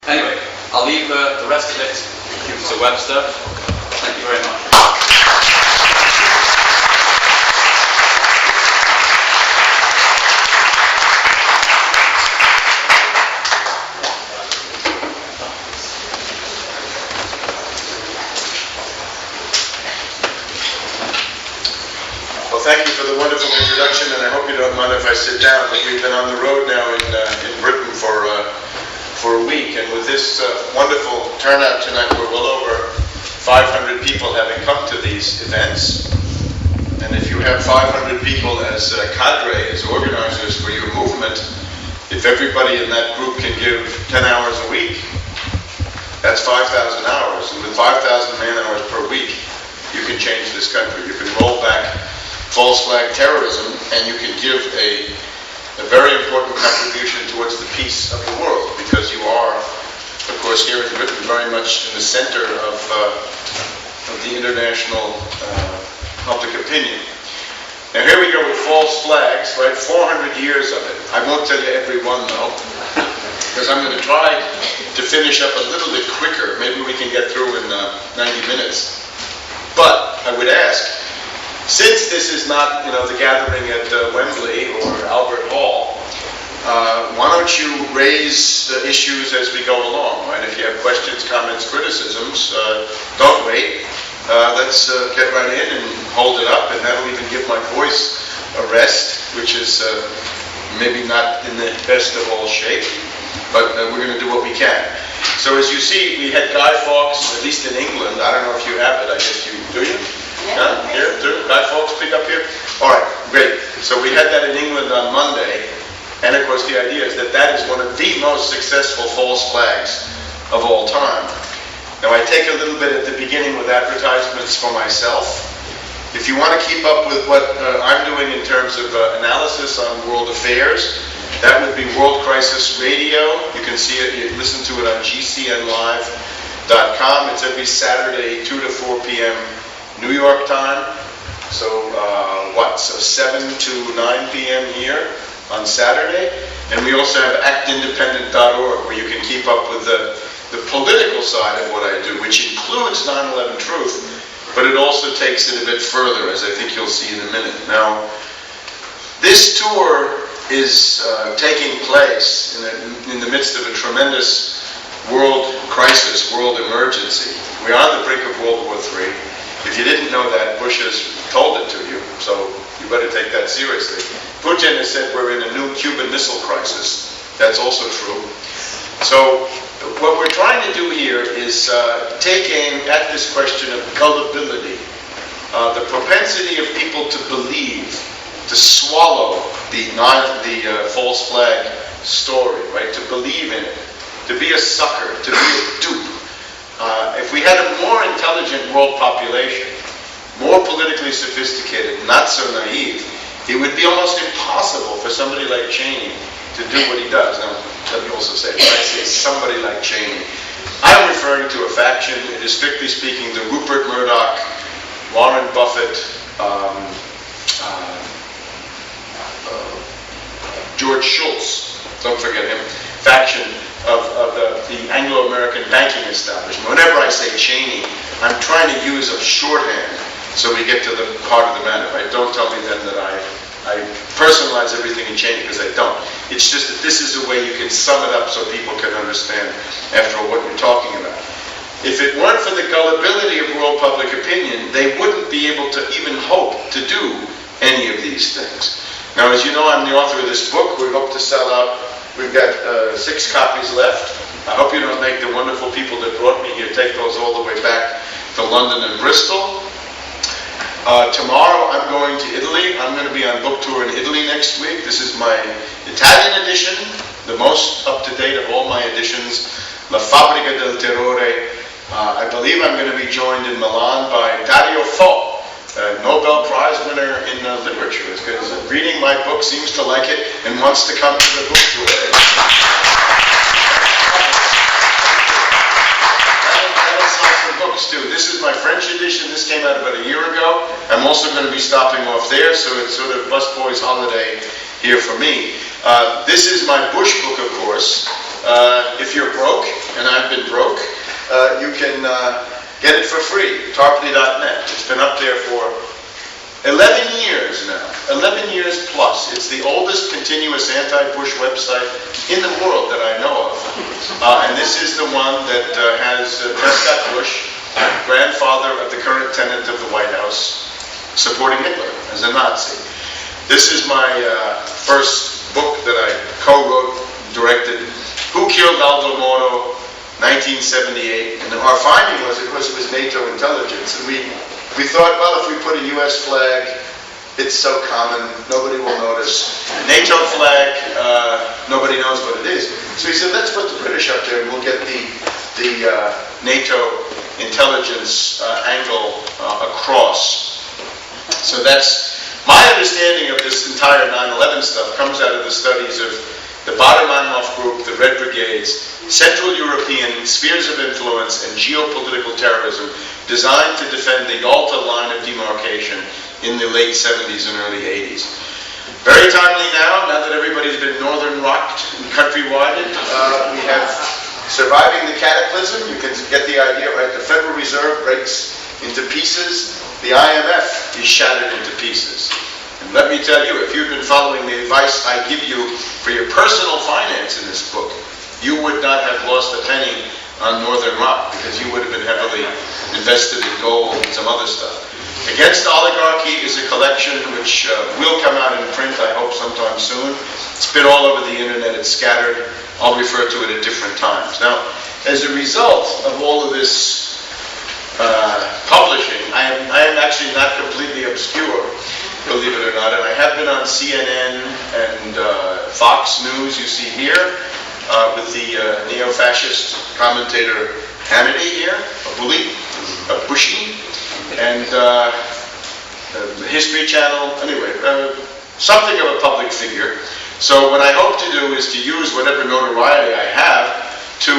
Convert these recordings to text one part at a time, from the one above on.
Anyway, I'll leave the rest of it to Mr. Webster. Thank you very much. Well, thank you for the wonderful introduction, and I hope you don't mind if I sit down. But we've been on the road now in Britain for a week, and with this wonderful turnout tonight, we're well over 500 people having come to these events. And if you have 500 people as cadre, as organizers for your movement, if everybody in that group can give 10 hours a week, that's 5,000 hours. And with 5,000 man-hours per week, you can change this country. You can roll back false flag terrorism, and you can give a very important contribution towards the peace of the world, because you are, of course, here in Britain, very much in the center of the international public opinion. Now here we go with false flags, right? 400 years of it. I won't tell you every one, though, because I'm going to try to finish up a little bit quicker. Maybe we can get through in 90 minutes. But I would ask, since this is not, the gathering at Wembley or Albert Hall, why don't you raise the issues as we go along, right? If you have questions, comments, criticisms, don't wait. Let's get right in and hold it up, and that'll even give my voice a rest, which is maybe not in the best of all shape, but we're going to do what we can. So as you see, we had Guy Fawkes, at least in England. I don't know if you have it. I guess you do. You? Yeah, here, too? Guy Fawkes, pick up here? All right, great. So we had that in England on Monday, and of course the idea is that that is one of the most successful false flags of all time. Now I take a little bit at the beginning with advertisements for myself. If you want to keep up with what I'm doing in terms of analysis on world affairs, that would be World Crisis Radio. You can see it, you listen to it on gcnlive.com. It's every Saturday, 2 to 4 p.m. New York time, so so 7 to 9 p.m. here on Saturday, and we also have actindependent.org, where you can keep up with the political side of what I do, which includes 9/11 Truth, but it also takes it a bit further, as I think you'll see in a minute. Now, this tour is taking place in the midst of a tremendous world crisis, world emergency. We're on the brink of World War III. If you didn't know that, Bush has told it to you, so you better take that seriously. Putin has said we're in a new Cuban Missile Crisis. That's also true. So what we're trying to do here is take aim at this question of gullibility, the propensity of people to believe, to swallow the false flag story, right? To believe in it, to be a sucker, to be a dupe. If we had a more intelligent world population, more politically sophisticated, not so naive, it would be almost impossible for somebody like Cheney to do what he does. Now, let me also say, when I say somebody like Cheney, I'm referring to a faction. It is strictly speaking the Rupert Murdoch, Warren Buffett, George Shultz, don't forget him, faction of the Anglo-American banking establishment. Whenever I say Cheney, I'm trying to use a shorthand so we get to the heart of the matter. Right? Don't tell me then that I personalize everything in Cheney, because I don't. It's just that this is a way you can sum it up so people can understand after all what you're talking about. If it weren't for the gullibility of world public opinion, they wouldn't be able to even hope to do any of these things. Now, as you know, I'm the author of this book. We hope to sell out. We've got 6 copies left. I hope you don't make the wonderful people that brought me here take those all the way back to London and Bristol. Tomorrow I'm going to Italy. I'm going to be on book tour in Italy next week. This is my Italian edition, the most up-to-date of all my editions, La Fabbrica del Terrore. I believe I'm going to be joined in Milan by Dario Fo, a Nobel Prize winner in literature, because reading my book seems to like it and wants to come to the book tour. That'll sell some books too. This is my French edition. This came out about a year ago. I'm also going to be stopping off there, so it's sort of busboy's holiday here for me. This is my Bush book, of course. If you're broke, and been broke, you can get it for free, tarpley.net. It's been up there for 11 years now, 11 years plus. It's the oldest continuous anti-Bush website in the world that I know of. And this is the one that has Prescott Bush, grandfather of the current tenant of the White House, supporting Hitler as a Nazi. This is my first book that I co-wrote, directed, Who Killed Aldo Moro, 1978. And our finding was, of course, it was NATO intelligence. And we thought, well, if we put a US flag, it's so common, nobody will notice. NATO flag, nobody knows what it is. So he said, let's put the British up there and we'll get the NATO intelligence angle across. So that's my understanding of this entire 9/11 stuff comes out of the studies of the Baader-Meinhof Group, the Red Brigades, Central European spheres of influence, and geopolitical terrorism designed to defend the Yalta line of demarcation in the late 70s and early 80s. Very timely now that everybody's been northern rocked and countrywide, we have surviving the cataclysm. You can get the idea, right? The Federal Reserve breaks into pieces. The IMF is shattered into pieces. And let me tell you, if you've been following the advice I give you for your personal finance in this book, you would not have lost a penny on Northern Rock because you would have been heavily invested in gold and some other stuff. Against Oligarchy is a collection which will come out in print, I hope, sometime soon. It's been all over the internet, it's scattered. I'll refer to it at different times. Now, as a result of all of this publishing, I am actually not completely obscure, believe it or not, and I have been on CNN and Fox News, you see here, with the neo-fascist commentator Hannity here, a bully, a bushy, and the History Channel, anyway, something of a public figure. So what I hope to do is to use whatever notoriety I have to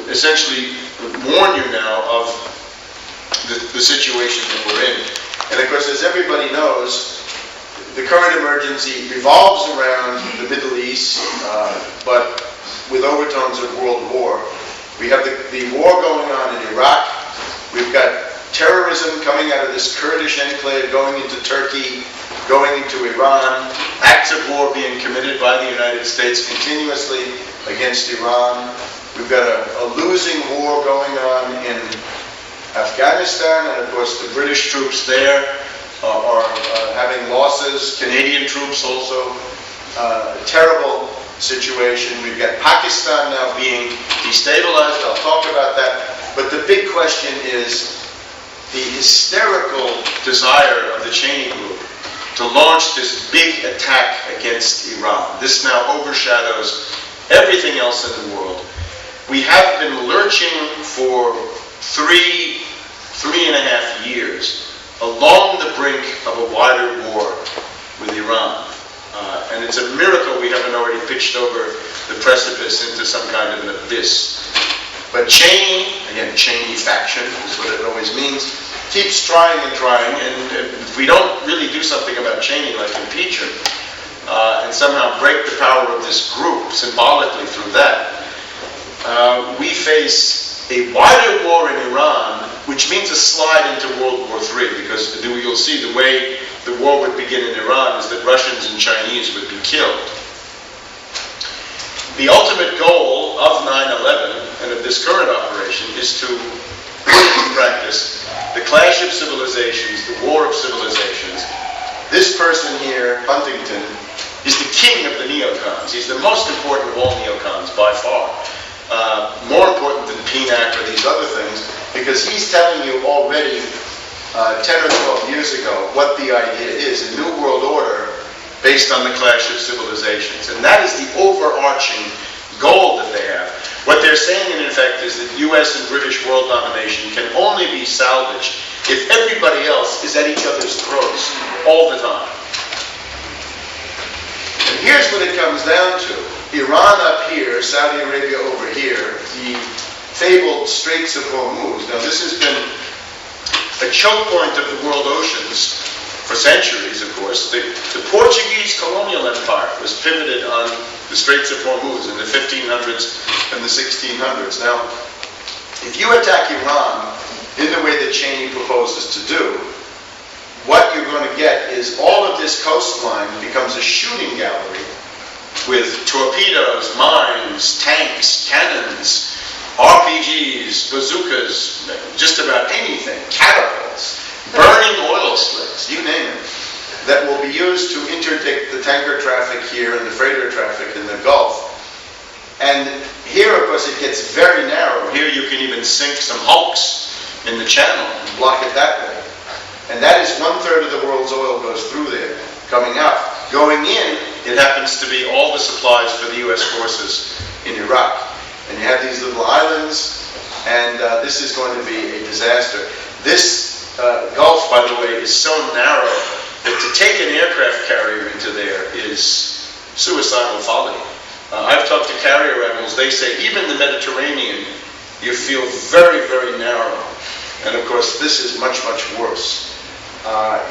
essentially warn you now of the situation that we're in. And of course, as everybody knows, the current emergency revolves around the Middle East, but with overtones of world war. We have the war going on in Iraq. We've got terrorism coming out of this Kurdish enclave, going into Turkey, going into Iran, acts of war being committed by the United States continuously against Iran. We've got a losing war going on in Afghanistan, and of course the British troops there are having losses. Canadian troops also. Terrible situation. We've got Pakistan now being destabilized. I'll talk about that. But the big question is the hysterical desire of the Cheney group to launch this big attack against Iran. This now overshadows everything else in the world. We have been lurching for three and a half years along the brink of a wider war with Iran. And it's a miracle we haven't already pitched over the precipice into some kind of an abyss. But Cheney, again, Cheney faction is what it always means, keeps trying and trying, and if we don't really do something about Cheney, like impeach him, and somehow break the power of this group symbolically through that, we face a wider war in Iran, which means a slide into World War III, because you'll see the way the war would begin in Iran is that Russians and Chinese would be killed. The ultimate goal of 9/11 and of this current operation is to put into practice the clash of civilizations, the war of civilizations. This person here, Huntington, is the king of the neocons. He's the most important of all neocons by far. More important than PNAC or these other things, because he's telling you already 10 or 12 years ago what the idea is, a new world order based on the clash of civilizations. And that is the overarching goal that they have. What they're saying, in effect, is that US and British world domination can only be salvaged if everybody else is at each other's throats all the time. And here's what it comes down to. Iran up here, Saudi Arabia over here, the fabled Straits of Hormuz. Now this has been a choke point of the world oceans for centuries, of course. The Portuguese colonial empire was pivoted on the Straits of Hormuz in the 1500s and the 1600s. Now, if you attack Iran in the way that Cheney proposes to do, what you're going to get is all of this coastline becomes a shooting gallery with torpedoes, mines, tanks, cannons, RPGs, bazookas, just about anything, catapults, burning oil slicks, you name it, that will be used to interdict the tanker traffic here and the freighter traffic in the Gulf. And here, of course, it gets very narrow. Here you can even sink some hulks in the channel and block it that way. And that is 1/3 of the world's oil goes through there, coming out. Going in, it happens to be all the supplies for the U.S. forces in Iraq. And you have these little islands, and this is going to be a disaster. This Gulf, by the way, is so narrow that to take an aircraft carrier into there is suicidal folly. I've talked to carrier admirals. They say even the Mediterranean, you feel very, very narrow. And of course, this is much, much worse.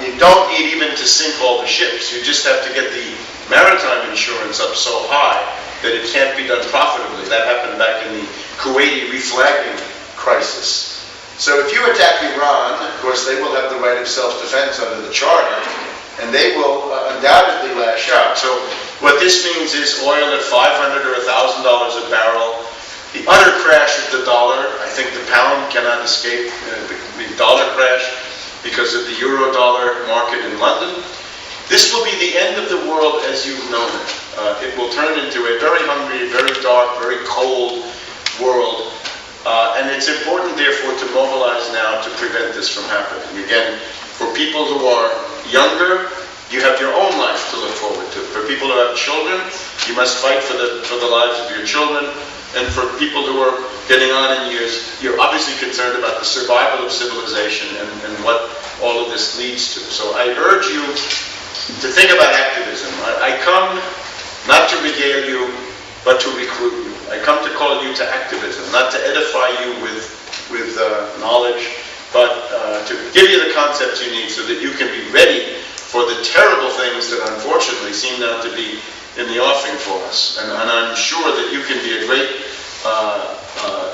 You don't need even to sink all the ships. You just have to get the maritime insurance up so high that it can't be done profitably. That happened back in the Kuwaiti reflagging crisis. So if you attack Iran, of course, they will have the right of self-defense under the Charter, and they will undoubtedly lash out. So what this means is oil at $500 or $1,000 a barrel, the utter crash of the dollar. I think the pound cannot escape the dollar crash because of the euro-dollar market in London. This will be the end of the world as you've known it. It will turn into a very hungry, very dark, very cold world. And it's important, therefore, to mobilize now to prevent this from happening. Again, for people who are younger, you have your own life to look forward to. For people who have children, you must fight for the lives of your children. And for people who are getting on in years, you're obviously concerned about the survival of civilization and what all of this leads to. So I urge you to think about activism. I come not to regale you, but to recruit you. I come to call you to activism, not to edify you with knowledge, but to give you the concepts you need so that you can be ready for the terrible things that unfortunately seem now to be in the offing for us. And I'm sure that you can be a great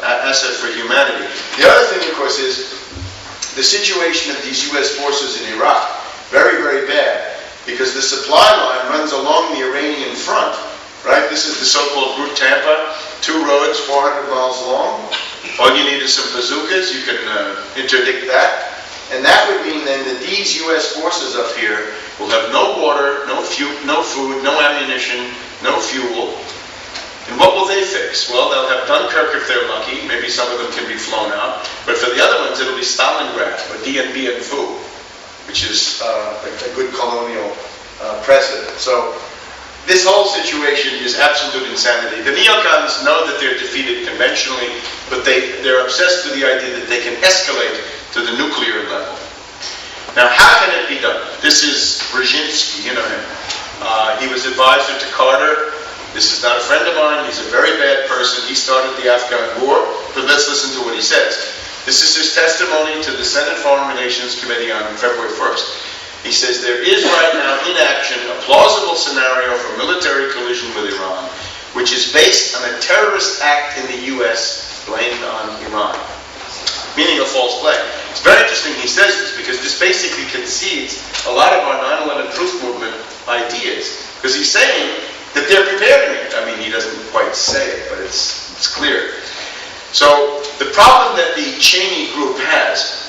asset for humanity. The other thing, of course, is the situation of these U.S. forces in Iraq. Very, very bad, because the supply line runs along the Iranian front, right? This is the so-called Route Tampa, 2 roads, 400 miles long. All you need is some bazookas. You can interdict that. And that would mean then that these U.S. forces up here will have no water, no food, no ammunition, no fuel. And what will they fix? Well, they'll have Dunkirk if they're lucky. Maybe some of them can be flown out. But for the other ones, it'll be Stalingrad or Dien Bien Phu, which is a good colonial precedent. So this whole situation is absolute insanity. The neocons know that they're defeated conventionally, but they're obsessed with the idea that they can escalate to the nuclear level. Now, how can it be done? This is Brzezinski, you know him. He was advisor to Carter. This is not a friend of mine. He's a very bad person. He started the Afghan war, but let's listen to what he says. This is his testimony to the Senate Foreign Relations Committee on February 1st. He says, there is right now in action a plausible scenario for military collision with Iran, which is based on a terrorist act in the U.S. blamed on Iran. Meaning a false flag. It's very interesting he says this, because this basically concedes a lot of our 9/11 truth movement ideas. Because he's saying that they're preparing it. I mean, he doesn't quite say it, but it's clear. So the problem that the Cheney group has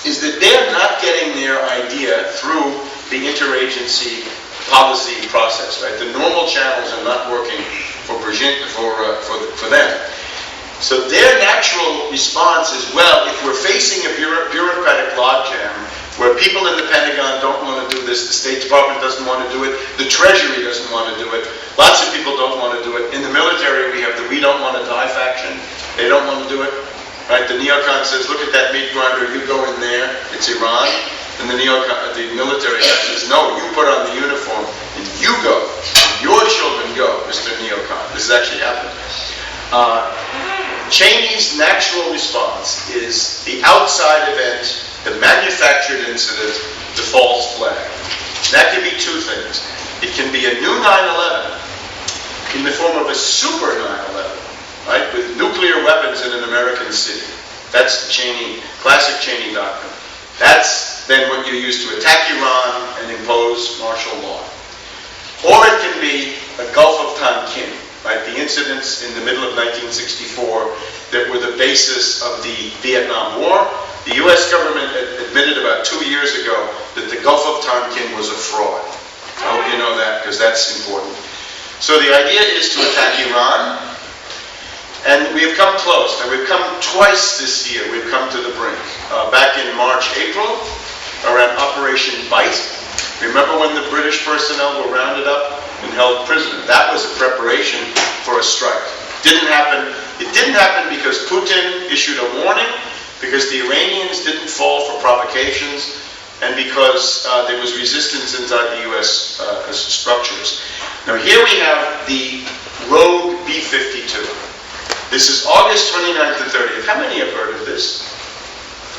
is that they're not getting their idea through the interagency policy process, right? The normal channels are not working for them. So their natural response is, well, if we're facing a bureaucratic logjam where people in the Pentagon don't want to do this, the State Department doesn't want to do it, the Treasury doesn't want to do it, lots of people don't want to do it. In the military, we have the We Don't Want to Die faction. They don't want to do it. Right? The neocon says, look at that meat grinder, you go in there, it's Iran. And the military guy says, no, you put on the uniform and you go. Your children go, Mr. Neocon. This has actually happened. Cheney's natural response is the outside event, the manufactured incident, the false flag. That can be two things. It can be a new 9/11, in the form of a super 9/11, right, with nuclear weapons in an American city. That's the classic Cheney doctrine. That's then what you use to attack Iran and impose martial law. Or it can be a Gulf of Tonkin, right, the incidents in the middle of 1964 that were the basis of the Vietnam War. The U.S. government admitted about 2 years ago that the Gulf of Tonkin was a fraud. I hope you know that, because that's important. So the idea is to attack Iran, and we have come close. Now, we've come twice this year. We've come to the brink. Back in March, April, around Operation Bite. Remember when the British personnel were rounded up and held prisoner? That was a preparation for a strike. Didn't happen. It didn't happen because Putin issued a warning, because the Iranians didn't fall for provocations, and because there was resistance inside the U.S. Structures. Now here we have the Rogue B-52. This is August 29th and 30th. How many have heard of this?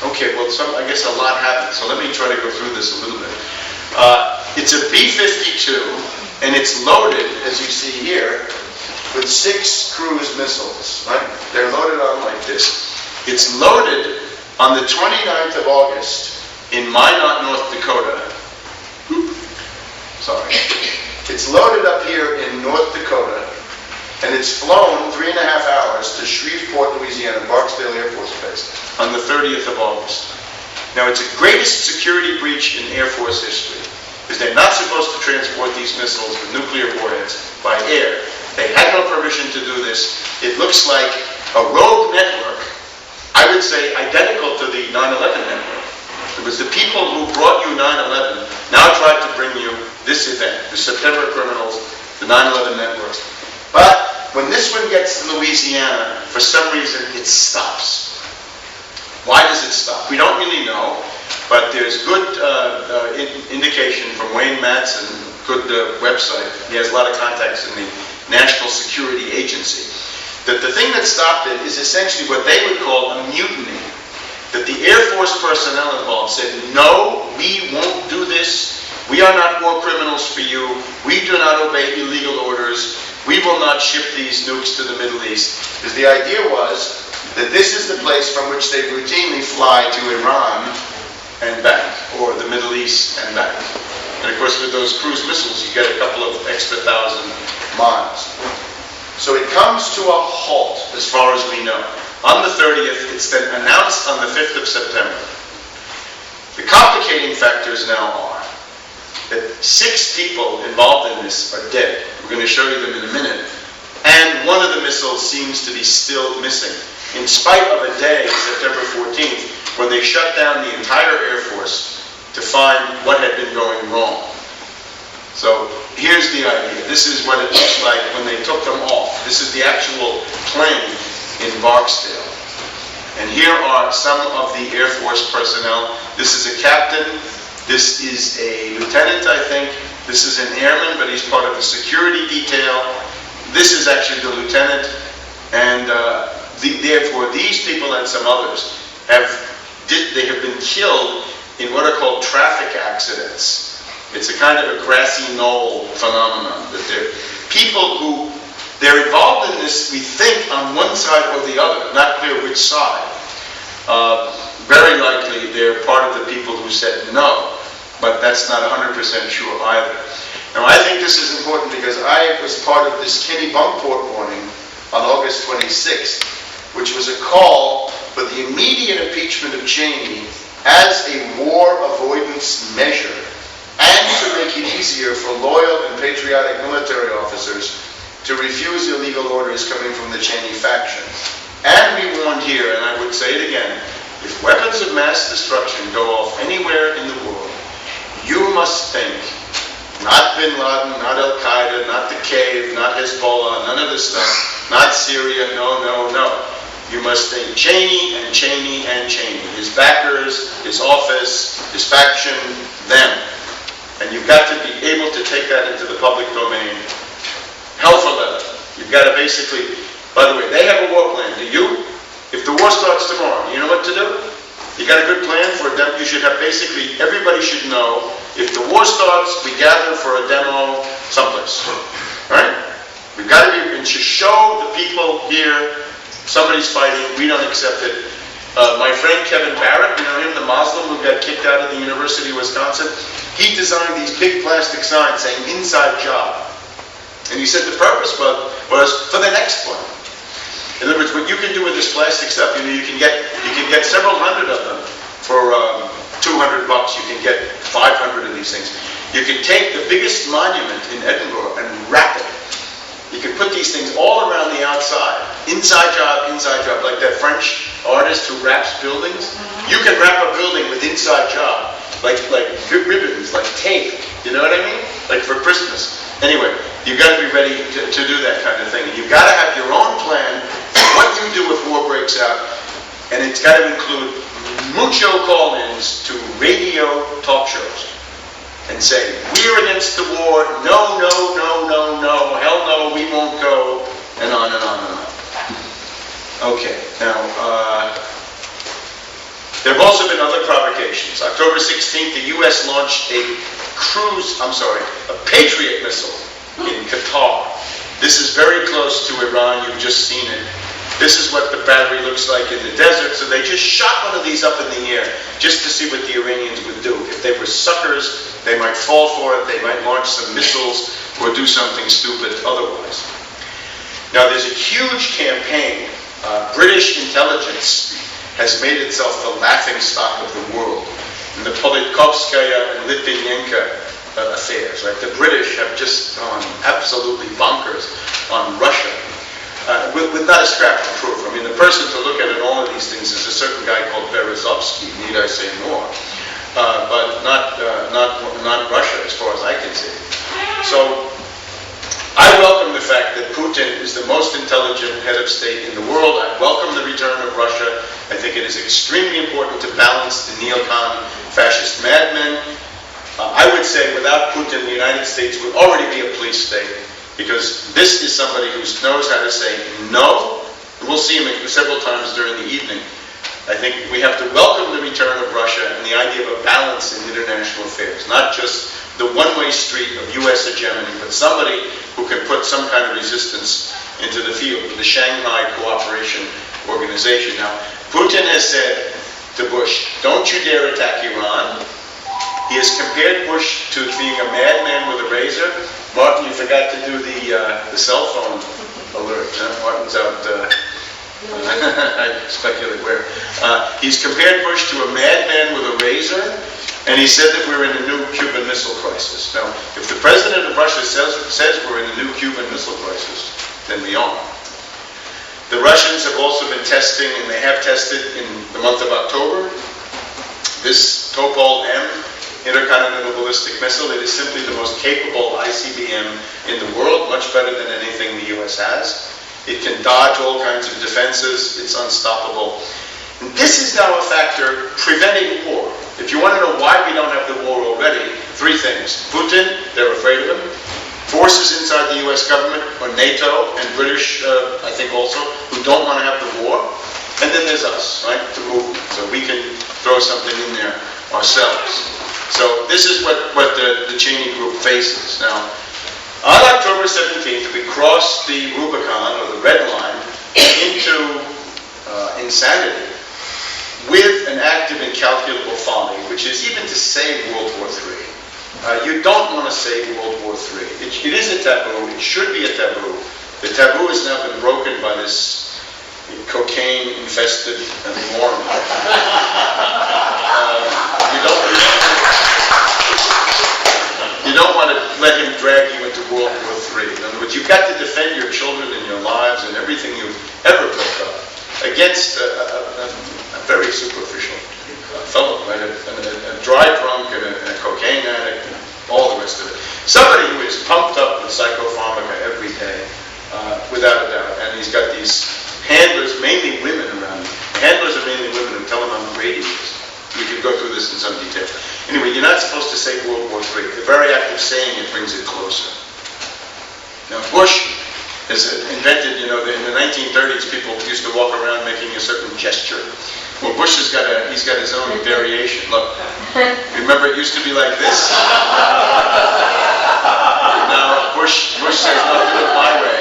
Okay, well, I guess a lot haven't, so let me try to go through this a little bit. It's a B-52, and it's loaded, as you see here, with 6 cruise missiles, right? They're loaded on like this. It's loaded on the 29th of August in Minot, North Dakota. Sorry. It's loaded up here in North Dakota, and it's flown 3.5 hours to Shreveport, Louisiana, Barksdale Air Force Base, on the 30th of August. Now, it's the greatest security breach in Air Force history, because they're not supposed to transport these missiles with nuclear warheads by air. They had no permission to do this. It looks like a rogue network, I would say identical to the 9/11 network. It was the people who brought you 9/11 now tried to bring you this event, the September criminals, the 9/11 networks. But when this one gets to Louisiana, for some reason, it stops. Why does it stop? We don't really know, but there's good indication from Wayne Madsen, good website. He has a lot of contacts in the National Security Agency. That the thing that stopped it is essentially what they would call a mutiny. That the Air Force personnel involved said, no, we won't do this. We are not war criminals for you. We do not obey illegal orders. We will not ship these nukes to the Middle East. Because the idea was that this is the place from which they routinely fly to Iran and back, or the Middle East and back. And of course, with those cruise missiles, you get a couple of extra 1,000 miles. So it comes to a halt, as far as we know. On the 30th, it's then announced on the 5th of September. The complicating factors now are that 6 people involved in this are dead. We're going to show you them in a minute. And one of the missiles seems to be still missing, in spite of a day, September 14th, when they shut down the entire Air Force to find what had been going wrong. So here's the idea. This is what it looks like when they took them off. This is the actual plane in Barksdale. And here are some of the Air Force personnel. This is a captain. This is a lieutenant, I think. This is an airman, but he's part of the security detail. This is actually the lieutenant. And therefore, these people and some others have been killed in what are called traffic accidents. It's a kind of a grassy knoll phenomenon, that they're people who, they're involved in this, we think, on one side or the other, not clear which side. Very likely they're part of the people who said no, but that's not 100% sure either. Now I think this is important because I was part of this Kenny Bunkport warning on August 26th, which was a call for the immediate impeachment of Cheney as a war avoidance measure, and to make it easier for loyal and patriotic military officers to refuse illegal orders coming from the Cheney faction. And we warned here, and I would say it again, if weapons of mass destruction go off anywhere in the world, you must think, not Bin Laden, not Al-Qaeda, not the Cave, not Hezbollah, none of this stuff, not Syria, no, no, no. You must think Cheney and Cheney and Cheney. His backers, his office, his faction, them. And you've got to be able to take that into the public domain. Hell for leather. You've got to basically, by the way, they have a war plan. Do you? If the war starts tomorrow, you know what to do? You got a good plan for them? You should have basically, everybody should know, if the war starts, we gather for a demo someplace. Right? We've got to be, and to show the people here, somebody's fighting, we don't accept it. My friend Kevin Barrett, you know him, the Muslim who got kicked out of the University of Wisconsin, he designed these big plastic signs saying inside job. And he said the purpose was for the next one. In other words, what you can do with this plastic stuff, you know, you can get several hundred of them for $200. You can get 500 of these things. You can take the biggest monument in Edinburgh and wrap it. You can put these things all around the outside. Inside job, like that French artist who wraps buildings. You can wrap a building with inside job, like ribbons, like tape. You know what I mean? Like for Christmas. Anyway, you've got to be ready to do that kind of thing. And you've got to have your own plan for what you do if war breaks out. And it's got to include mucho call-ins to radio talk shows. And say, we're against the war, no, no, no, no, no, hell no, we won't go, and on and on and on. Okay, now, there have also been other provocations. October 16th, the U.S. launched a Patriot missile in Qatar. This is very close to Iran, you've just seen it. This is what the battery looks like in the desert, so they just shot one of these up in the air just to see what the Iranians would do. If they were suckers, they might fall for it, they might launch some missiles or do something stupid otherwise. Now there's a huge campaign. British intelligence has made itself the laughingstock of the world. In the Politkovskaya and Litvinenko affairs, right? The British have just gone absolutely bonkers on Russia. With not a scrap of proof. I mean, the person to look at in all of these things is a certain guy called Berezovsky, need I say more? But not Russia, as far as I can see. So, I welcome the fact that Putin is the most intelligent head of state in the world. I welcome the return of Russia. I think it is extremely important to balance the neocon fascist madmen. I would say without Putin, the United States would already be a police state. Because this is somebody who knows how to say no. We'll see him several times during the evening. I think we have to welcome the return of Russia and the idea of a balance in international affairs. Not just the one-way street of U.S. hegemony, but somebody who can put some kind of resistance into the field, the Shanghai Cooperation Organization. Now, Putin has said to Bush, don't you dare attack Iran. He has compared Bush to being a madman with a razor. Martin, you forgot to do the cell phone alert. Martin's out, I speculate where. He's compared Bush to a madman with a razor, and he said that we're in a new Cuban Missile Crisis. Now, if the president of Russia says we're in a new Cuban Missile Crisis, then we are. The Russians have also been testing, and they have tested in the month of October, this Topol-M intercontinental ballistic missile. It is simply the most capable ICBM in the world, much better than anything the U.S. has. It can dodge all kinds of defenses. It's unstoppable. And this is now a factor preventing war. If you want to know why we don't have the war already, three things. Putin, they're afraid of him. Forces inside the U.S. government, or NATO, and British, I think also, who don't want to have the war. And then there's us, right, the movement. So we can throw something in there ourselves. So this is what the Cheney group faces. Now, on October 17th, we crossed the Rubicon, or the red line, into insanity with an act of incalculable folly, which is even to say World War III. You don't want to say World War III. It is a taboo. It should be a taboo. The taboo has now been broken by this cocaine-infested moron. You don't want to let him drag you into World War III. In other words, you've got to defend your children and your lives and everything you've ever built up against a very superficial fellow, right? A dry drunk and a cocaine addict and all the rest of it. Somebody who is pumped up with psychopharmaca every day, without a doubt. And he's got these handlers, mainly women around him. The handlers are mainly women who tell him how great he is. We can go through this in some detail. Anyway, you're not supposed to say World War III. The very act of saying it brings it closer. Now, Bush has invented, in the 1930s, people used to walk around making a certain gesture. Well, Bush he's got his own variation. Look, remember it used to be like this? Now, Bush says, no, do it my way.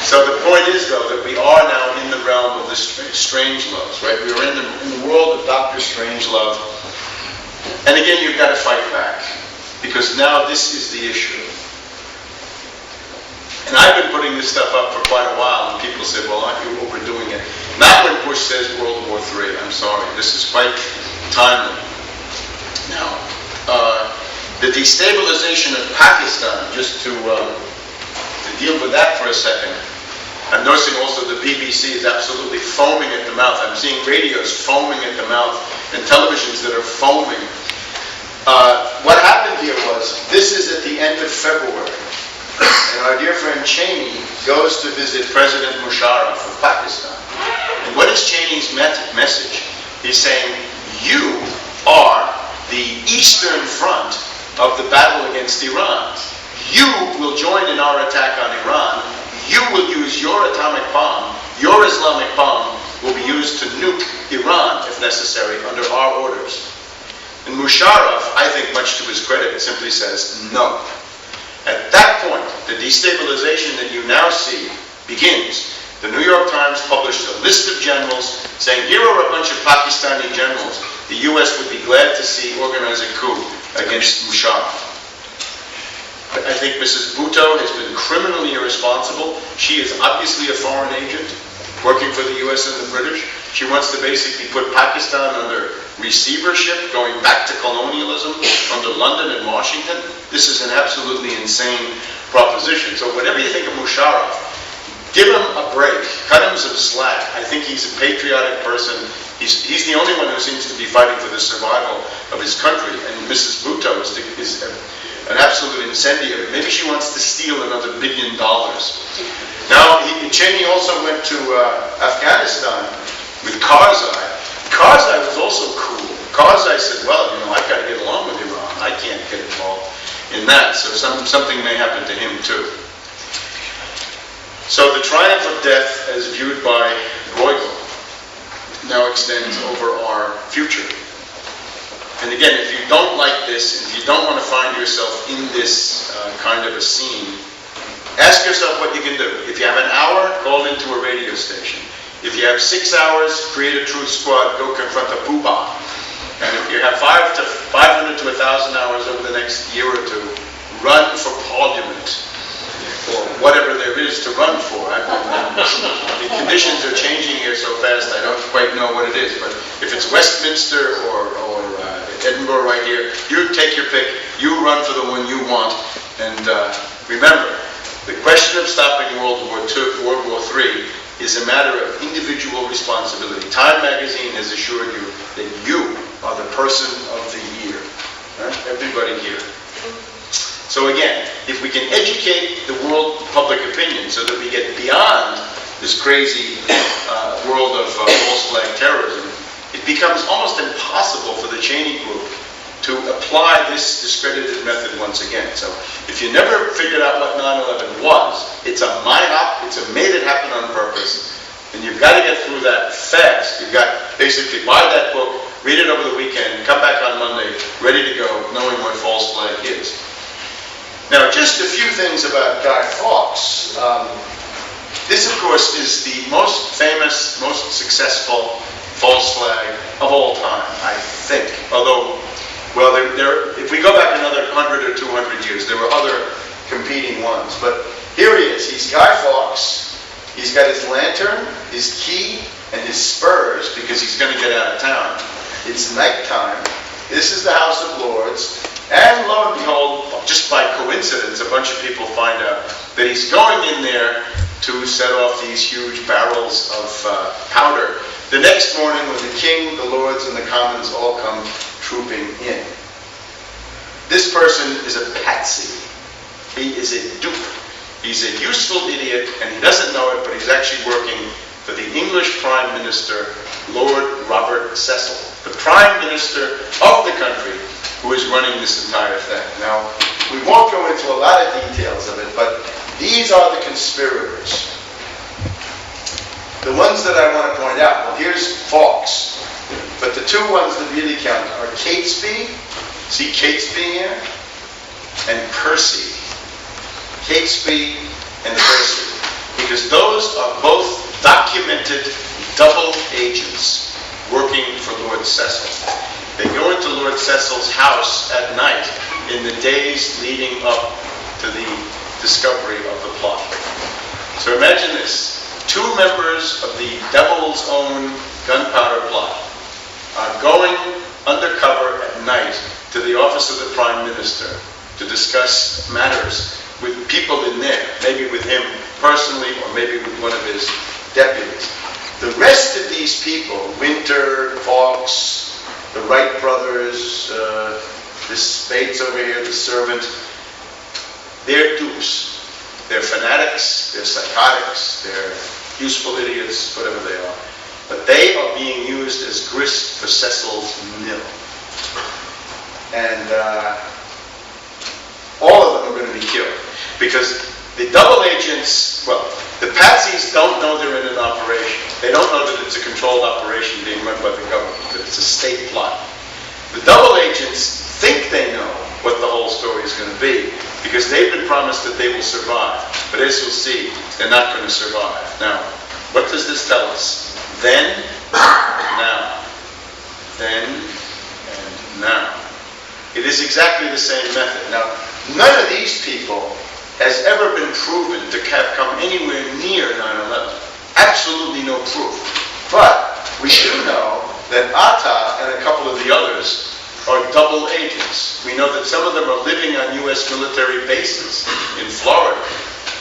So the point is, though, that we are now in the realm of the strange loves, right? We are in the world of Dr. Strangelove. And again, you've got to fight back, because now this is the issue. And I've been putting this stuff up for quite a while, and people say, well, aren't you overdoing it? Not when Bush says World War III, I'm sorry. This is quite timely. Now, the destabilization of Pakistan, just to deal with that for a second. I'm noticing also the BBC is absolutely foaming at the mouth. I'm seeing radios foaming at the mouth and televisions that are foaming. What happened here was, this is at the end of February, and our dear friend Cheney goes to visit President Musharraf of Pakistan. And what is Cheney's message? He's saying, you are the Eastern Front of the battle against Iran. You will join in our attack on Iran. You will use your atomic bomb, your Islamic bomb will be used to nuke Iran, if necessary, under our orders. And Musharraf, I think much to his credit, simply says no. At that point, the destabilization that you now see begins. The New York Times published a list of generals saying, here are a bunch of Pakistani generals the U.S. would be glad to see organize a coup against Musharraf. I think Mrs. Bhutto has been criminally irresponsible. She is obviously a foreign agent working for the U.S. and the British. She wants to basically put Pakistan under receivership, going back to colonialism under London and Washington. This is an absolutely insane proposition. So whatever you think of Musharraf, give him a break. Cut him some slack. I think he's a patriotic person. He's the only one who seems to be fighting for the survival of his country. And Mrs. Bhutto is an absolute incendiary. Maybe she wants to steal another $1 billion. Now, Cheney also went to Afghanistan with Karzai. Karzai was also cool. Karzai said, well, I've got to get along with Iran. I can't get involved in that. So something may happen to him, too. So the triumph of death, as viewed by Bruegel, now extends over our future. And again, if you don't like this, if you don't want to find yourself in this kind of a scene, ask yourself what you can do. If you have an hour, call into a radio station. If you have 6 hours, create a truth squad, go confront a poobah. And if you have 500 to 1,000 hours over the next year or two, run for parliament, or whatever there is to run for. The conditions are changing here so fast, I don't quite know what it is. But if it's Westminster or Edinburgh right here, you take your pick, you run for the one you want. And remember, the question of stopping World War III is a matter of individual responsibility. Time magazine has assured you that you are the person of the year. Right? Everybody here. So again, if we can educate the world public opinion so that we get beyond this crazy world of false flag terrorism, it becomes almost impossible for the Cheney group to apply this discredited method once again. So if you never figured out what 9/11 was, it's a mind-up, it's a made it happen on purpose. And you've got to get through that fast. You've got basically buy that book, read it over the weekend, come back on Monday, ready to go, knowing what false flag is. Now, just a few things about Guy Fawkes. This, of course, is the most famous, most successful false flag of all time, I think. Although, well, if we go back another 100 or 200 years, there were other competing ones. But here he is. He's Guy Fawkes. He's got his lantern, his key, and his spurs, because he's going to get out of town. It's nighttime. This is the House of Lords. And lo and behold, just by coincidence, a bunch of people find out that he's going in there to set off these huge barrels of powder. The next morning, when the King, the Lords, and the Commons all come trooping in. This person is a patsy. He is a dupe. He's a useful idiot, and he doesn't know it, but he's actually working for the English Prime Minister, Lord Robert Cecil, the Prime Minister of the country, who is running this entire thing. Now, we won't go into a lot of details of it, but these are the conspirators. The ones that I want to point out, well, here's Fawkes, but the two ones that really count are Catesby, see Catesby here, and Percy. Catesby, and Percy, because those are both documented double agents working for Lord Cecil. They go into Lord Cecil's house at night in the days leading up to the discovery of the plot. So imagine this. 2 members of the devil's own gunpowder plot are going undercover at night to the office of the Prime Minister to discuss matters with people in there, maybe with him personally or maybe with one of his deputies. The rest of these people, Winter, Fawkes, the Wright brothers, this Spades over here, the servant, they're dupes. They're fanatics, they're psychotics, they're useful idiots, whatever they are. But they are being used as grist for Cecil's mill. And all of them are going to be killed. Because the double agents, well, the patsies don't know they're in an operation. They don't know that it's a controlled operation being run by the government, that it's a state plot. The double agents think they know what the whole story is going to be, because they've been promised that they will survive. But as you'll see, they're not going to survive. Now, what does this tell us? Then, now. Then, and now. It is exactly the same method. Now, none of these people has ever been proven to have come anywhere near 9/11. Absolutely no proof. But we do know that Atta and a couple of the others are double agents. We know that some of them are living on U.S. military bases in Florida,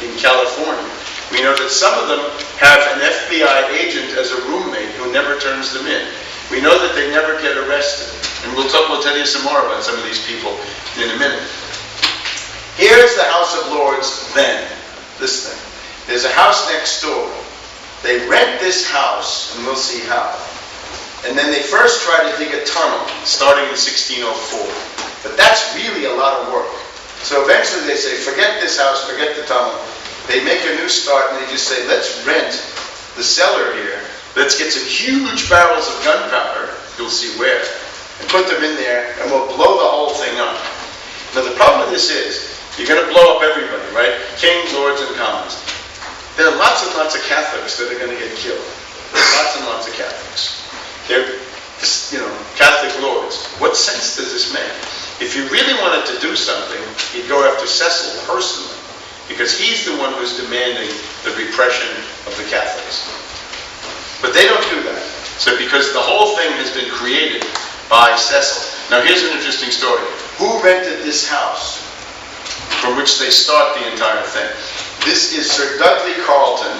in California. We know that some of them have an FBI agent as a roommate who never turns them in. We know that they never get arrested. And we'll tell you some more about some of these people in a minute. Here's the House of Lords then. This thing. There's a house next door. They rent this house, and we'll see how. And then they first try to dig a tunnel, starting in 1604. But that's really a lot of work. So eventually they say, forget this house, forget the tunnel. They make a new start, and they just say, let's rent the cellar here. Let's get some huge barrels of gunpowder, you'll see where, and put them in there, and we'll blow the whole thing up. Now the problem with this is, you're going to blow up everybody, right? Kings, lords, and commons. There are lots and lots of Catholics that are going to get killed. Lots and lots of Catholics. They're, Catholic lords. What sense does this make? If you really wanted to do something, you'd go after Cecil personally, because he's the one who's demanding the repression of the Catholics. But they don't do that. So because the whole thing has been created by Cecil. Now here's an interesting story. Who rented this house from which they start the entire thing? This is Sir Dudley Carleton.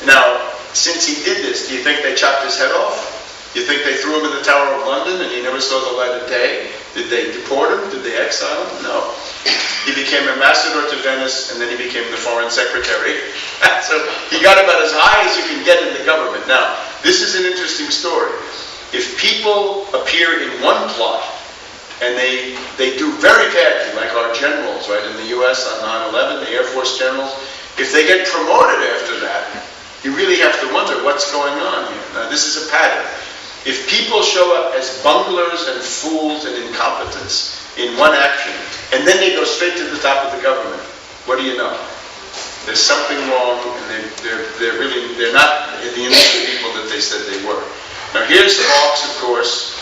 Now, since he did this, do you think they chopped his head off? You think they threw him in the Tower of London and he never saw the light of day? Did they deport him? Did they exile him? No. He became ambassador to Venice, and then he became the foreign secretary. So he got about as high as you can get in the government. Now, this is an interesting story. If people appear in one plot, and they do very badly, like our generals, right, in the U.S. on 9/11, the Air Force generals, if they get promoted after that, you really have to wonder what's going on here. Now, this is a pattern. If people show up as bunglers and fools and incompetents in one action, and then they go straight to the top of the government, what do you know? There's something wrong, and they're not the innocent people that they said they were. Now here's Fawkes, of course,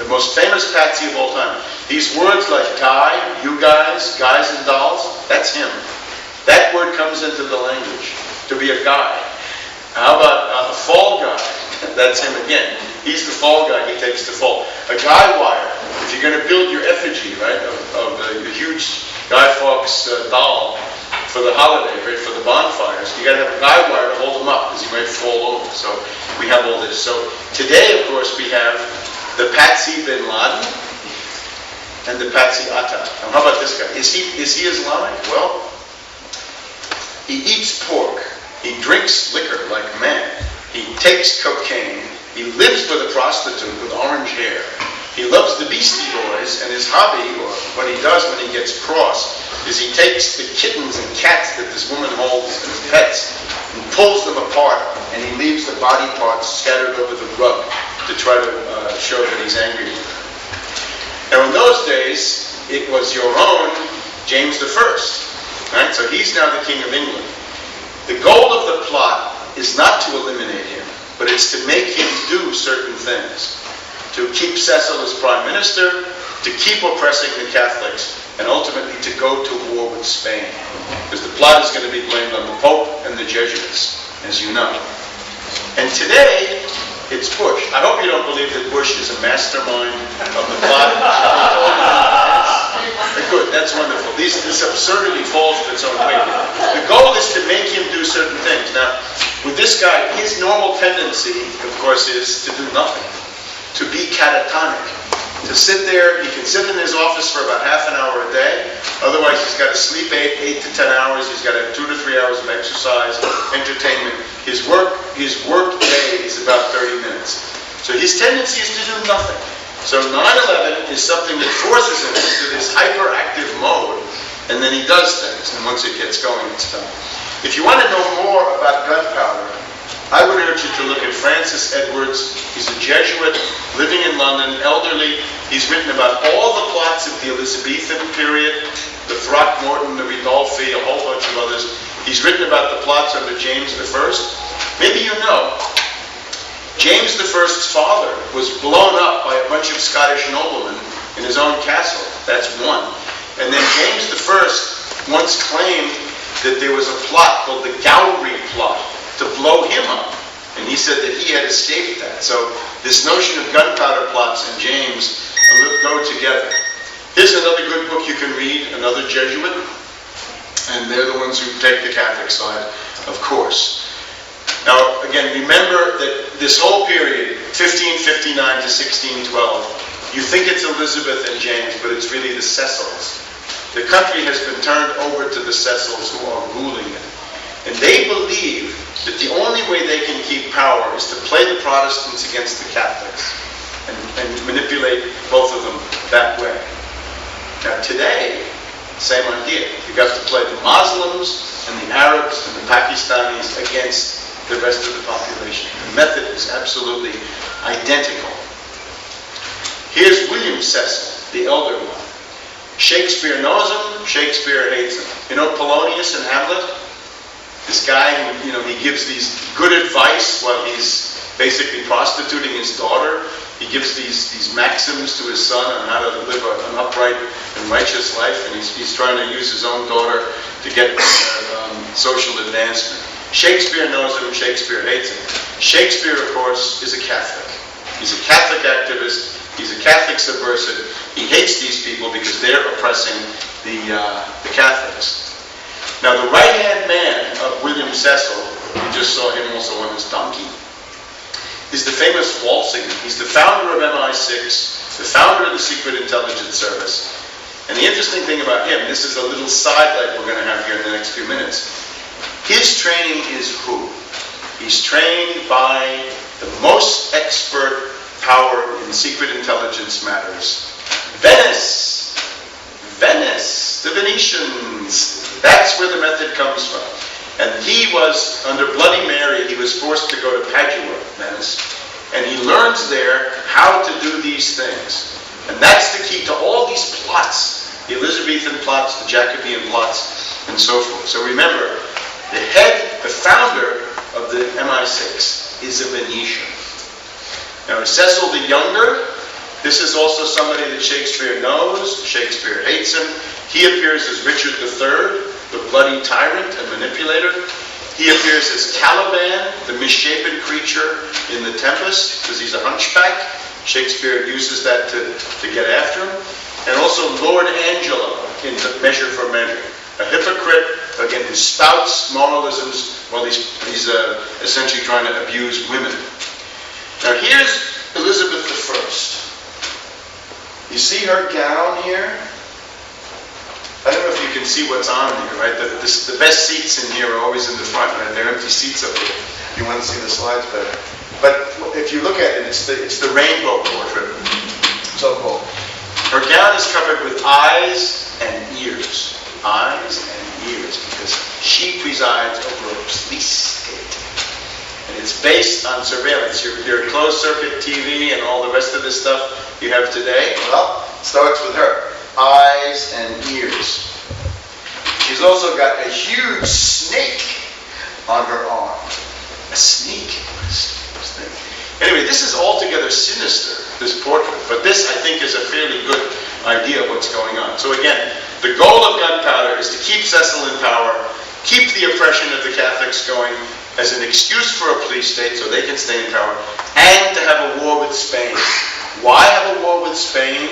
the most famous patsy of all time. These words like guy, you guys and dolls, that's him. That word comes into the language, to be a guy. How about a fall guy? That's him again. He's the fall guy, he takes the fall. A guy wire, if you're going to build your effigy, right, of the huge Guy Fawkes doll for the holiday, right, for the bonfires, you got to have a guy wire to hold him up, because he might fall over. So we have all this. So today, of course, we have the Patsy bin Laden and the Patsy Atta. Now, how about this guy? Is he Islamic? Well, he eats pork. He drinks liquor like a man. He takes cocaine. He lives with a prostitute with orange hair. He loves the Beastie Boys, and his hobby, or what he does when he gets cross, is he takes the kittens and cats that this woman holds as pets and pulls them apart, and he leaves the body parts scattered over the rug to try to show that he's angry with her. Now in those days, it was your own James I Right? So he's now the king of England. The goal of the plot is not to eliminate him, but it's to make him do certain things. To keep Cecil as prime minister, to keep oppressing the Catholics, and ultimately to go to war with Spain. Because the plot is going to be blamed on the Pope and the Jesuits, as you know. And today, it's Bush. I hope you don't believe that Bush is a mastermind of the plot. Good, that's wonderful. This absurdity falls to its own weight. The goal is to make him do certain things. Now, with this guy, his normal tendency, of course, is to do nothing. To be catatonic. To sit there, he can sit in his office for about half an hour a day. Otherwise, he's got to sleep 8 to 10 hours. He's got to have 2 to 3 hours of exercise, entertainment. His work day is about 30 minutes. So his tendency is to do nothing. So 9/11 is something that forces him into this hyperactive mode, and then he does things. And once it gets going, it's done. If you want to know more about gunpowder, I would urge you to look at Francis Edwards. He's a Jesuit living in London, elderly. He's written about all the plots of the Elizabethan period, the Throckmorton, the Ridolfi, a whole bunch of others. He's written about the plots under James I. Maybe you know, James I's father was blown up by a bunch of Scottish noblemen in his own castle. That's one. And then James I once claimed that there was a plot called the Gowrie plot to blow him up. And he said that he had escaped that. So this notion of gunpowder plots and James go together. Here's another good book you can read, another Jesuit. And they're the ones who take the Catholic side, of course. Now, again, remember that this whole period, 1559 to 1612, you think it's Elizabeth and James, but it's really the Cecils. The country has been turned over to the Cecils who are ruling it. And they believe that the only way they can keep power is to play the Protestants against the Catholics and manipulate both of them that way. Now today, same idea. You've got to play the Muslims and the Arabs and the Pakistanis against the rest of the population. The method is absolutely identical. Here's William Cecil, the elder one. Shakespeare knows him, Shakespeare hates him. You know Polonius in Hamlet? This guy, he gives these good advice while he's basically prostituting his daughter. He gives these maxims to his son on how to live an upright and righteous life, and he's trying to use his own daughter to get social advancement. Shakespeare knows him, Shakespeare hates him. Shakespeare, of course, is a Catholic. He's a Catholic activist, he's a Catholic subversive. He hates these people because they're oppressing the Catholics. Now, the right-hand man of William Cecil, we just saw him also on his donkey, is the famous Walsingham. He's the founder of MI6, the founder of the Secret Intelligence Service. And the interesting thing about him, this is a little sidelight we're going to have here in the next few minutes. His training is who? He's trained by the most expert power in secret intelligence matters. Venice, the Venetians. That's where the method comes from. And he was, under Bloody Mary, he was forced to go to Padua, Venice. And he learns there how to do these things. And that's the key to all these plots. The Elizabethan plots, the Jacobean plots, and so forth. So remember, the founder of the MI6 is a Venetian. Now, Cecil the Younger, this is also somebody that Shakespeare knows. Shakespeare hates him. He appears as Richard III, the bloody tyrant and manipulator. He appears as Caliban, the misshapen creature in The Tempest, because he's a hunchback. Shakespeare uses that to get after him. And also Lord Angelo in Measure for Measure. A hypocrite, again, who spouts moralisms while he's essentially trying to abuse women. Now here's Elizabeth I. You see her gown here? I don't know if you can see what's on here, right? The best seats in here are always in the front, right? They're empty seats up here. You want to see the slides better. But if you look at it, it's the rainbow portrait, so-called. Her gown is covered with eyes and ears. Eyes and ears, because she presides over a police state. And it's based on surveillance. Your closed-circuit TV and all the rest of this stuff you have today, well, starts with her. Eyes and ears. she's also got a huge snake on her arm. A snake. Anyway, this is altogether sinister, this portrait, but this, I think, is a fairly good idea of what's going on. So again, the goal of gunpowder is to keep Cecil in power, keep the oppression of the Catholics going as an excuse for a police state so they can stay in power, and to have a war with Spain. Why have a war with Spain?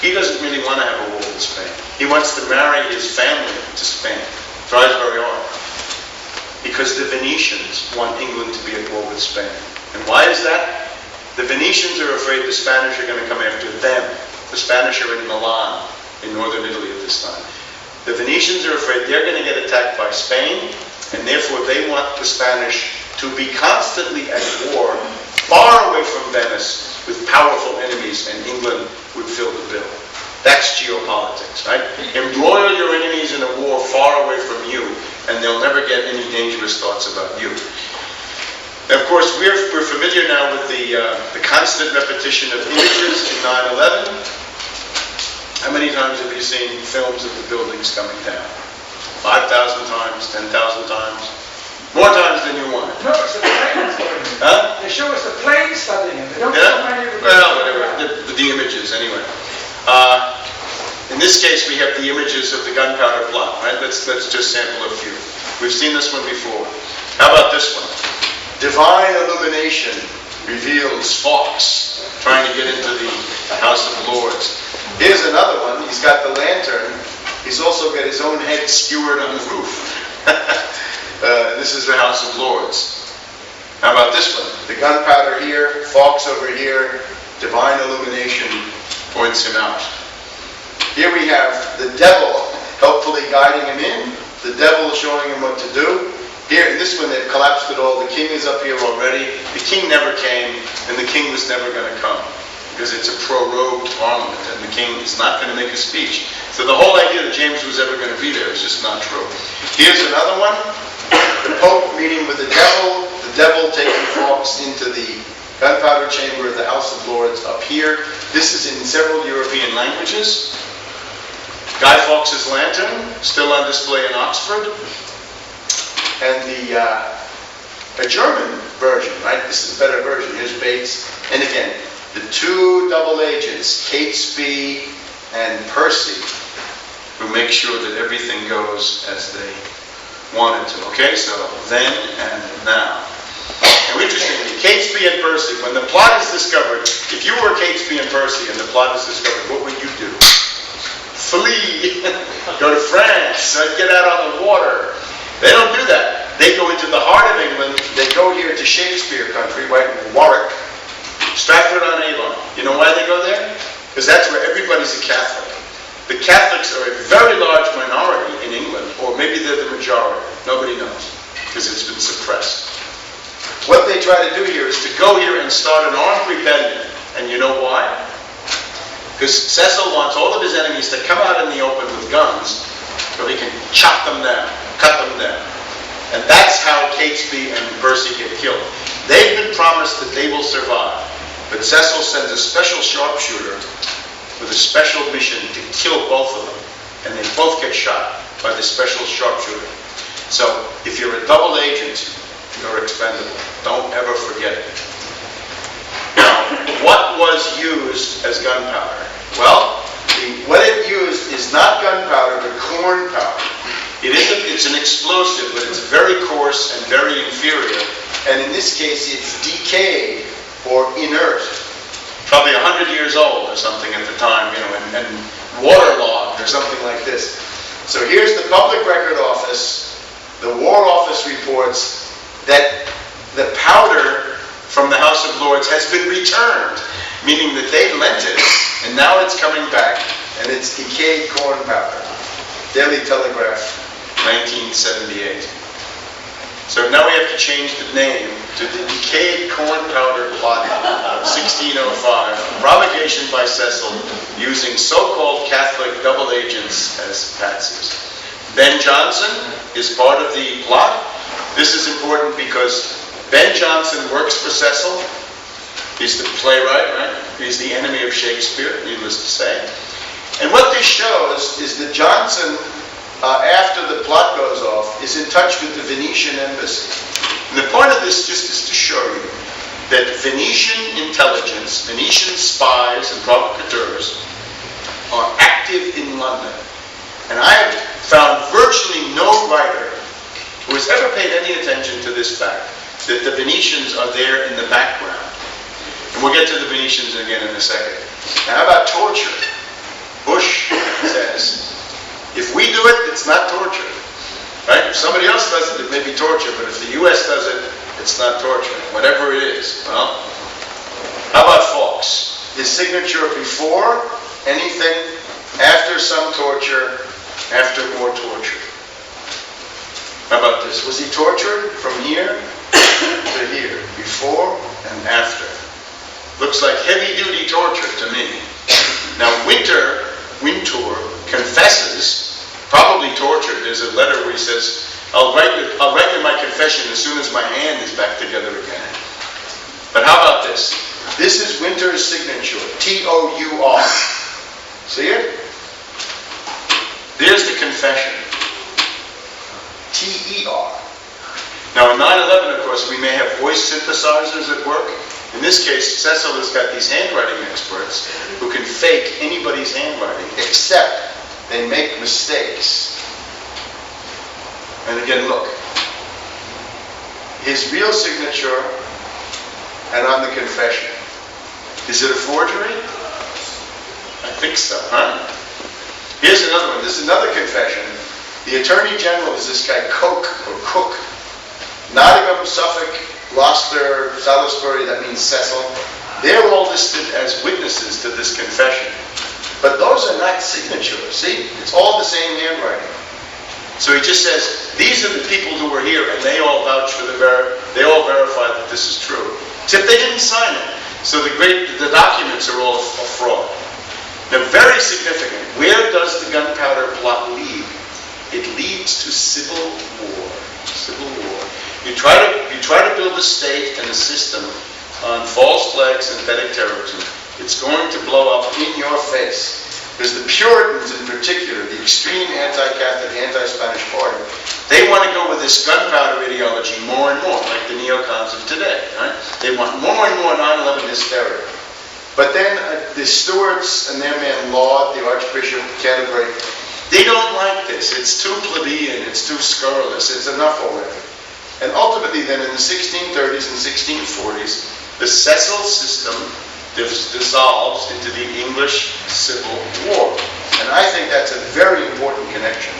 He doesn't really want to have a war with Spain. He wants to marry his family to Spain. Tries very hard. Because the Venetians want England to be at war with Spain. And why is that? The Venetians are afraid the Spanish are going to come after them. The Spanish are in Milan, in northern Italy at this time. The Venetians are afraid they're going to get attacked by Spain, and therefore they want the Spanish to be constantly at war, far away from Venice, with powerful enemies, and England would fill the bill. That's geopolitics, right? Embroil your enemies in a war far away from you, and they'll never get any dangerous thoughts about you. And of course, we're familiar now with the constant repetition of images in 9/11. How many times have you seen films of the buildings coming down? 5,000 times, 10,000 times? More times than you want. No, it's the planes. Huh? They show us the planes studying it. They don't Yeah? show many of the Well, whatever. The images, anyway. In this case, we have the images of the gunpowder plot, right? Let's just sample a few. We've seen this one before. How about this one? Divine illumination reveals Fox trying to get into the House of Lords. Here's another one. He's got the lantern. He's also got his own head skewered on the roof. This is the House of Lords. How about this one? The gunpowder here, Fox over here, divine illumination points him out. Here we have the devil helpfully guiding him in, the devil showing him what to do. Here, in this one, they've collapsed it all. The king is up here already. The king never came, and the king was never going to come, because it's a prorogued parliament, and the king is not going to make a speech. So the whole idea that James was ever going to be there is just not true. Here's another one. The Pope meeting with the devil taking Fox into the gunpowder chamber of the House of Lords up here. This is in several European languages. Guy Fawkes' lantern, still on display in Oxford. And a German version, right? This is a better version. Here's Bates. And again, the two double agents, Catesby and Percy, who make sure that everything goes as they want it to. Okay, so then and now. Now, interestingly, Catesby and Percy, when the plot is discovered, if you were Catesby and Percy and the plot is discovered, what would you do? Flee! Go to France, get out on the water. They don't do that. They go into the heart of England. They go here to Shakespeare country, right in Warwick, Stratford-on-Avon. You know why they go there? Because that's where everybody's a Catholic. The Catholics are a very large minority in England, or maybe they're the majority. Nobody knows, because it's been suppressed. What they try to do here is to go here and start an armed rebellion. And you know why? Because Cecil wants all of his enemies to come out in the open with guns so he can chop them down, cut them down. And that's how Catesby and Percy get killed. They've been promised that they will survive, but Cecil sends a special sharpshooter with a special mission to kill both of them, and they both get shot by the special sharpshooter. So if you're a double agent, you're expendable. Don't ever forget it. Now, what was used as gunpowder? Well, what it used is not gunpowder, but corn powder. It's an explosive, but it's very coarse and very inferior. And in this case, it's decayed or inert. Probably 100 years old or something at the time, and waterlogged or something like this. So here's the Public Record Office. The War Office reports that the powder from the House of Lords has been returned, meaning that they lent it, and now it's coming back, and it's decayed corn powder. Daily Telegraph, 1978. So now we have to change the name to the Decayed Corn Powder Plot of 1605, propagation by Cecil using so-called Catholic double agents as patsies. Ben Jonson is part of the plot. This is important because Ben Jonson works for Cecil. He's the playwright, right? He's the enemy of Shakespeare, needless to say. And what this shows is that Jonson after the plot goes off, is in touch with the Venetian embassy. And the point of this just is to show you that Venetian intelligence, Venetian spies and provocateurs are active in London. And I have found virtually no writer who has ever paid any attention to this fact, that the Venetians are there in the background. And we'll get to the Venetians again in a second. Now, how about torture? Bush says, if we do it, it's not torture. Right? If somebody else does it, it may be torture, but if the U.S. does it, it's not torture, whatever it is. Well, how about Fawkes? His signature before anything, after some torture, after more torture. How about this? Was he tortured from here to here, before and after? Looks like heavy-duty torture to me. Now, Wintour confesses, probably tortured. There's a letter where he says, I'll write you my confession as soon as my hand is back together again. But how about this? This is Wintour's signature, T-O-U-R. See it? There's the confession, T-E-R. Now in 9/11, of course, we may have voice synthesizers at work. In this case, Cecil has got these handwriting experts who can fake anybody's handwriting, except they make mistakes. And again, look. His real signature and on the confession. Is it a forgery? I think so, huh? Here's another one. This is another confession. The Attorney General is this guy Cook. Nottingham, Suffolk, Gloucester, Salisbury, that means Cecil. They're all listed as witnesses to this confession. But those are not signatures, see? It's all the same handwriting. So he just says, these are the people who were here, and they all vouch for they all verify that this is true. Except they didn't sign it. So the documents are all a fraud. Now, very significant, where does the gunpowder plot lead? It leads to civil war. Civil war. You try to build a state and a system on false flag synthetic terrorism. It's going to blow up in your face. There's the Puritans in particular, the extreme anti-Catholic, anti-Spanish party. They want to go with this gunpowder ideology more and more, like the neocons of today. Right? They want more and more 9/11 hysteria. But then the Stuarts and their man Laud, the Archbishop of Canterbury, they don't like this. It's too plebeian, it's too scurrilous, it's enough already. And ultimately then in the 1630s and 1640s, the Cecil system dissolves into the English Civil War. And I think that's a very important connection.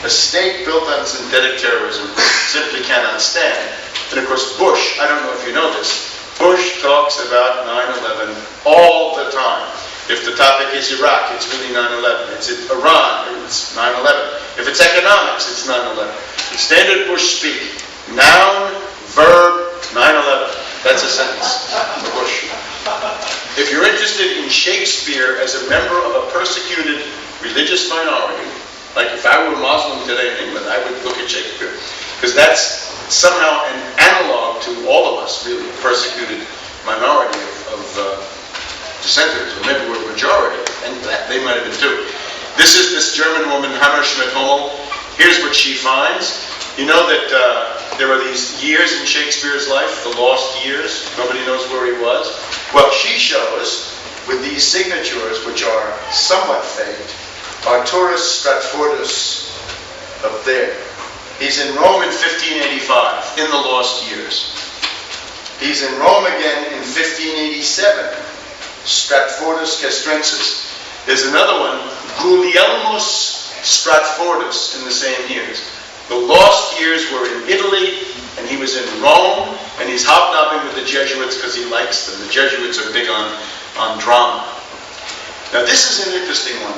A state built on synthetic terrorism simply cannot stand. And of course Bush, I don't know if you know this, Bush talks about 9/11 all the time. If the topic is Iraq, it's really 9/11. It's Iran, it's 9/11. If it's economics, it's 9/11. Standard Bush speak. Noun, verb, 9/11. That's a sentence for Bush. If you're interested in Shakespeare as a member of a persecuted religious minority, like if I were Muslim today in England, I would look at Shakespeare. Because that's somehow an analog to all of us, really, a persecuted minority of dissenters, or maybe we're a majority, and they might have been too. This is this German woman, Hammerschmidt Hummel. Here's what she finds. You know that there are these years in Shakespeare's life, the lost years. Nobody knows where he was. Well, she shows, with these signatures, which are somewhat faked, Arturus Stratfordus up there. He's in Rome in 1585, in the lost years. He's in Rome again in 1587, Stratfordus Castrensis. There's another one, Gulielmus Stratfordus, in the same years. The lost years were in Italy, and he was in Rome, and he's hobnobbing with the Jesuits because he likes them. The Jesuits are big on drama. Now this is an interesting one.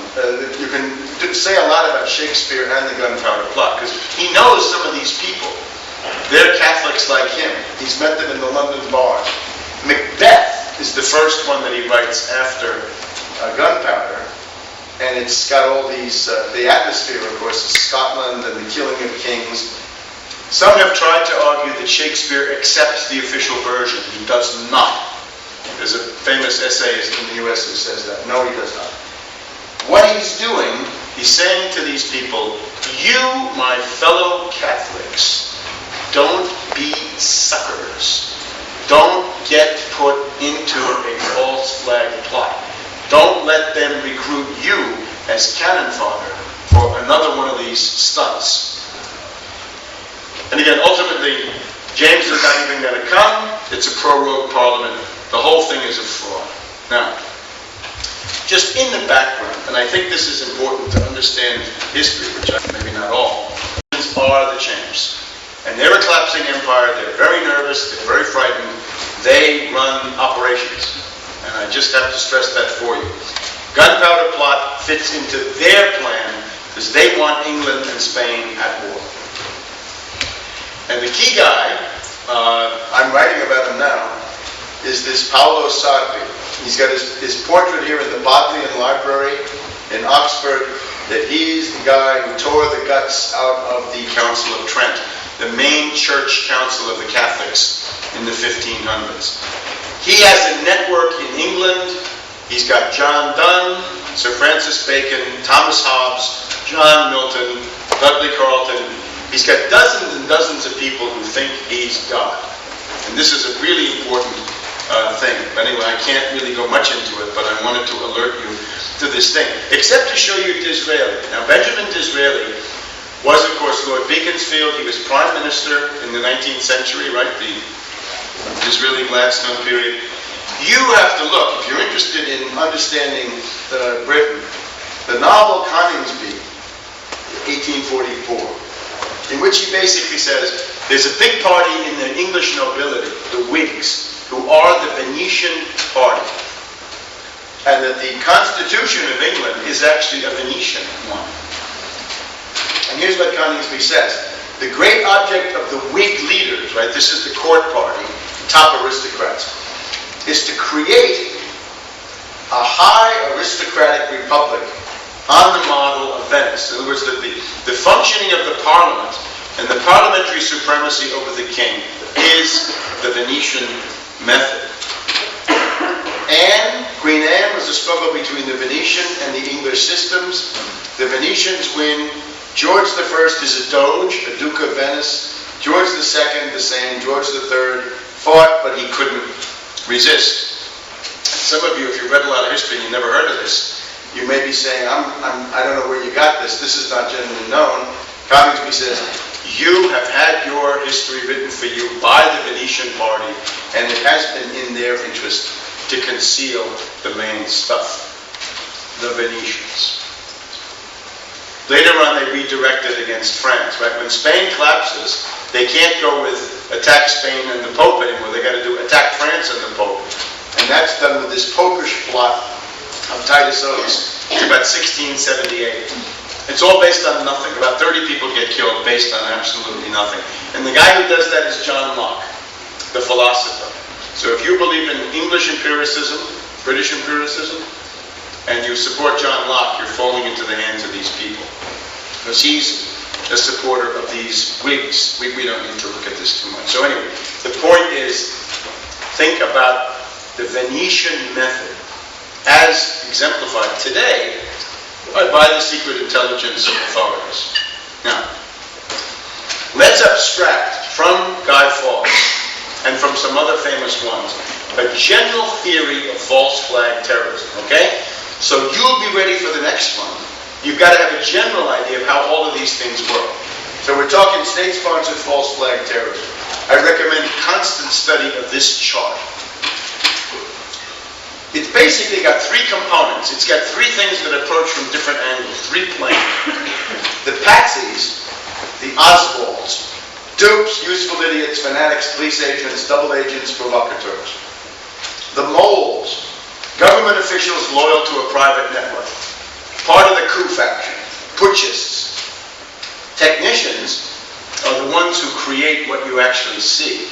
You can say a lot about Shakespeare and the gunpowder plot, because he knows some of these people. They're Catholics like him. He's met them in the London bars. Macbeth is the first one that he writes after gunpowder. And it's got all these, the atmosphere, of course, is Scotland and the killing of kings. Some have tried to argue that Shakespeare accepts the official version. He does not. There's a famous essayist in the US who says that. No, he does not. What he's doing, he's saying to these people, you, my fellow Catholics, don't be suckers. Don't get put into a false flag plot. Don't let them recruit you as cannon fodder for another one of these stunts. And again, ultimately, James is not even going to come. It's a pro-rogue parliament. The whole thing is a fraud. Now, just in the background, and I think this is important to understand history, which maybe not all, are the champs. And they're a collapsing empire. They're very nervous. They're very frightened. They run operations. And I just have to stress that for you. Gunpowder plot fits into their plan because they want England and Spain at war. And the key guy, I'm writing about him now, is this Paolo Sarpi. He's got his portrait here in the Bodleian Library in Oxford, that he's the guy who tore the guts out of the Council of Trent, the main church council of the Catholics in the 1500s. He has a network in England. He's got John Donne, Sir Francis Bacon, Thomas Hobbes, John Milton, Dudley Carleton. He's got dozens and dozens of people who think he's God. And this is a really important thing. Anyway, I can't really go much into it, but I wanted to alert you to this thing. Except to show you Disraeli. Now, Benjamin Disraeli was, of course, Lord Beaconsfield. He was Prime Minister in the 19th century, right? The Disraeli-Gladstone period. You have to look, if you're interested in understanding Britain, the novel Coningsby, 1844, in which he basically says, there's a big party in the English nobility, the Whigs, who are the Venetian party. And that the Constitution of England is actually a Venetian one. And here's what Coningsby says. The great object of the Whig leaders, right, this is the court party, top aristocrats, is to create a high aristocratic republic on the model of Venice. In other words, the functioning of the parliament and the parliamentary supremacy over the king is the Venetian method. Queen Anne was a struggle between the Venetian and the English systems. The Venetians win. George I is a doge, a Duke of Venice. George II, the same. George III fought, but he couldn't resist. Some of you, if you've read a lot of history and you never heard of this, you may be saying, I don't know where you got this. This is not generally known. Coningsby says, you have had your history written for you by the Venetian party, and it has been in their interest to conceal the main stuff, the Venetians. Later on, they redirected against France, right? When Spain collapses, they can't go with attack Spain and the Pope anymore. They got to do attack France and the Pope. And that's done with this Popish plot of Titus Oates. It's about 1678. It's all based on nothing. About 30 people get killed based on absolutely nothing. And the guy who does that is John Locke, the philosopher. So if you believe in English empiricism, British empiricism, and you support John Locke, you're falling into the hands of these people. Because he's a supporter of these Whigs. We don't need to look at this too much. So anyway, the point is, think about the Venetian method as exemplified today by the secret intelligence authorities. Now, let's abstract from Guy Fawkes and from some other famous ones a general theory of false flag terrorism, okay? So you'll be ready for the next one. You've got to have a general idea of how all of these things work. So we're talking state-sponsored false flag terrorism. I recommend constant study of this chart. It's basically got three components. It's got three things that approach from different angles, three planes. The patsies, the Oswalds, dupes, useful idiots, fanatics, police agents, double agents, provocateurs. The moles, government officials loyal to a private network, part of the coup faction, putschists. Technicians are the ones who create what you actually see.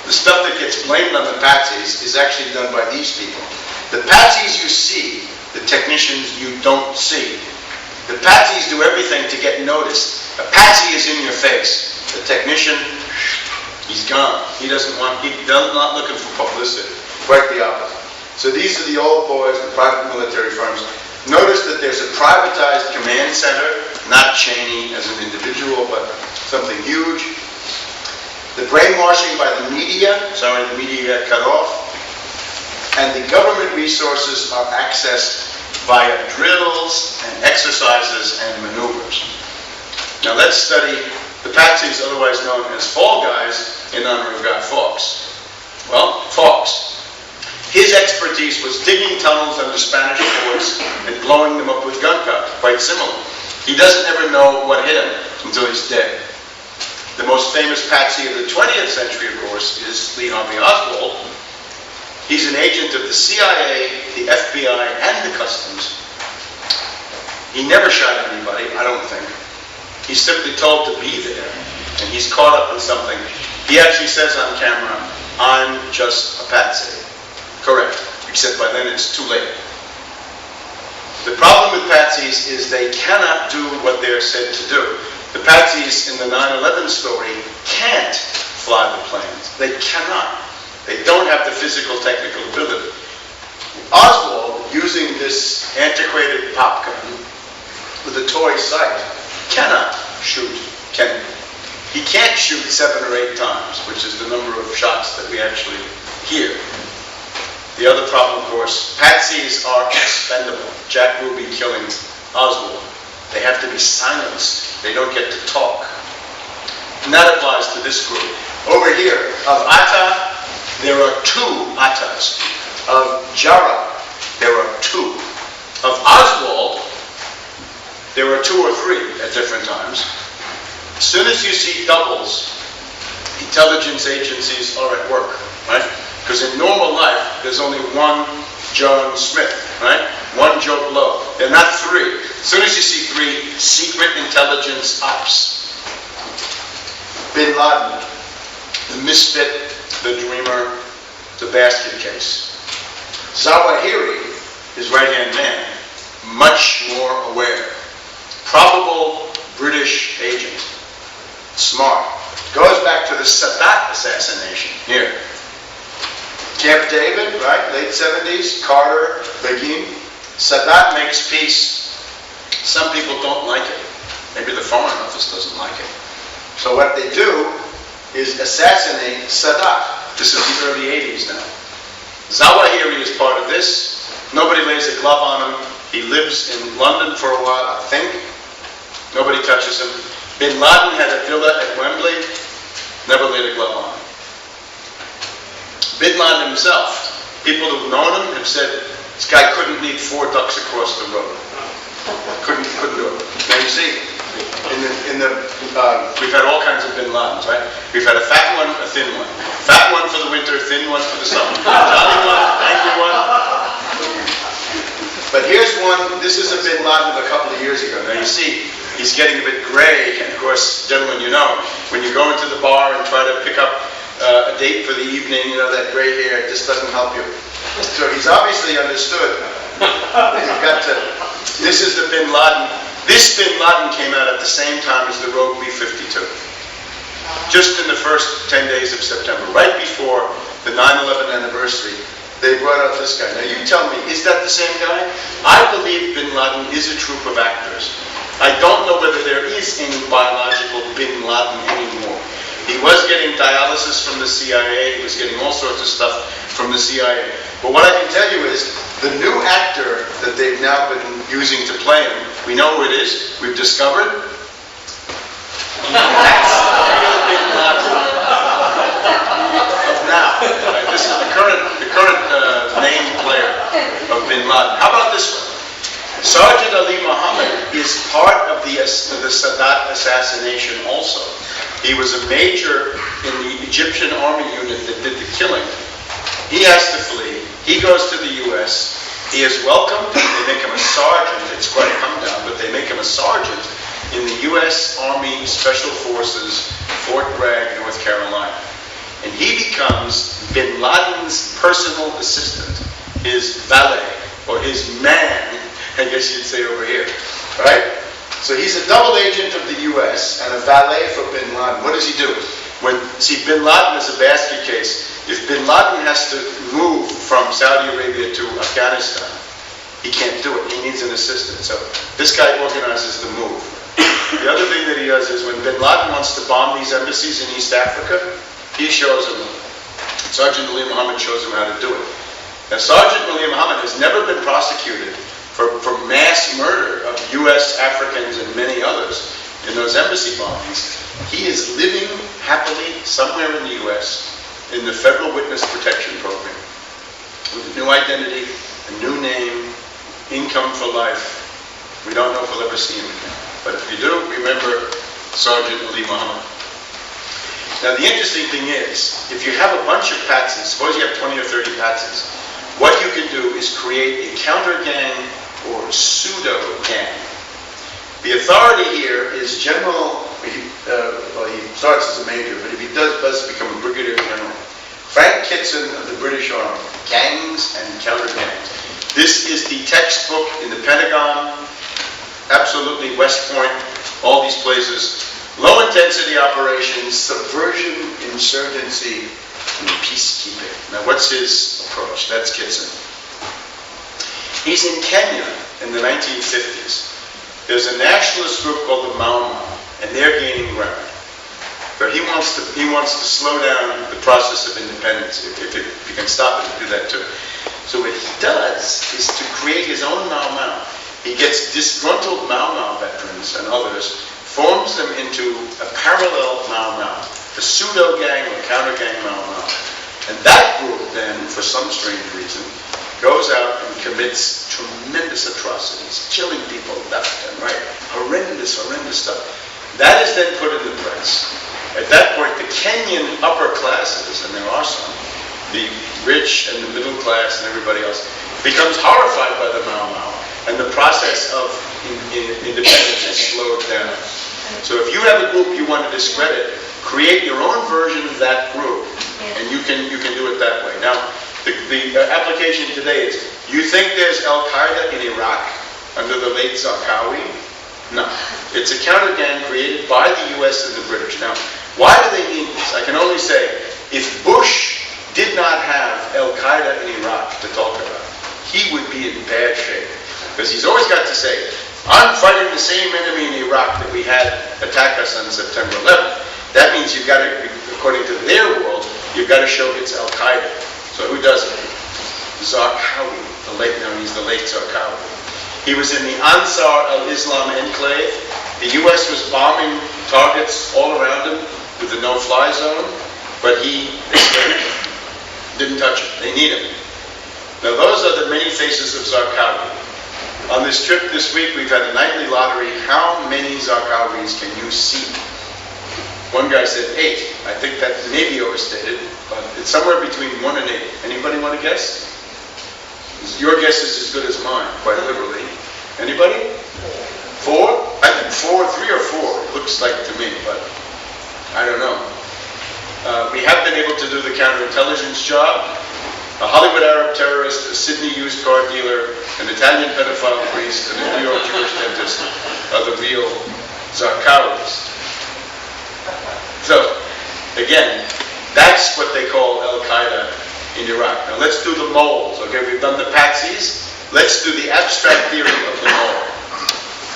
The stuff that gets blamed on the patsies is actually done by these people. The patsies you see, the technicians you don't see. The patsies do everything to get noticed. A patsy is in your face. The technician, he's gone. He's not looking for publicity. Quite the opposite. So these are the old boys, the private military firms. Notice that there's a privatized command center, not Cheney as an individual, but something huge. The brainwashing by the media, sorry, the media got cut off. And the government resources are accessed via drills and exercises and maneuvers. Now let's study the patsies, otherwise known as Fall Guys, in honor of Guy Fawkes. Well, Fawkes. His expertise was digging tunnels under Spanish forts and blowing them up with gunpowder, quite similar. He doesn't ever know what hit him until he's dead. The most famous patsy of the 20th century, of course, is Lee Harvey Oswald. He's an agent of the CIA, the FBI, and the Customs. He never shot anybody, I don't think. He's simply told to be there, and he's caught up in something. He actually says on camera, "I'm just a patsy." Correct, except by then it's too late. The problem with patsies is they cannot do what they're said to do. The patsies in the 9/11 story can't fly the planes. They cannot. They don't have the physical technical ability. Oswald, using this antiquated pop gun with a toy sight, cannot shoot Kennedy. He can't shoot 7 or 8 times, which is the number of shots that we actually hear. The other problem, of course, patsies are expendable. Jack Ruby killing Oswald. They have to be silenced. They don't get to talk. And that applies to this group. Over here, of Atta, there are 2 Attas. Of Jara, there are 2. Of Oswald, there are 2 or 3 at different times. As soon as you see doubles, intelligence agencies are at work, right? Because in normal life, there's only one John Smith, right? One Joe Blow. They're not 3. As soon as you see 3, secret intelligence ops. Bin Laden, the misfit, the dreamer, the basket case. Zawahiri, his right-hand man, much more aware. Probable British agent. Smart. Goes back to the Sadat assassination. Here. Camp David, right? Late 70s. Carter, Begin. Sadat makes peace. Some people don't like it. Maybe the Foreign Office doesn't like it. So what they do is assassinate Sadat. This is the early 80s now. Zawahiri is part of this. Nobody lays a glove on him. He lives in London for a while, I think. Nobody touches him. Bin Laden had a villa at Wembley. Never laid a glove on him. Bin Laden himself, people who've known him have said, this guy couldn't lead 4 ducks across the road. Couldn't do it. Now you see, we've had all kinds of Bin Ladens, right? We've had a fat one, a thin one. Fat one for the winter, thin one for the summer. Jolly one, angry one. But here's one, this is a Bin Laden of a couple of years ago. Now you see, he's getting a bit gray, and of course, gentlemen, you know, when you go into the bar and try to pick up a date for the evening, you know, that gray hair, it just doesn't help you. So he's obviously understood. You've got to, this is the Bin Laden. This Bin Laden came out at the same time as the Rogue B-52. Just in the first 10 days of September, right before the 9/11 anniversary, they brought out this guy. Now you tell me, is that the same guy? I believe Bin Laden is a troupe of actors. I don't know whether there is any biological Bin Laden anymore. He was getting dialysis from the CIA, he was getting all sorts of stuff from the CIA. But what I can tell you is, the new actor that they've now been using to play him, we know who it is, we've discovered. That's the real Bin Laden of now. Right? This is the current name player of Bin Laden. How about this one? Sergeant Ali Muhammad is part of the Sadat assassination also. He was a major in the Egyptian army unit that did the killing. He has to flee. He goes to the U.S. He is welcomed. They make him a sergeant. It's quite a come down, but they make him a sergeant in the U.S. Army Special Forces, Fort Bragg, North Carolina. And he becomes Bin Laden's personal assistant, his valet, or his man, I guess you'd say over here, right? So he's a double agent of the U.S. and a valet for Bin Laden. What does he do? See, Bin Laden is a basket case. If Bin Laden has to move from Saudi Arabia to Afghanistan, he can't do it. He needs an assistant. So this guy organizes the move. The other thing that he does is when bin Laden wants to bomb these embassies in East Africa, he shows him, Sergeant Ali Muhammad shows him how to do it. Now, Sergeant Ali Muhammad has never been prosecuted for mass murder of U.S., Africans, and many others in those embassy bombings. He is living happily somewhere in the U.S. in the Federal Witness Protection Program with a new identity, a new name, income for life. We don't know if we'll ever see him again. But if you do, remember Sergeant Ali Muhammad. Now, the interesting thing is, if you have a bunch of patsies, suppose you have 20 or 30 patsies, what you can do is create a counter-gang or pseudo-gang. The authority here is General, well, he starts as a major, but if he does become a brigadier general, Frank Kitson of the British Army, Gangs and Counter-Gangs. This is the textbook in the Pentagon, absolutely West Point, all these places. Low-intensity operations, subversion, insurgency, and peacekeeping. Now, what's his approach? That's Kitson. He's in Kenya in the 1950s. There's a nationalist group called the Mau Mau, and they're gaining ground. But he wants to slow down the process of independence. If you can stop it, do that too. So what he does is to create his own Mau Mau. He gets disgruntled Mau Mau veterans and others, forms them into a parallel Mau Mau, a pseudo-gang or counter-gang Mau Mau. And that group then, for some strange reason, goes out and commits tremendous atrocities, killing people left and right, horrendous stuff. That is then put in the press. At that point, the Kenyan upper classes, and there are some, the rich and the middle class and everybody else, becomes horrified by the Mau Mau, and the process of independence is slowed down. So if you have a group you want to discredit, create your own version of that group, and you can do it that way. Now, the application today is, you think there's Al-Qaeda in Iraq under the late Zarqawi? No. It's a counter-gang created by the U.S. and the British. Now, why do they need this? I can only say, if Bush did not have Al-Qaeda in Iraq to talk about, he would be in bad shape. Because he's always got to say, I'm fighting the same enemy in Iraq that we had attack us on September 11th. That means you've got to, according to their world, you've got to show it's Al-Qaeda. So who does it? Zarqawi, he's the late Zarqawi. He was in the Ansar al-Islam enclave. The U.S. was bombing targets all around him with the no-fly zone, but they didn't touch it. They need him. Now those are the many faces of Zarqawi. On this trip this week, we've had a nightly lottery. How many Zarqawis can you see? One guy said 8. I think that may be overstated, but it's somewhere between 1 and 8. Anybody want to guess? Your guess is as good as mine, quite literally. Anybody? 4? I think 4, 3 or 4. It looks like to me, but I don't know. We have been able to do the counterintelligence job. A Hollywood Arab terrorist, a Sydney used car dealer, an Italian pedophile priest, and a New York Jewish dentist are the real Zarqawis. So, again, that's what they call Al-Qaeda in Iraq. Now let's do the moles, okay? We've done the patsies. Let's do the abstract theory of the mole.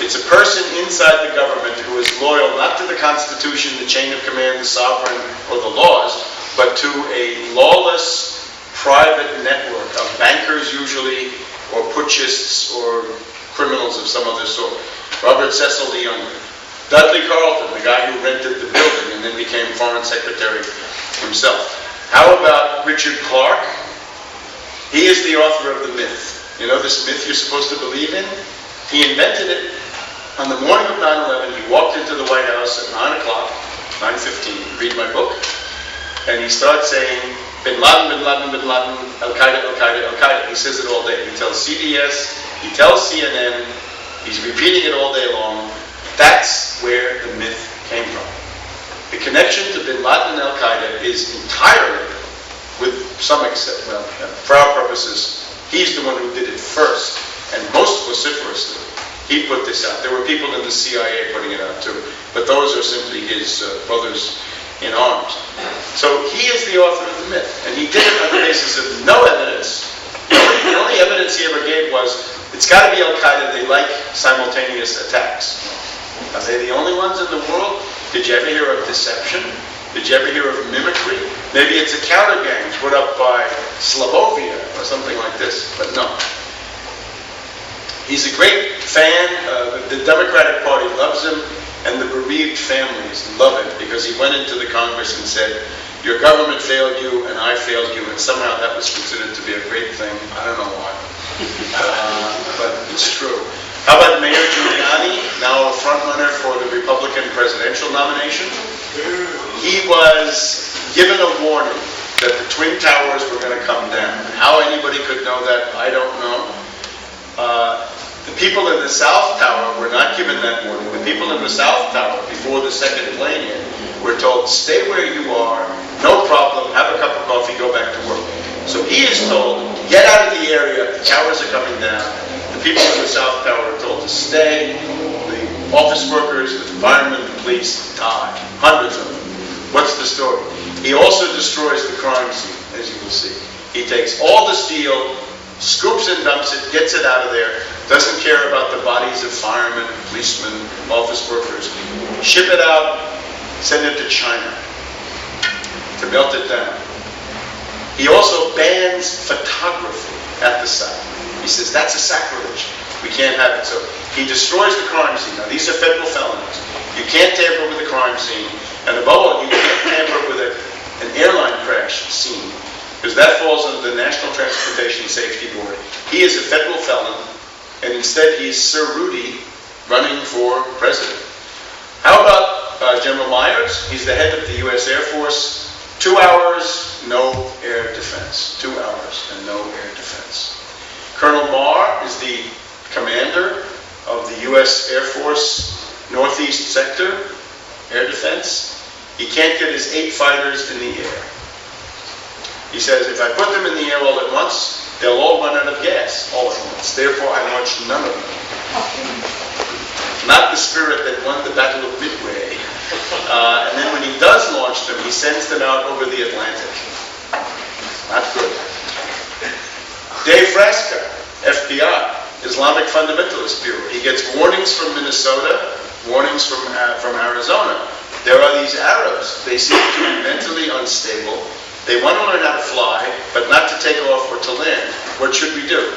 It's a person inside the government who is loyal not to the Constitution, the chain of command, the sovereign, or the laws, but to a lawless private network of bankers usually, or putschists, or criminals of some other sort. Robert Cecil the Younger. Dudley Carleton, the guy who rented the building and then became foreign secretary himself. How about Richard Clarke? He is the author of the myth. You know this myth you're supposed to believe in? He invented it on the morning of 9/11. He walked into the White House at 9 o'clock, 9:15, read my book, and he starts saying, Bin Laden, Bin Laden, Bin Laden, Al-Qaeda, Al-Qaeda, Al-Qaeda. He says it all day. He tells CBS, he tells CNN, he's repeating it all day long. That's where the myth came from. The connection to Bin Laden and Al-Qaeda is entirely, with some except, well, for our purposes, he's the one who did it first, and most vociferously. He put this out. There were people in the CIA putting it out too, but those are simply his brothers in arms. So he is the author of the myth, and he did it on the basis of no evidence. The only evidence evidence he ever gave was, it's got to be Al-Qaeda, they like simultaneous attacks. Are they the only ones in the world? Did you ever hear of deception? Did you ever hear of mimicry? Maybe it's a counter gang put up by Slavovia or something like this, but no. He's a great fan. The Democratic Party loves him, and the bereaved families love it because he went into the Congress and said, your government failed you and I failed you, and somehow that was considered to be a great thing. I don't know why, but it's true. How about Mayor Giuliani, now a frontrunner for the Republican presidential nomination? He was given a warning that the Twin Towers were going to come down. How anybody could know that, I don't know. The people in the South Tower were not given that warning. The people in the South Tower, before the second plane hit, were told, stay where you are, no problem, have a cup of coffee, go back to work. So he is told, get out of the area, the towers are coming down. The people in the South Tower are told to stay. The office workers, the firemen, the police die. Hundreds of them. What's the story? He also destroys the crime scene, as you will see. He takes all the steel, scoops and dumps it, gets it out of there, doesn't care about the bodies of firemen, policemen, office workers. Ship it out, send it to China to melt it down. He also bans photography at the site. He says, that's a sacrilege. We can't have it. So he destroys the crime scene. Now, these are federal felonies. You can't tamper with the crime scene. And above all, you can't tamper with an airline crash scene, because that falls under the National Transportation Safety Board. He is a federal felon, and instead he's Sir Rudy running for president. How about General Myers? He's the head of the U.S. Air Force. 2 hours, no air defense. 2 hours and no air defense. Colonel Marr is the commander of the U.S. Air Force Northeast Sector, air defense. He can't get his 8 fighters in the air. He says, if I put them in the air all at once, they'll all run out of gas all at once. Therefore, I launch none of them. Not the spirit that won the Battle of Midway. And then when he does launch them, he sends them out over the Atlantic. Not good. Dave Frasca, FBI, Islamic Fundamentalist Bureau. He gets warnings from Minnesota, warnings from Arizona. There are these Arabs. They seem to be mentally unstable. They want to learn how to fly, but not to take off or to land. What should we do?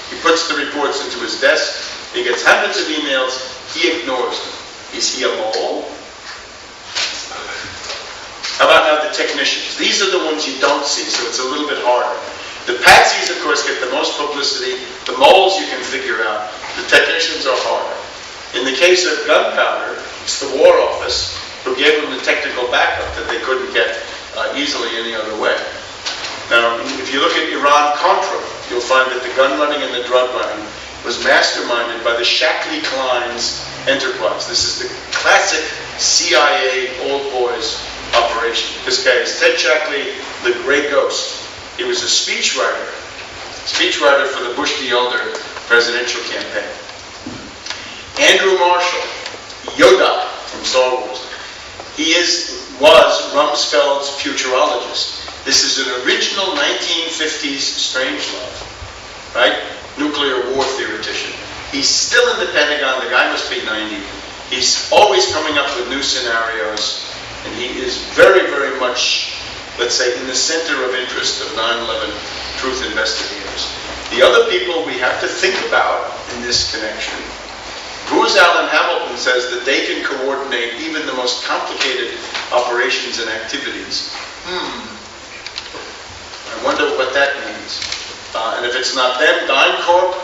He puts the reports into his desk. He gets hundreds of emails. He ignores them. Is he a mole? How about now the technicians? These are the ones you don't see, so it's a little bit harder. The patsies, of course, get the most publicity. The moles you can figure out. The technicians are harder. In the case of gunpowder, it's the War Office who gave them the technical backup that they couldn't get easily any other way. Now, if you look at Iran-Contra, you'll find that the gun running and the drug running was masterminded by the Shackley Klein's enterprise. This is the classic CIA old boys operation. This guy is Ted Shackley, the Gray Ghost. He was a speechwriter for the Bush the Elder presidential campaign. Andrew Marshall, Yoda from Star Wars. He was Rumsfeld's futurologist. This is an original 1950s Strangelove, right? Nuclear war theoretician. He's still in the Pentagon. The guy must be 90. He's always coming up with new scenarios, and he is very, very much, let's say, in the center of interest of 9/11 truth investigators. The other people we have to think about in this connection. Booz Allen Hamilton says that they can coordinate even the most complicated operations and activities. I wonder what that means. And if it's not them, DynCorp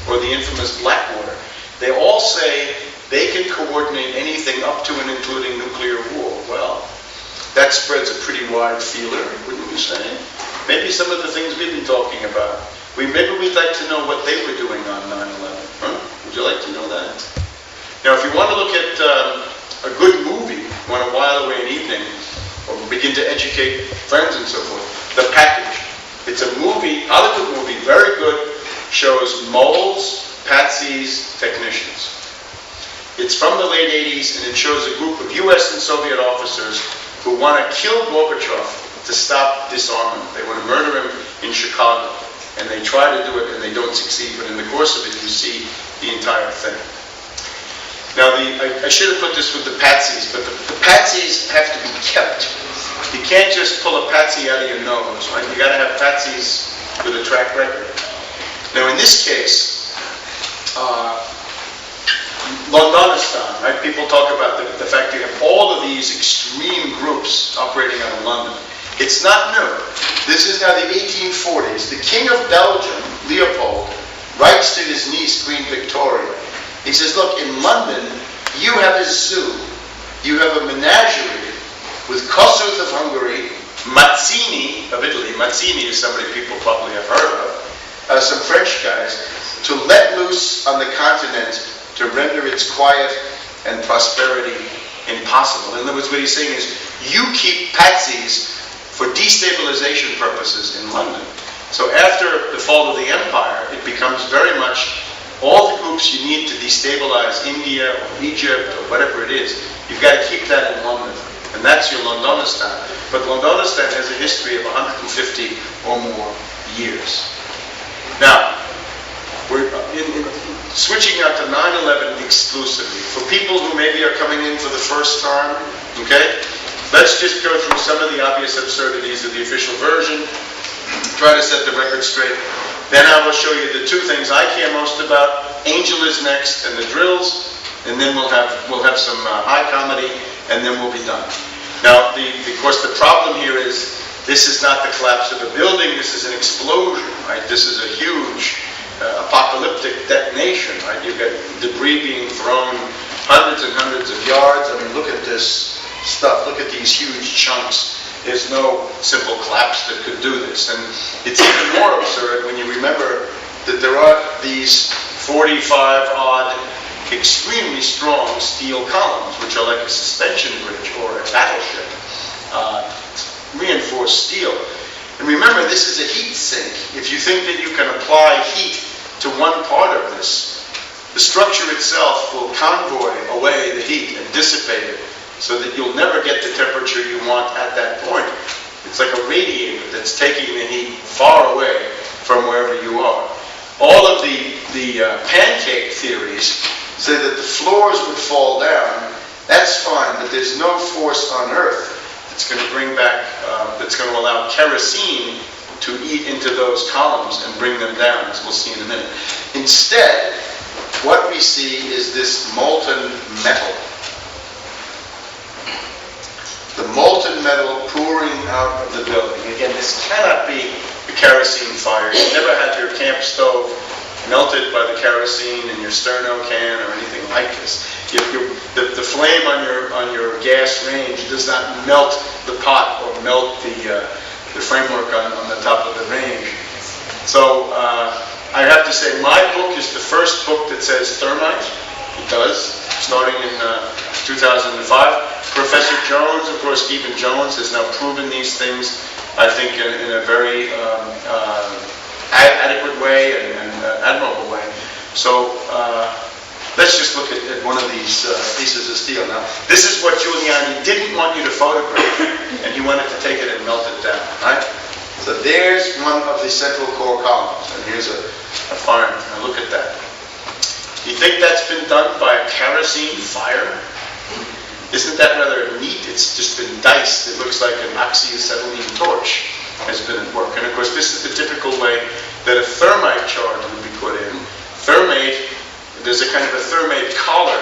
or the infamous Blackwater, they all say they can coordinate anything up to and including nuclear war. Well, that spreads a pretty wide feeler, wouldn't you say? Maybe some of the things we've been talking about. Maybe we'd like to know what they were doing on 9/11. Huh? Would you like to know that? Now, if you want to look at a good movie, you want to while away an evening, or begin to educate friends and so forth, The Package. It's a movie, Hollywood movie, very good, shows moles, patsies, technicians. It's from the late 80s, and it shows a group of US and Soviet officers who want to kill Gorbachev to stop disarmament. They want to murder him in Chicago. and they try to do it and they don't succeed, but in the course of it you see the entire thing. Now I should have put this with the patsies, but the patsies have to be kept. You can't just pull a patsy out of your nose, right? You got to have patsies with a track record. Now in this case, Londonistan, right? People talk about the fact that you have all of these extreme groups operating out of London. It's not new. This is now the 1840s. The King of Belgium, Leopold, writes to his niece, Queen Victoria. He says, look, in London, you have a zoo. You have a menagerie with Kossuth of Hungary, Mazzini of Italy. Mazzini is somebody people probably have heard of. Some French guys, to let loose on the continent to render its quiet and prosperity impossible. In other words, what he's saying is, you keep patsies for destabilization purposes in London. So after the fall of the empire, it becomes very much all the groups you need to destabilize India or Egypt or whatever it is, you've got to keep that in London. And that's your Londonistan. But Londonistan has a history of 150 or more years. Now, we're switching out to 9/11 exclusively. For people who maybe are coming in for the first time, okay, let's just go through some of the obvious absurdities of the official version, try to set the record straight. Then I will show you the two things I care most about. Angel is next, and the drills, and then we'll have some high comedy, and then we'll be done. Now, of course, the problem here is this is not the collapse of a building. This is an explosion, right? This is a huge apocalyptic detonation, right? You've got debris being thrown hundreds and hundreds of yards. I mean, look at this stuff. Look at these huge chunks. There's no simple collapse that could do this. And it's even more absurd when you remember that there are these 45-odd extremely strong steel columns, which are like a suspension bridge or a battleship, reinforced steel. And remember, this is a heat sink. If you think that you can apply heat to one part of this, the structure itself will convoy away the heat and dissipate it, so that you'll never get the temperature you want at that point. It's like a radiator that's taking the heat far away from wherever you are. All of the pancake theories say that the floors would fall down. That's fine, but there's no force on Earth that's going to bring back, that's going to allow kerosene to eat into those columns and bring them down, as we'll see in a minute. Instead, what we see is this molten metal. The molten metal pouring out of the building. Again, this cannot be a kerosene fire. You never had your camp stove melted by the kerosene in your sterno can or anything like this. The flame on your gas range does not melt the pot or melt the framework on the top of the range. So I have to say, my book is the first book that says thermite. It does, starting in 2005. Professor Jones, of course, Stephen Jones, has now proven these things, I think, in a very adequate way and admirable way. So let's just look at one of these pieces of steel. Now, this is what Giuliani didn't want you to photograph, and he wanted to take it and melt it down, right? So there's one of the central core columns, and here's a fireman. Now look at that. Do you think that's been done by a kerosene fire? Isn't that rather neat? It's just been diced. It looks like an oxyacetylene torch has been at work. And of course, this is the typical way that a thermite charge would be put in. Thermate, there's a kind of a thermate collar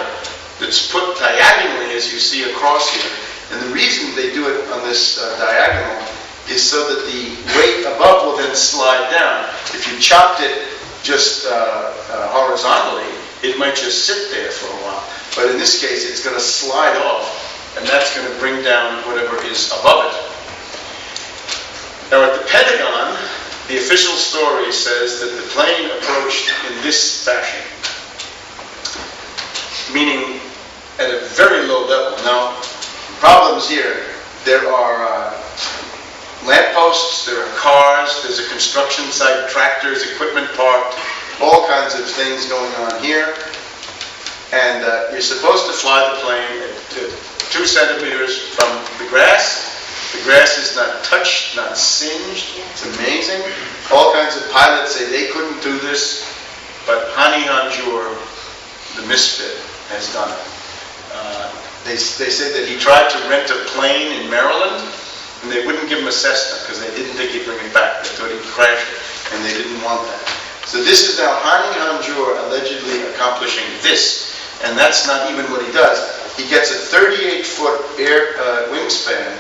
that's put diagonally, as you see across here. And the reason they do it on this diagonal is so that the weight above will then slide down. If you chopped it just horizontally, it might just sit there for a while. But in this case, it's going to slide off, and that's going to bring down whatever is above it. Now at the Pentagon, the official story says that the plane approached in this fashion, meaning at a very low level. Now, problems here. There are lampposts, there are cars, there's a construction site, tractors, equipment parked, all kinds of things going on here. And you're supposed to fly the plane at 2 centimeters from the grass The grass is not touched, not singed. It's amazing. All kinds of pilots say they couldn't do this, but Hani Hanjour, the misfit, has done it. They say that he tried to rent a plane in Maryland, and they wouldn't give him a Cessna because they didn't think he'd bring it back. They thought he'd crash it, and they didn't want that. So this is now Hani Hanjour allegedly accomplishing this, and that's not even what he does. He gets a 38-foot wingspan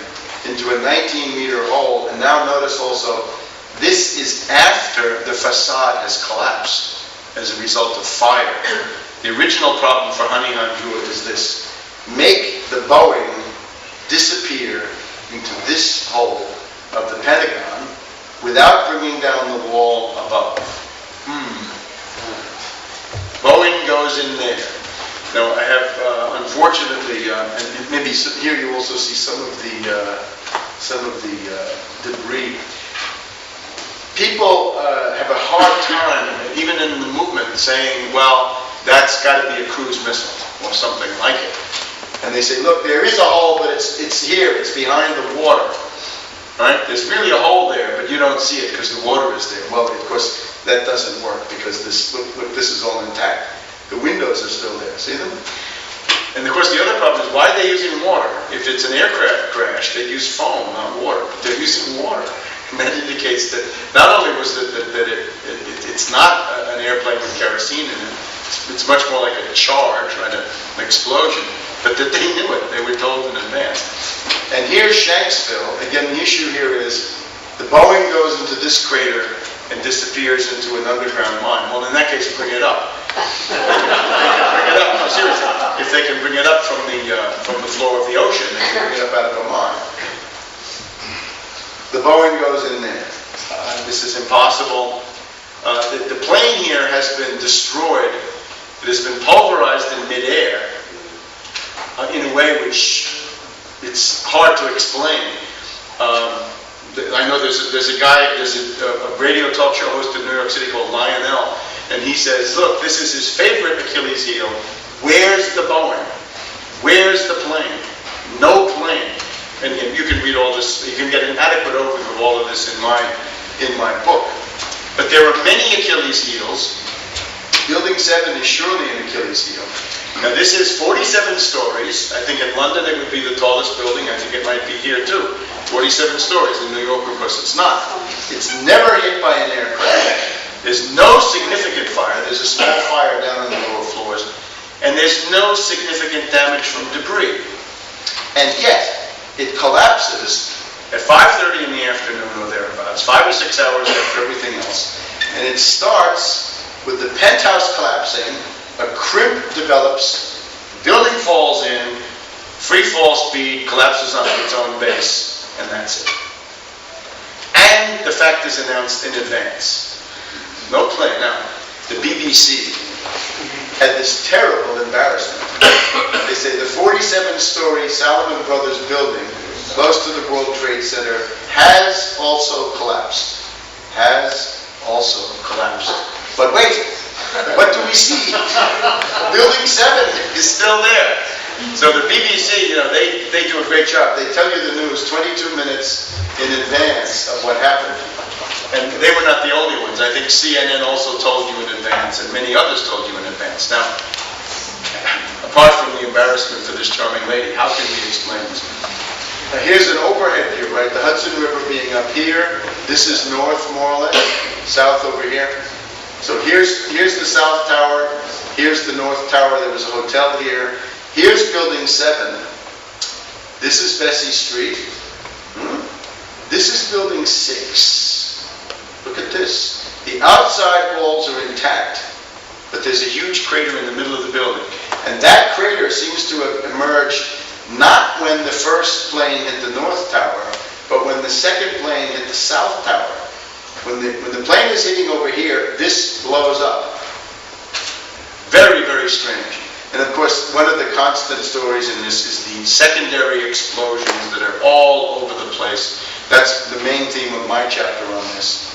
into a 19-meter hole, and now notice also, this is after the facade has collapsed as a result of fire. The original problem for Hani Hanjour is this: make the Boeing disappear into this hole of the Pentagon without bringing down the wall above. Boeing goes in there. Now I have, unfortunately, and maybe here you also see some of the debris. People have a hard time, even in the movement, saying, well, that's got to be a cruise missile or something like it. And they say, look, there is a hole, but it's here, it's behind the water. Right? There's really a hole there, but you don't see it because the water is there. Well, of course, that doesn't work because this, look, this is all intact. The windows are still there. See them? And of course, the other problem is, why are they using water? If it's an aircraft crash, they use foam, not water. But they're using water. And that indicates that not only was it that it's not an airplane with kerosene in it, it's much more like a charge, right, an explosion, but that they knew it. They were told in advance. And here's Shanksville. Again, the issue here is the Boeing goes into this crater and disappears into an underground mine. Well, in that case, bring it up. Bring it up. No, seriously. If they can bring it up from the floor of the ocean, they can bring it up out of a mine. The Boeing goes in there. This is impossible. The plane here has been destroyed. It has been pulverized in midair in a way which it's hard to explain. I know there's a radio talk show host in New York City called Lionel, and he says, look, this is his favorite Achilles heel. Where's the Boeing? Where's the plane? No plane. And you can read all this, you can get an adequate overview of all of this in my book. But there are many Achilles heels. Building 7 is surely an Achilles heel. Now this is 47 stories. I think in London it would be the tallest building. I think it might be here too. 47 stories. In New York, of course, it's not. It's never hit by an aircraft. There's no significant fire. There's a small fire down on the lower floors. And there's no significant damage from debris. And yet, it collapses at 5:30 in the afternoon or thereabouts, 5 or 6 hours after everything else. And it starts with the penthouse collapsing, a crimp develops, building falls in, free fall speed, collapses onto its own base, and that's it. And the fact is announced in advance. No plane. Now, the BBC had this terrible embarrassment. They say the 47-story Salomon Brothers building close to the World Trade Center has also collapsed. Has also collapsed. But wait, what do we see? Building 7 is still there. So the BBC, they do a great job. They tell you the news 22 minutes in advance of what happened. And they were not the only ones. I think CNN also told you in advance, and many others told you in advance. Now, apart from the embarrassment for this charming lady, how can we explain this? Now, here's an overhead view, right? The Hudson River being up here. This is north, more or less. South over here. So here's the South Tower. Here's the North Tower. There was a hotel here. Here's Building 7. This is Vesey Street. This is Building 6. Look at this. The outside walls are intact, but there's a huge crater in the middle of the building. And that crater seems to have emerged not when the first plane hit the North Tower, but when the second plane hit the South Tower. When the plane is hitting over here, this blows up. Very, very strange. And of course, one of the constant stories in this is the secondary explosions that are all over the place. That's the main theme of my chapter on this.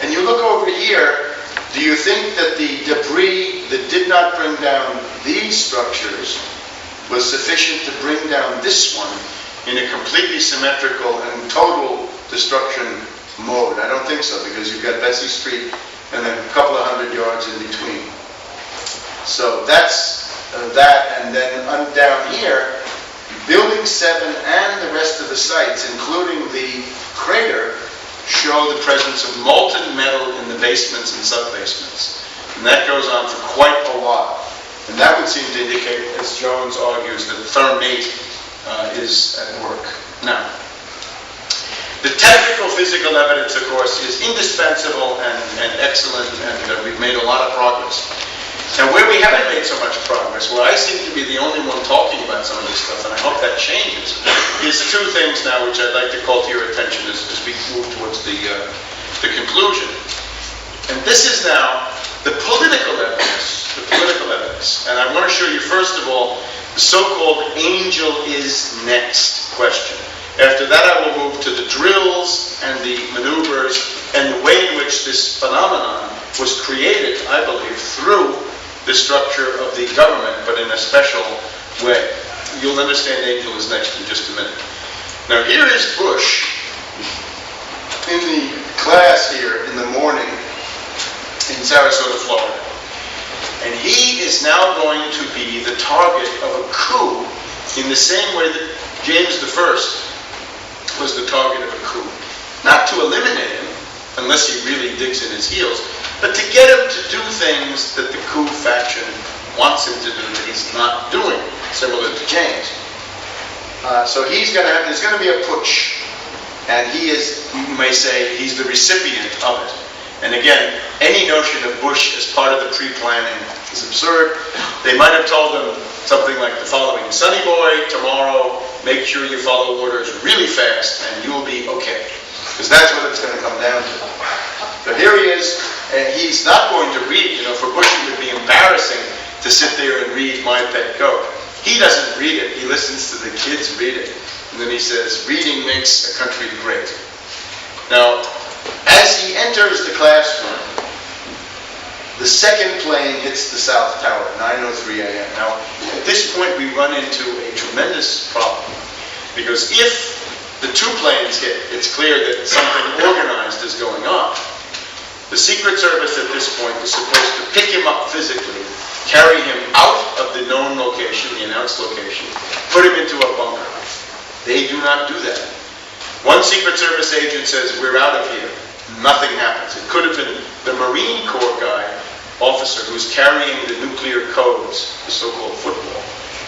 And you look over here, do you think that the debris that did not bring down these structures was sufficient to bring down this one in a completely symmetrical and total destruction mode? I don't think so, because you've got Bessie Street and then a couple of 100 yards in between. So that's that, and then down here, Building 7 and the rest of the sites, including the crater, show the presence of molten metal in the basements and sub-basements. And that goes on for quite a while. And that would seem to indicate, as Jones argues, that thermate is at work. Now, the technical physical evidence, of course, is indispensable and excellent, and we've made a lot of progress. Now, where we haven't made so much progress, where I seem to be the only one talking about some of this stuff, and I hope that changes, is two things now which I'd like to call to your attention as we move towards the conclusion. And this is now the political evidence. And I want to show you, first of all, the so-called angel is next question. After that, I will move to the drills and the maneuvers and the way in which this phenomenon was created, I believe, through the structure of the government, but in a special way. You'll understand angel is next in just a minute. Now, here is Bush in the class here in the morning in Sarasota, Florida. And he is now going to be the target of a coup in the same way that James I was the target of a coup. Not to eliminate him, unless he really digs in his heels, but to get him to do things that the coup faction wants him to do that he's not doing, similar to James. So there's going to be a putsch. And he is, you may say, he's the recipient of it. And again, any notion of Bush as part of the pre-planning is absurd. They might have told him something like the following: Sonny boy, tomorrow, make sure you follow orders really fast and you'll be okay. Because that's what it's going to come down to. So here he is, and he's not going to read. For Bush it would be embarrassing to sit there and read My Pet Goat. He doesn't read it, he listens to the kids read it. And then he says, reading makes a country great. Now, as he enters the classroom, the second plane hits the South Tower, 9:03 a.m. Now, at this point, we run into a tremendous problem. Because if the two planes hit, it's clear that something organized is going on. The Secret Service at this point is supposed to pick him up physically, carry him out of the known location, the announced location, put him into a bunker. They do not do that. One Secret Service agent says, we're out of here. Nothing happens. It could have been the Marine Corps guy, officer, who's carrying the nuclear codes, the so-called football.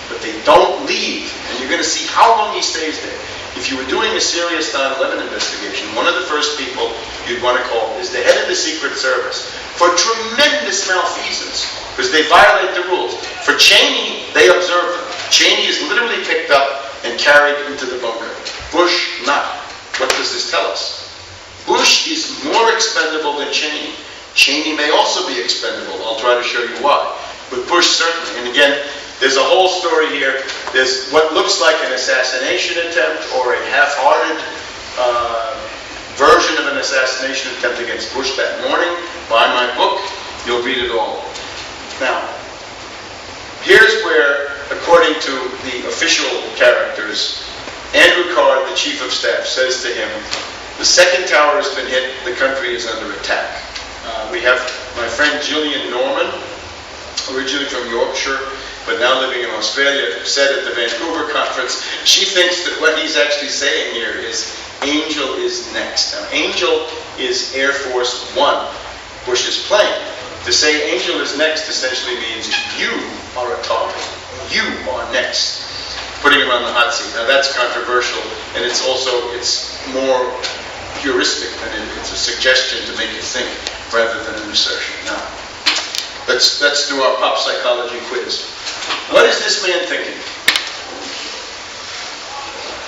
But they don't leave. And you're going to see how long he stays there. If you were doing a serious 9/11 investigation, one of the first people you'd want to call is the head of the Secret Service for tremendous malfeasance, because they violate the rules. For Cheney, they observe them. Cheney is literally picked up and carried into the bunker. Bush, not. What does this tell us? Bush is more expendable than Cheney. Cheney may also be expendable. I'll try to show you why. But Bush certainly. And again, there's a whole story here. There's what looks like an assassination attempt or a half-hearted version of an assassination attempt against Bush that morning. Buy my book. You'll read it all. Now, here's where, according to the official characters, Andrew Card, the chief of staff, says to him, the second tower has been hit, the country is under attack. We have my friend Gillian Norman, originally from Yorkshire, but now living in Australia, said at the Vancouver conference, she thinks that what he's actually saying here is Angel is next. Now, Angel is Air Force One, Bush's plane. To say Angel is next essentially means you are a target. You are next. Putting him on the hot seat. Now that's controversial, and it's more heuristic than it's a suggestion to make you think rather than an assertion. Now, let's do our pop psychology quiz. What is this man thinking?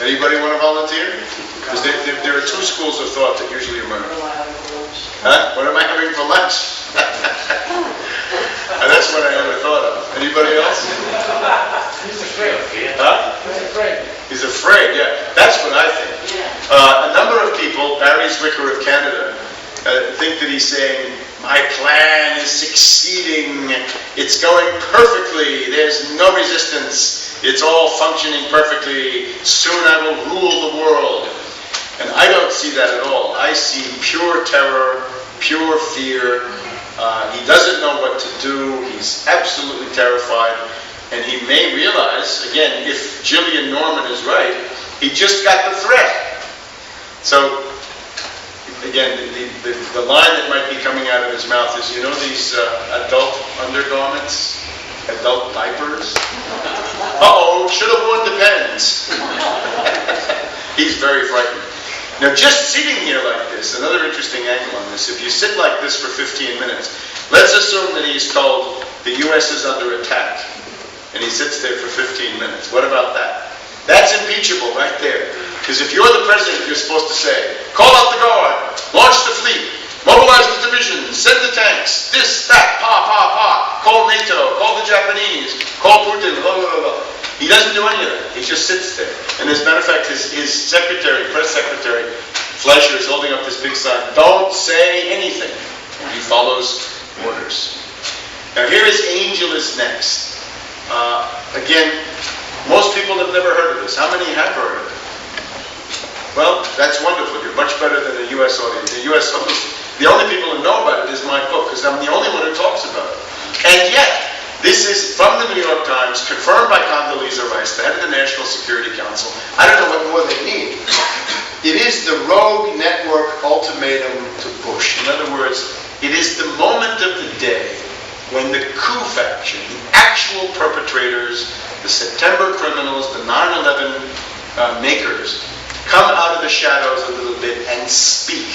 Anybody want to volunteer? Because there are two schools of thought that usually emerge. Huh? What am I having for lunch? That's what I never thought of. Anybody else? He's afraid. Huh? He's afraid. He's afraid, yeah. That's what I think. A number of people, Barry Zwicker of Canada, think that he's saying, my plan is succeeding, it's going perfectly, there's no resistance, It's all functioning perfectly. Soon I will rule the world. And I don't see that at all. I see pure terror, pure fear. He doesn't know what to do. He's absolutely terrified. And he may realize, again, if Gillian Norman is right, he just got the threat. So, again, the line that might be coming out of his mouth is, you know these adult undergarments? Adult diapers? Uh-oh, should have worn Depends. He's very frightened. Now, just sitting here like this, another interesting angle on this, if you sit like this for 15 minutes, let's assume that he's told the U.S. is under attack, and he sits there for 15 minutes. What about that? That's impeachable right there. Because if you're the president, you're supposed to say, call out the guard, launch the fleet, mobilize the divisions, send the tanks, this, that, call NATO, call the Japanese, call Putin, blah, blah, blah, blah. He doesn't do any of that. He just sits there. And as a matter of fact, his secretary, press secretary, Fleischer, is holding up this big sign, don't say anything. And he follows orders. Now here is Angel is next. Again, most people have never heard of this. How many have heard of it? Well, that's wonderful. You're much better than the U.S. audience. The U.S. audience, the only people who know about it is my book, because I'm the only one who talks about it. And yet, this is from the New York Times, confirmed by Condoleezza Rice, the head of the National Security Council. I don't know what more they need. It is the rogue network ultimatum to Bush. In other words, it is the moment of the day when the coup faction, the actual perpetrators, the September criminals, the 9/11 makers, come out of the shadows a little bit and speak.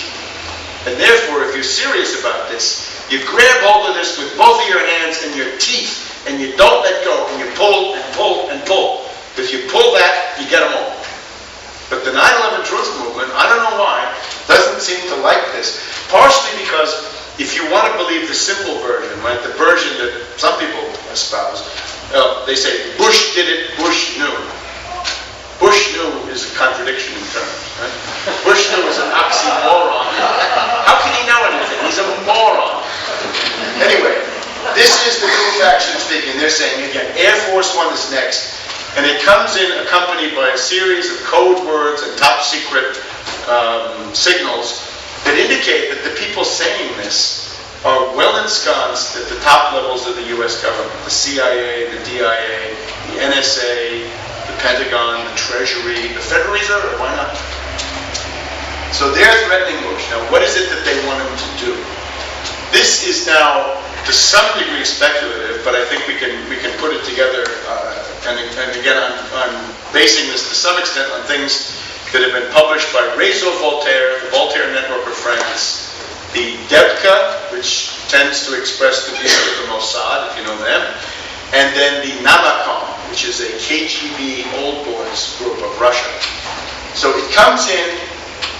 And therefore, if you're serious about this, you grab hold of this with both of your hands and your teeth, and you don't let go, and you pull and pull and pull. If you pull that, you get them all. But the 9/11 Truth Movement, I don't know why, doesn't seem to like this. Partially because if you want to believe the simple version, right, the version that some people espouse, they say Bush did it, Bush knew. Bush knew is a contradiction in terms, right? Bush knew is an oxymoron. How can he know anything? He's a moron. Anyway, this is the coup faction speaking. They're saying, again, Air Force One is next. And it comes in accompanied by a series of code words and top secret signals that indicate that the people saying this are well ensconced at the top levels of the U.S. government. The CIA, the DIA, the NSA, the Pentagon, the Treasury, the Federal Reserve, why not? So they're threatening Bush. Now, what is it that they want him to do? This is now, to some degree, speculative, but I think we can put it together. And again, I'm basing this to some extent on things that have been published by Réseau Voltaire, the Voltaire Network of France, the DEBCA, which tends to express the views of the Mossad, if you know them, and then the Namakom, which is a KGB old boys group of Russia. So it comes in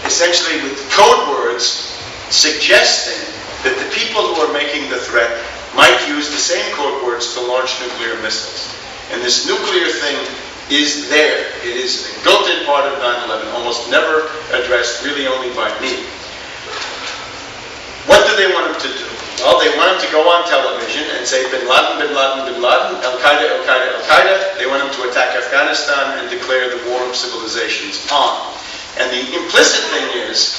essentially with code words suggesting that the people who are making the threat might use the same code words to launch nuclear missiles. And this nuclear thing is there. It is a built-in part of 9/11, almost never addressed, really only by me. What do they want him to do? Well, they want him to go on television and say, Bin Laden, Bin Laden, Bin Laden, Al-Qaeda, Al-Qaeda, Al-Qaeda. They want him to attack Afghanistan and declare the war of civilizations on. And the implicit thing is,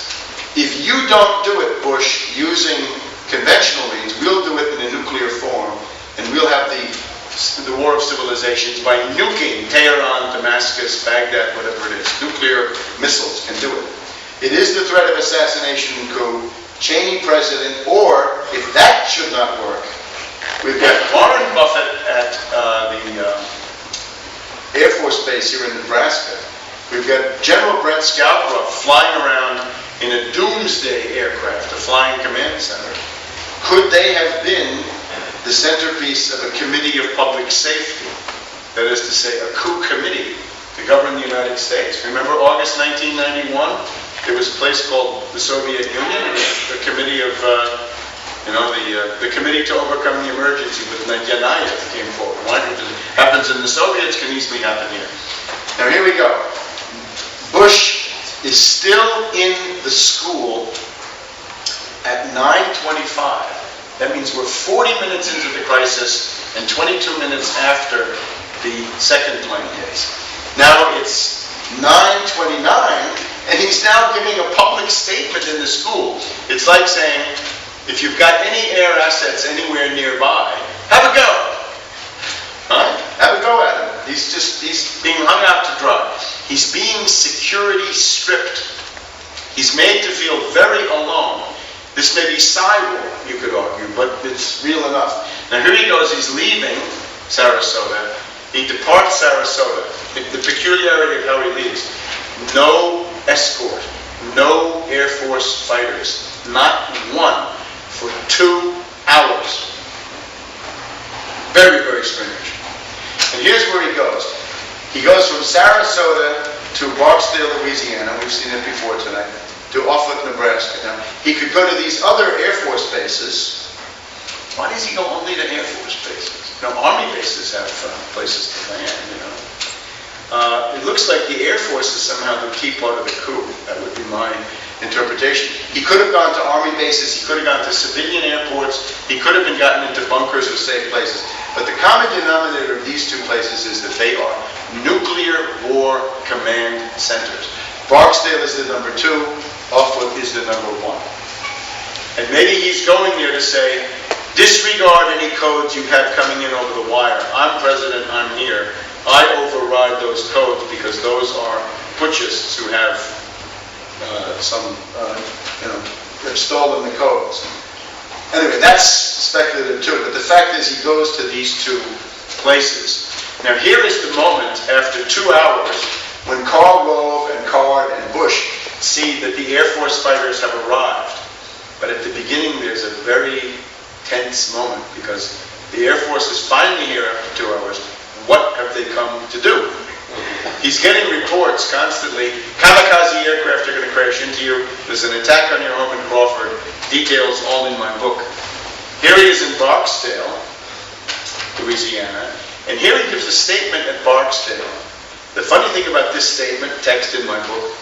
if you don't do it, Bush, using conventional means, we'll do it in a nuclear form, and we'll have the war of civilizations by nuking Tehran, Damascus, Baghdad, whatever it is. Nuclear missiles can do it. It is the threat of assassination coup, Cheney president, or if that should not work, we've got Warren Buffett at the Air Force Base here in Nebraska. We've got General Brent Scowcroft flying around in a doomsday aircraft, a flying command center. Could they have been the centerpiece of a committee of public safety? That is to say, a coup committee to govern the United States. Remember August 1991? There was a place called the Soviet Union, a committee of, the committee to overcome the emergency with Yanayev came forward. What happens in the Soviets can easily happen here. Now here we go. Bush is still in the school at 9:25. That means we're 40 minutes into the crisis and 22 minutes after the second plane case. Now it's 9:29, and he's now giving a public statement in the school. It's like saying, if you've got any air assets anywhere nearby, have a go. Right? Have a go at him. He's being hung out to dry. He's being security stripped. He's made to feel very alone. This may be cyber, you could argue, but it's real enough. Now here he goes, he's leaving Sarasota. He departs Sarasota. The peculiarity of how he leaves: no escort, no Air Force fighters, not one, for 2 hours. Very, very strange. And here's where he goes. He goes from Sarasota to Barksdale, Louisiana. We've seen it before tonight. To Offutt, Nebraska. Now, he could go to these other Air Force bases. Why does he go only to Air Force bases? Army bases have places to land, It looks like the Air Force is somehow the key part of the coup. That would be my interpretation. He could have gone to Army bases. He could have gone to civilian airports. He could have been gotten into bunkers or safe places. But the common denominator of these two places is that they are nuclear war command centers. Barksdale is the number 2. Offutt is the number 1. And maybe he's going there to say, disregard any codes you have coming in over the wire. I'm president, I'm here. I override those codes because those are putschists who have they've stolen the codes. Anyway, that's speculative too, but the fact is he goes to these two places. Now here is the moment after 2 hours when Karl Rove and Card and Bush see that the Air Force fighters have arrived. But at the beginning there's a very tense moment because the Air Force is finally here after 2 hours. What have they come to do? He's getting reports constantly. Kamikaze aircraft are going to crash into you. There's an attack on your home in Crawford. Details all in my book. Here he is in Barksdale, Louisiana. And here he gives a statement at Barksdale. The funny thing about this statement, text in my book,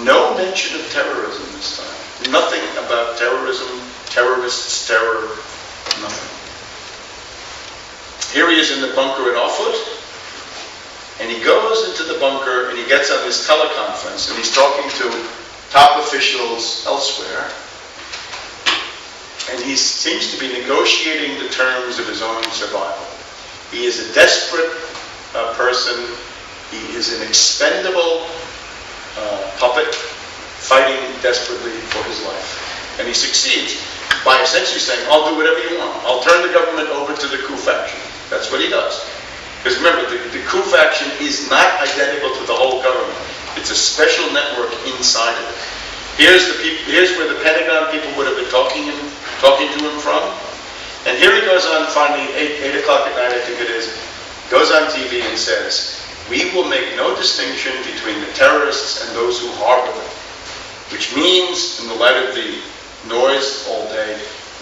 no mention of terrorism this time. Nothing about terrorism, terrorists, terror, nothing. Here he is in the bunker at Offutt. And he goes into the bunker and he gets on his teleconference and he's talking to top officials elsewhere. And he seems to be negotiating the terms of his own survival. He is a desperate person. He is an expendable puppet fighting desperately for his life. And he succeeds by essentially saying, I'll do whatever you want. I'll turn the government over to the coup faction. That's what he does. Because remember, the coup faction is not identical to the whole government. It's a special network inside of it. Here's where the Pentagon people would have been talking to him from. And here he goes on finally, 8 o'clock at night, I think it is, goes on TV and says, we will make no distinction between the terrorists and those who harbor them. Which means, in the light of the noise all day,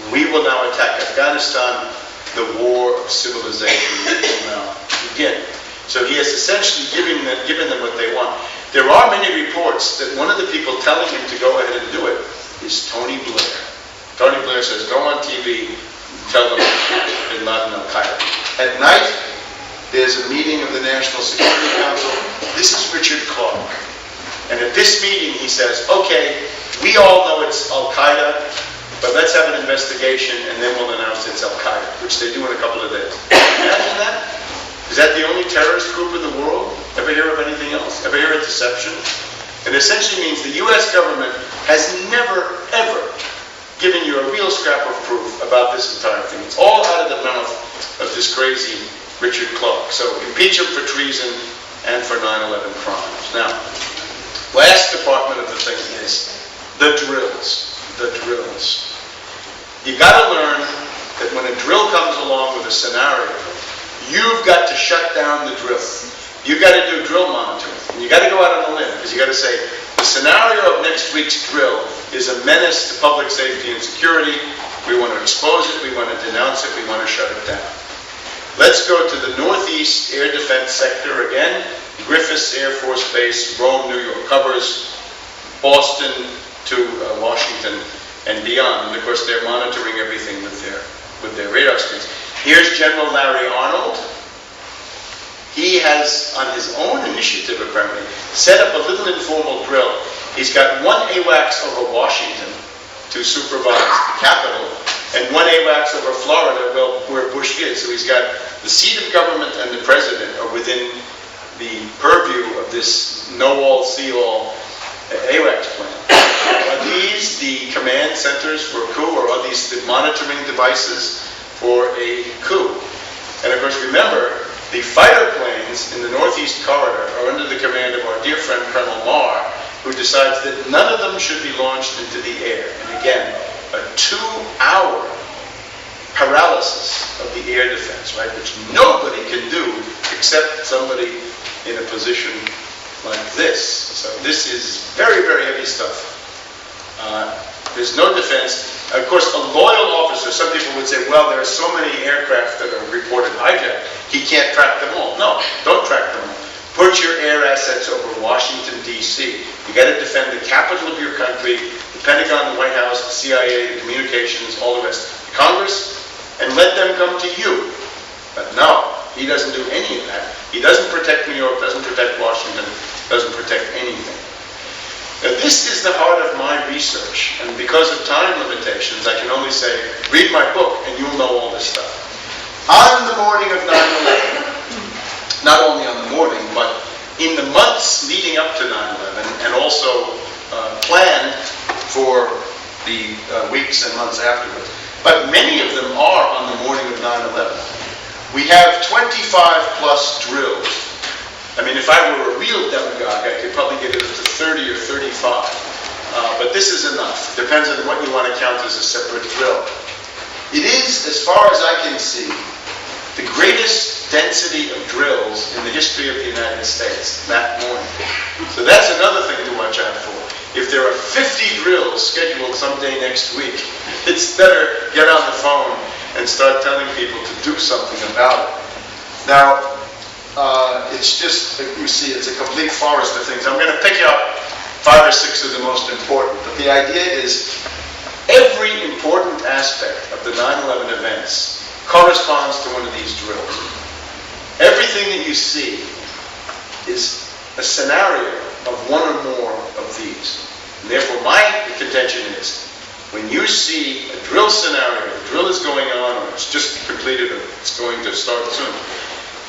we will now attack Afghanistan. The war of civilization will now begin. So he has essentially given them what they want. There are many reports that one of the people telling him to go ahead and do it is Tony Blair. Tony Blair says, go on TV and tell them Bin Laden al-Qaeda. At night, there's a meeting of the National Security Council. This is Richard Clarke. And at this meeting, he says, okay, we all know it's al-Qaeda, but let's have an investigation and then we'll announce it's al-Qaeda, which they do in a couple of days. Imagine that? Is that the only terrorist group in the world? Ever hear of anything else? Ever hear of deception? It essentially means the U.S. government has never, ever given you a real scrap of proof about this entire thing. It's all out of the mouth of this crazy Richard Clarke. So impeach him for treason and for 9/11 crimes. Now, last department of the thing is the drills. The drills. You've got to learn that when a drill comes along with a scenario, you've got to shut down the drill. You've got to do drill monitoring. And you've got to go out on a limb, because you've got to say, the scenario of next week's drill is a menace to public safety and security. We want to expose it, we want to denounce it, we want to shut it down. Let's go to the Northeast Air Defense Sector again. Griffiths Air Force Base, Rome, New York, covers Boston to Washington and beyond. And of course, they're monitoring everything with their radar screens. Here's General Larry Arnold. he has, on his own initiative apparently, set up a little informal drill. He's got one AWACS over Washington to supervise the Capitol, and one AWACS over Florida, well, where Bush is. So he's got the seat of government and the president are within the purview of this know-all, see-all AWACS plan. Are these the command centers for a coup, or are these the monitoring devices for a coup? And of course, remember, the fighter planes in the Northeast Corridor are under the command of our dear friend Colonel Marr, who decides that none of them should be launched into the air. And again, a 2-hour paralysis of the air defense, right, which nobody can do except somebody in a position like this. So this is very, very heavy stuff. There's no defense. Of course, a loyal officer, some people would say, well, there are so many aircraft that are reported hijacked, he can't track them all. No, don't track them all. Put your air assets over Washington, D.C. You got to defend the capital of your country, the Pentagon, the White House, the CIA, the communications, all the rest, the Congress, and let them come to you. But no, he doesn't do any of that. He doesn't protect New York, doesn't protect Washington, doesn't protect anything. Now, this is the heart of my research, and because of time limitations, I can only say, read my book, and you'll know all this stuff. On the morning of 9/11, not only on the morning, but in the months leading up to 9/11, and also planned for the weeks and months afterwards, but many of them are on the morning of 9/11. We have 25 plus drills. I mean, if I were a real demagogue, I could probably get it up to 30 or 35. But this is enough. Depends on what you want to count as a separate drill. It is, as far as I can see, the greatest density of drills in the history of the United States that morning. So that's another thing to watch out for. If there are 50 drills scheduled someday next week, it's better get on the phone and start telling people to do something about it. Now, it's just, you see, it's a complete forest of things. I'm going to pick out 5 or 6 of the most important, but the idea is every important aspect of the 9/11 events corresponds to one of these drills. Everything that you see is a scenario of one or more of these. And therefore, my contention is, when you see a drill scenario, the drill is going on, or it's just completed, or it's going to start soon,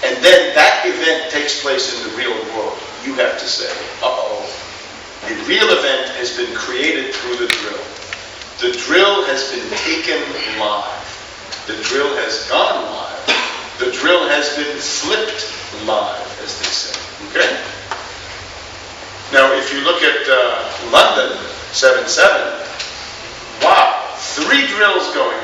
and then that event takes place in the real world, you have to say, uh-oh, the real event has been created through the drill. The drill has been taken live. The drill has gone live. The drill has been flipped live, as they say. Okay? Now, if you look at London, 7/7, wow, 3 drills going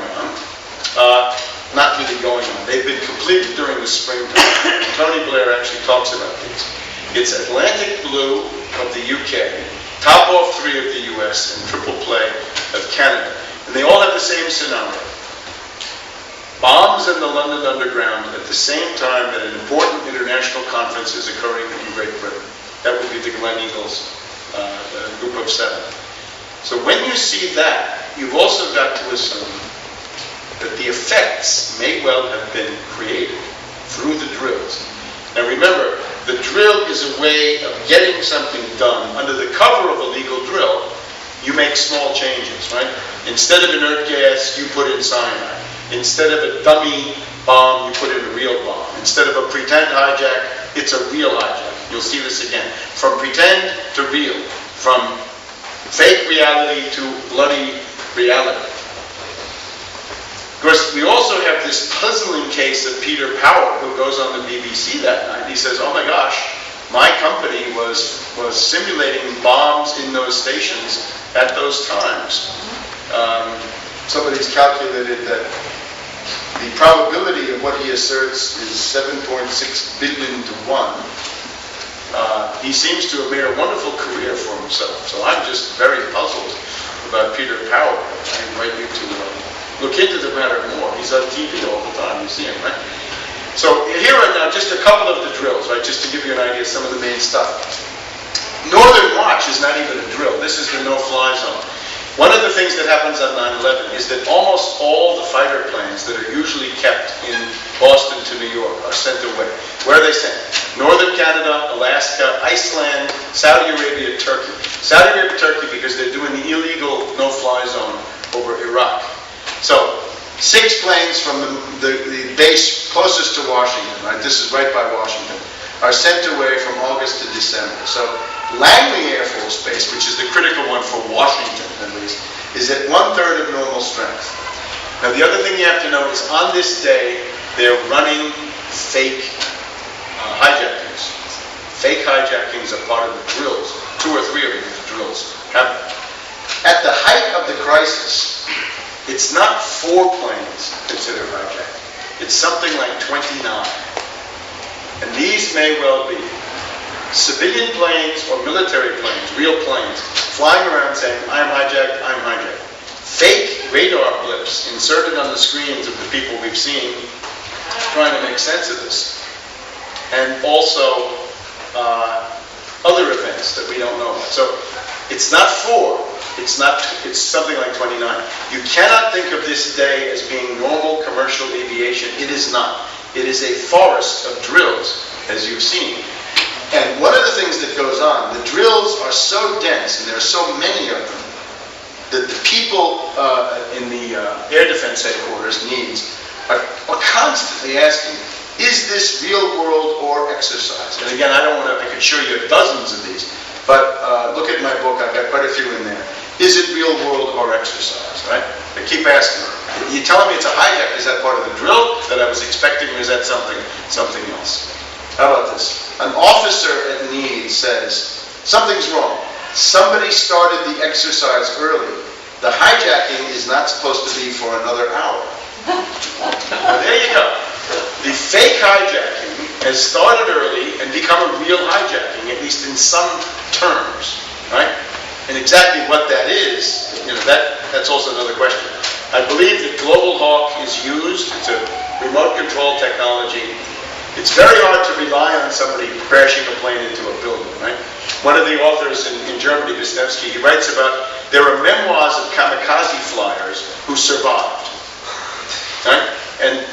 on. Not really going on. They've been completed during the springtime. Tony Blair actually talks about these. It's Atlantic Blue of the UK, Top Off 3 of the US, and Triple Play of Canada. And they all have the same scenario. Bombs in the London Underground at the same time that an important international conference is occurring in Great Britain. That would be the Glen Eagles group of 7. So when you see that, you've also got to assume that the effects may well have been created through the drills. Now remember, the drill is a way of getting something done. Under the cover of a legal drill, you make small changes, right? Instead of inert gas, you put in cyanide. Instead of a dummy bomb, you put in a real bomb. Instead of a pretend hijack, it's a real hijack. You'll see this again. From pretend to real. From fake reality to bloody reality. Of course, we also have this puzzling case of Peter Power, who goes on the BBC that night. He says, oh my gosh, my company was simulating bombs in those stations at those times. Somebody's calculated that the probability of what he asserts is 7.6 billion to 1. He seems to have made a wonderful career for himself. So I'm just very puzzled about Peter Power. I invite you to look into the matter more. He's on TV all the time. You see him, right? So here are now just a couple of the drills, right? Just to give you an idea of some of the main stuff. Northern Watch is not even a drill. This is the no-fly zone. One of the things that happens on 9/11 is that almost all the fighter planes that are usually kept in Boston to New York are sent away. Where are they sent? Northern Canada, Alaska, Iceland, Saudi Arabia, Turkey. Saudi Arabia, Turkey, because they're doing the illegal no-fly zone over Iraq. So, 6 planes from the base closest to Washington, right? This is right by Washington, are sent away from August to December. So, Langley Air Force Base, which is the critical one for Washington at least, is at 1/3 of normal strength. Now, the other thing you have to know is on this day, they're running fake hijackings. Fake hijackings are part of the drills. 2 or 3 of the drills have. At the height of the crisis, it's not 4 planes considered hijacking. It's something like 29. And these may well be civilian planes or military planes, real planes, flying around saying, I'm hijacked, I'm hijacked. Fake radar blips inserted on the screens of the people we've seen trying to make sense of this. And also other events that we don't know about. So it's not 4, it's something like 29. You cannot think of this day as being normal commercial aviation. It is not. It is a forest of drills, as you've seen. And one of the things that goes on, the drills are so dense, and there are so many of them, that the people in the Air Defense Headquarters needs are constantly asking, is this real world or exercise? And again, I could show you dozens of these, but look at my book, I've got quite a few in there. Is it real world or exercise, right? They keep asking. You telling me it's a hijack, is that part of the drill that I was expecting, or is that something else? How about this? An officer at need says, something's wrong. Somebody started the exercise early. The hijacking is not supposed to be for another hour. Well, there you go. The fake hijacking has started early and become a real hijacking, at least in some terms, right? And exactly what that is, that's also another question. I believe that Global Hawk is used. It's a remote control technology. It's very hard to rely on somebody crashing a plane into a building, right? One of the authors in Germany, Wisniewski, he writes about, there are memoirs of kamikaze flyers who survived, right? And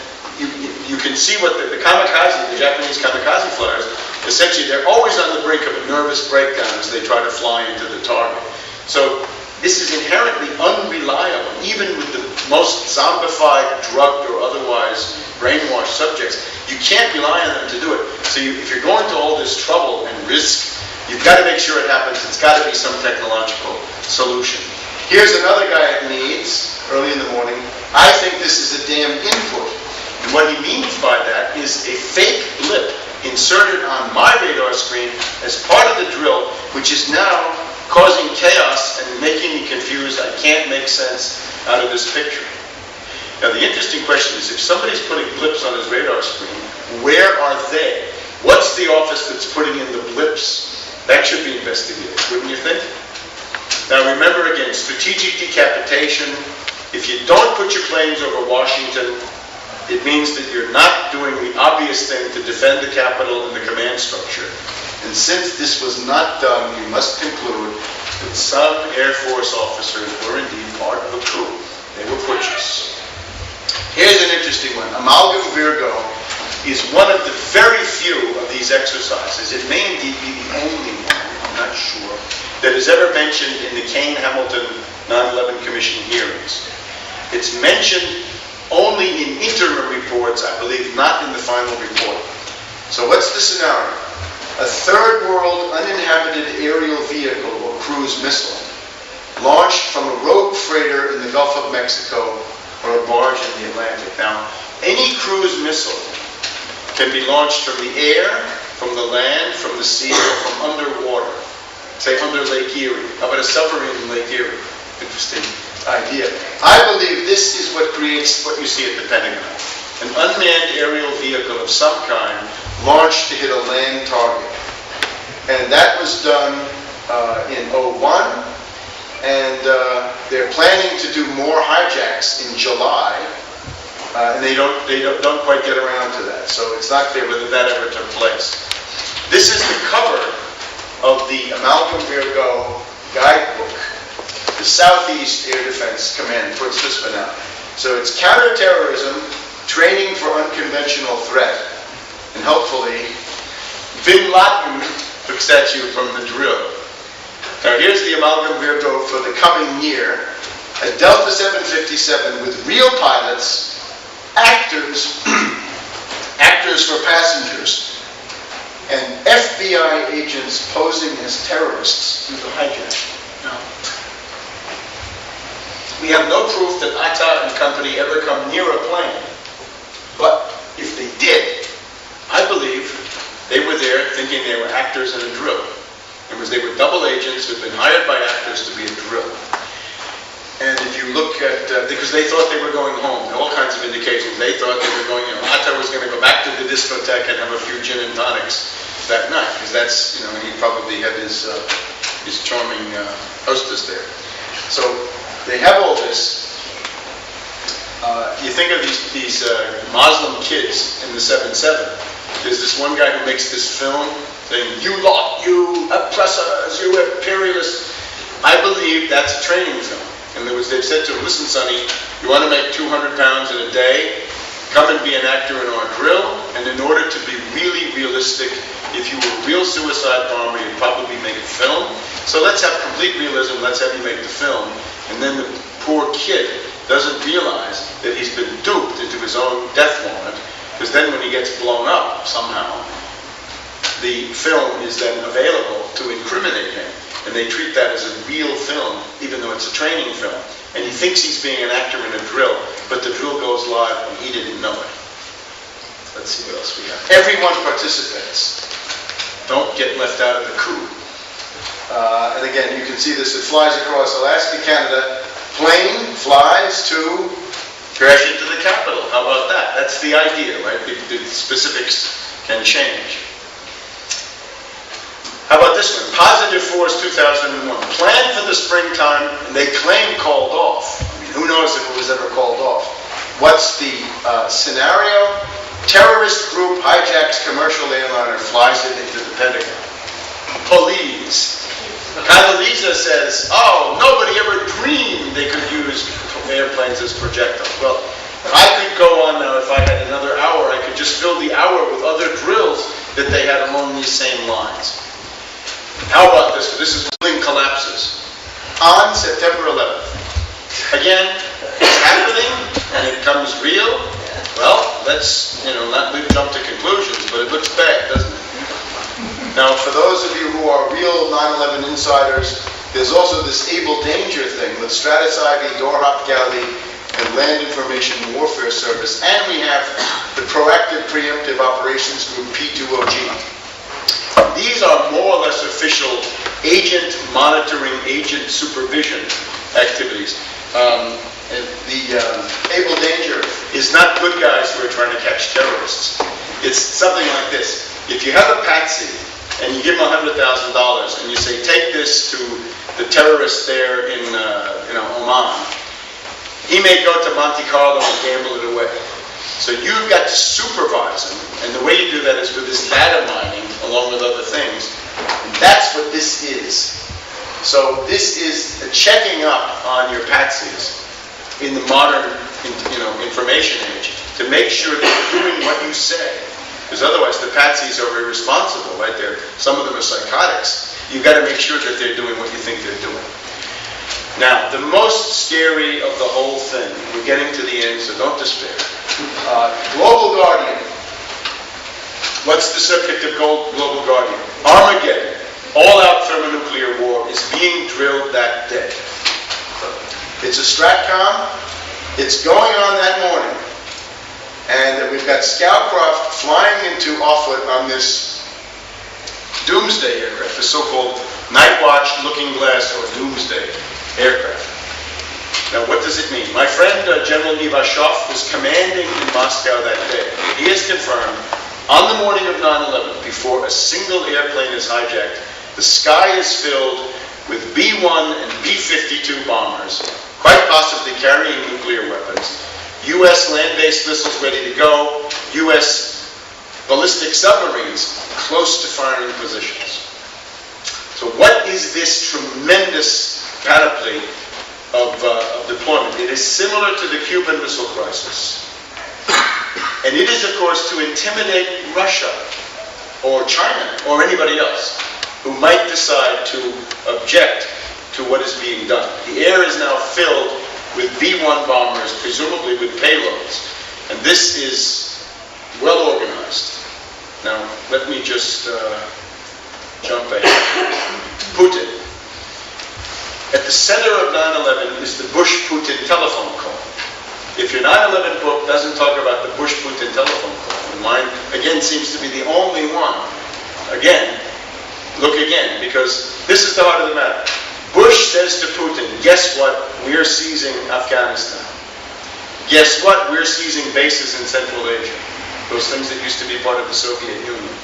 you can see what the kamikaze, the Japanese kamikaze flyers, essentially they're always on the brink of a nervous breakdown as they try to fly into the target. So this is inherently unreliable, even with the most zombified, drugged, or otherwise brainwashed subjects. You can't rely on them to do it. So if you're going to all this trouble and risk, you've got to make sure it happens. It's got to be some technological solution. Here's another guy at needs, early in the morning. I think this is a damn input. And what he means by that is a fake blip inserted on my radar screen as part of the drill, which is now causing chaos and making me confused. I can't make sense out of this picture. Now the interesting question is, if somebody's putting blips on his radar screen, where are they? What's the office that's putting in the blips? That should be investigated, wouldn't you think? Now remember again, strategic decapitation. If you don't put your planes over Washington, it means that you're not doing the obvious thing to defend the capital and the command structure. And since this was not done, you must conclude that some Air Force officers were indeed part of a coup. They were putschs. Here's an interesting one. Amalgam Virgo is one of the very few of these exercises. It may indeed be the only one, I'm not sure, that is ever mentioned in the Kane-Hamilton 9/11 Commission hearings. It's mentioned only in interim reports, I believe, not in the final report. So what's the scenario? A third world uninhabited aerial vehicle or cruise missile launched from a rogue freighter in the Gulf of Mexico or a barge in the Atlantic. Now, any cruise missile can be launched from the air, from the land, from the sea, or from underwater. Say under Lake Erie. How about a submarine in Lake Erie? Interesting idea. I believe this is what creates what you see at the Pentagon. An unmanned aerial vehicle of some kind launched to hit a land target. And that was done in 2001. And they're planning to do more hijacks in July. And they don't quite get around to that. So it's not clear whether that ever took place. This is the cover of the Amalgam Virgo guidebook. The Southeast Air Defense Command puts this one out. So it's counterterrorism, training for unconventional threat. and hopefully Bin Laden took statue from the drill. Now here's the amalgam Virgo for the coming year. A Delta 757 with real pilots, actors, actors for passengers, and FBI agents posing as terrorists through the hijacking. Now, we have no proof that Atta and company ever come near a plane, but if they did, I believe they were there thinking they were actors in a drill. It was they were double agents who'd been hired by actors to be a drill. And if you look at, because they thought they were going home, all kinds of indications, they thought they were going, Atta was going to go back to the discotheque and have a few gin and tonics that night, because that's, he probably had his charming hostess there. So they have all this. You think of these Muslim kids in the 7-7. There's this one guy who makes this film saying, you lot, you oppressors, you imperialists. I believe that's a training film. And they've said to him, listen, Sonny, you want to make 200 pounds in a day? Come and be an actor in our drill. And in order to be really realistic, if you were a real suicide bomber, you'd probably make a film. So let's have complete realism. Let's have you make the film. And then the poor kid doesn't realize that he's been duped into his own death warrant. Because then when he gets blown up somehow, the film is then available to incriminate him. And they treat that as a real film, even though it's a training film. And he thinks he's being an actor in a drill, but the drill goes live and he didn't know it. Let's see what else we have. Everyone participates. Don't get left out of the coup. And again, you can see this. It flies across Alaska, Canada. Plane flies to crash into the Capitol. How about that? That's the idea, right? The specifics can change. How about this one? Positive Force 2001. Planned for the springtime, and they claim called off. I mean, who knows if it was ever called off? What's the scenario? Terrorist group hijacks commercial airliner, flies it into the Pentagon. Police. Condoleezza says, oh, nobody ever dreamed they could use airplanes as projectiles. Well, I could go on now. If I had another hour, I could just fill the hour with other drills that they had along these same lines. How about this? This is building collapses. On September 11th. Again, it's happening and it comes real. Well, let's, not jump to conclusions, but it looks bad, doesn't it? Now, for those of you who are real 9/11 insiders, there's also this able danger thing with Stratus Ivy, Doorhop Galley, and Land Information Warfare Service, and we have the Proactive Preemptive Operations Group, P2OG. These are more or less official agent monitoring, agent supervision activities. The able danger is not good guys who are trying to catch terrorists. It's something like this. If you have a patsy and you give him $100,000 and you say, take this to the terrorist there in Oman, he may go to Monte Carlo and gamble it away. So you've got to supervise him, and the way you do that is with this data mining, along with other things. And that's what this is. So this is checking up on your patsies in the modern, information age to make sure that you're doing what you say. Because otherwise, the patsies are irresponsible, right? Some of them are psychotics. You've got to make sure that they're doing what you think they're doing. Now, the most scary of the whole thing, we're getting to the end, so don't despair. Global Guardian. What's the subject of Global Guardian? Armageddon. All-out thermonuclear war is being drilled that day. It's a Stratcom. It's going on that morning. And we've got Scoutcraft flying into Offutt on this Doomsday aircraft, the so-called Night Watch Looking Glass or Doomsday aircraft. Now, what does it mean? My friend General Ivashov was commanding in Moscow that day. He has confirmed, on the morning of 9/11, before a single airplane is hijacked, the sky is filled with B-1 and B-52 bombers, quite possibly carrying nuclear weapons, U.S. land-based missiles ready to go, U.S. ballistic submarines close to firing positions. So what is this tremendous panoply of deployment? It is similar to the Cuban Missile Crisis. And it is, of course, to intimidate Russia or China or anybody else who might decide to object to what is being done. The air is now filled with B-1 bombers, presumably with payloads. And this is well organized. Now, let me just jump ahead. Putin. At the center of 9/11 is the Bush-Putin telephone call. If your 9/11 book doesn't talk about the Bush-Putin telephone call, and mine, again, seems to be the only one, again, look again, because this is the heart of the matter. Bush says to Putin, guess what? We're seizing Afghanistan. Guess what? We're seizing bases in Central Asia. Those things that used to be part of the Soviet Union.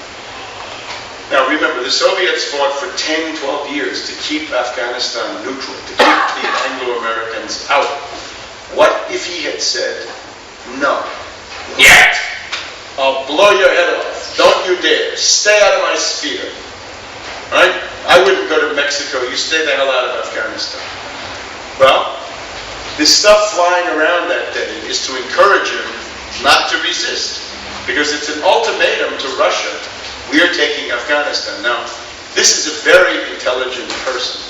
Now remember, the Soviets fought for 10, 12 years to keep Afghanistan neutral, to keep the Anglo-Americans out. What if he had said, no, yet, I'll blow your head off. Don't you dare. Stay out of my sphere. Right? I wouldn't go to Mexico. You stay the hell out of Afghanistan. Well, this stuff flying around that day is to encourage him not to resist, because it's an ultimatum to Russia. We are taking Afghanistan. Now, this is a very intelligent person.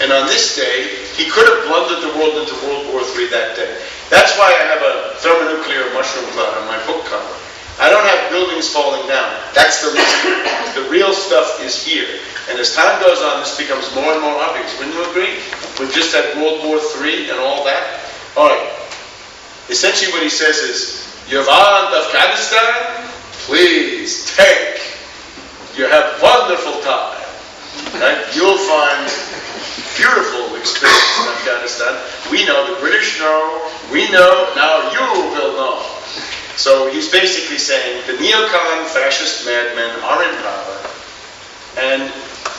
And on this day, he could have blundered the world into World War III that day. That's why I have a thermonuclear mushroom cloud on my book cover. I don't have buildings falling down. That's the reason. The real stuff is here. And as time goes on, this becomes more and more obvious. Wouldn't you agree? We've just had World War III and all that. All right. Essentially what he says is, you want Afghanistan? Please take. You have wonderful time. Right? You'll find beautiful experience in Afghanistan. We know, the British know, we know, now you will know. So he's basically saying the neocon fascist madmen are in power, and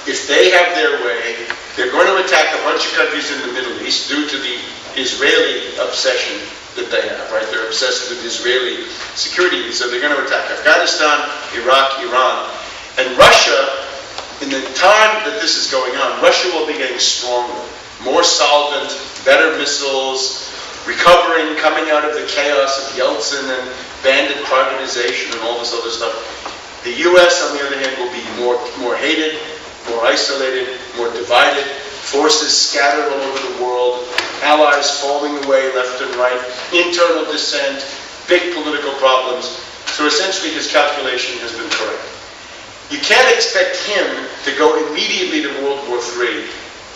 if they have their way, they're going to attack a bunch of countries in the Middle East due to the Israeli obsession that they have, right? They're obsessed with Israeli security, so they're going to attack Afghanistan, Iraq, Iran, and Russia. In the time that this is going on, Russia will be getting stronger, more solvent, better missiles, recovering, coming out of the chaos of Yeltsin and bandit privatization and all this other stuff. The U.S., on the other hand, will be more hated, more isolated, more divided, forces scattered all over the world, allies falling away left and right, internal dissent, big political problems. So essentially his calculation has been correct. You can't expect him to go immediately to World War III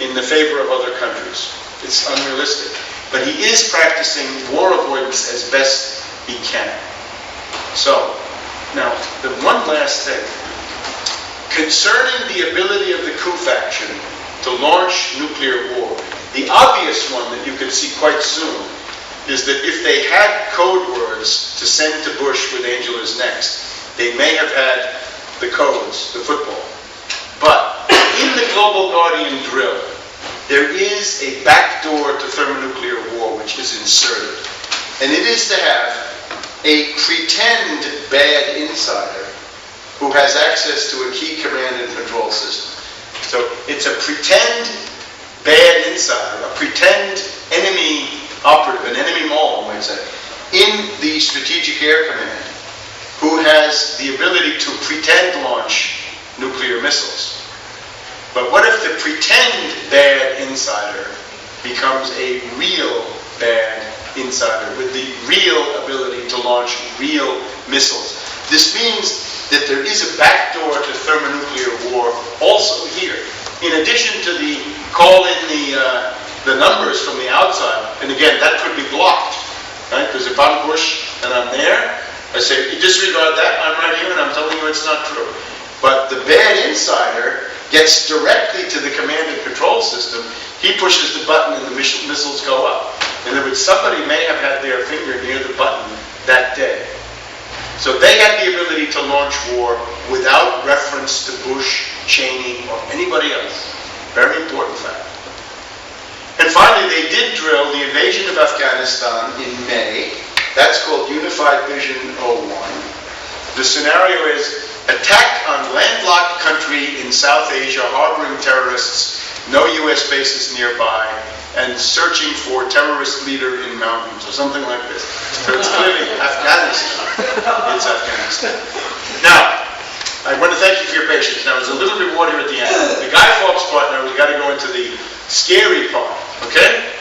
in the favor of other countries. It's unrealistic. But he is practicing war avoidance as best he can. So, now, the one last thing. Concerning the ability of the coup faction to launch nuclear war, the obvious one that you can see quite soon is that if they had code words to send to Bush with Angel is Next, they may have had the codes, the football. But in the Global Guardian drill, there is a backdoor to thermonuclear war which is inserted. And it is to have a pretend bad insider who has access to a key command and control system. So it's a pretend bad insider, a pretend enemy operative, an enemy mole, I might say, in the Strategic Air Command, who has the ability to pretend launch nuclear missiles. But what if the pretend bad insider becomes a real bad insider with the real ability to launch real missiles? This means that there is a backdoor to thermonuclear war also here. In addition to the call in the numbers from the outside, and again, that could be blocked, right? Because if I'm Bush and I'm there, I say, you disregard that, I'm right here and I'm telling you it's not true. But the bad insider gets directly to the command and control system. He pushes the button and the missiles go up. In other words, somebody may have had their finger near the button that day. So they had the ability to launch war without reference to Bush, Cheney, or anybody else. Very important fact. And finally, they did drill the invasion of Afghanistan in May. That's called Unified Vision 01. The scenario is attack on landlocked country in South Asia harboring terrorists, no U.S. bases nearby, and searching for terrorist leader in mountains or something like this. So it's clearly Afghanistan. It's Afghanistan. Now, I want to thank you for your patience. Now, there's a little reward here at the end. The Guy Fawkes part, now we've got to go into the scary part, okay?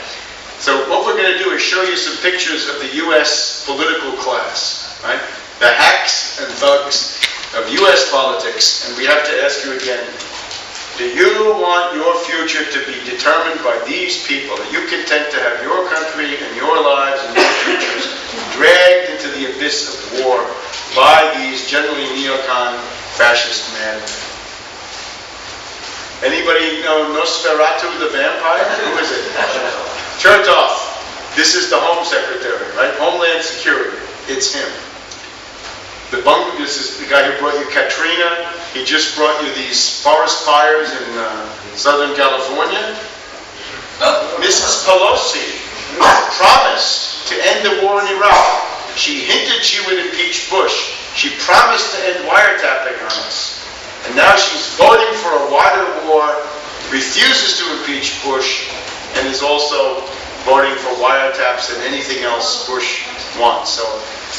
So what we're going to do is show you some pictures of the U.S. political class, right? The hacks and thugs of U.S. politics. And we have to ask you again, do you want your future to be determined by these people? Are you content to have your country and your lives and your futures dragged into the abyss of war by these generally neocon fascist men? Anybody know Nosferatu the vampire? Who is it? Chertoff. This is the Home Secretary, right? Homeland Security. It's him. This is the guy who brought you Katrina. He just brought you these forest fires in Southern California. Mrs. Pelosi promised to end the war in Iraq. She hinted she would impeach Bush. She promised to end wiretapping on us. And now she's voting for a wider war, refuses to impeach Bush, and is also voting for wiretaps and anything else Bush wants. So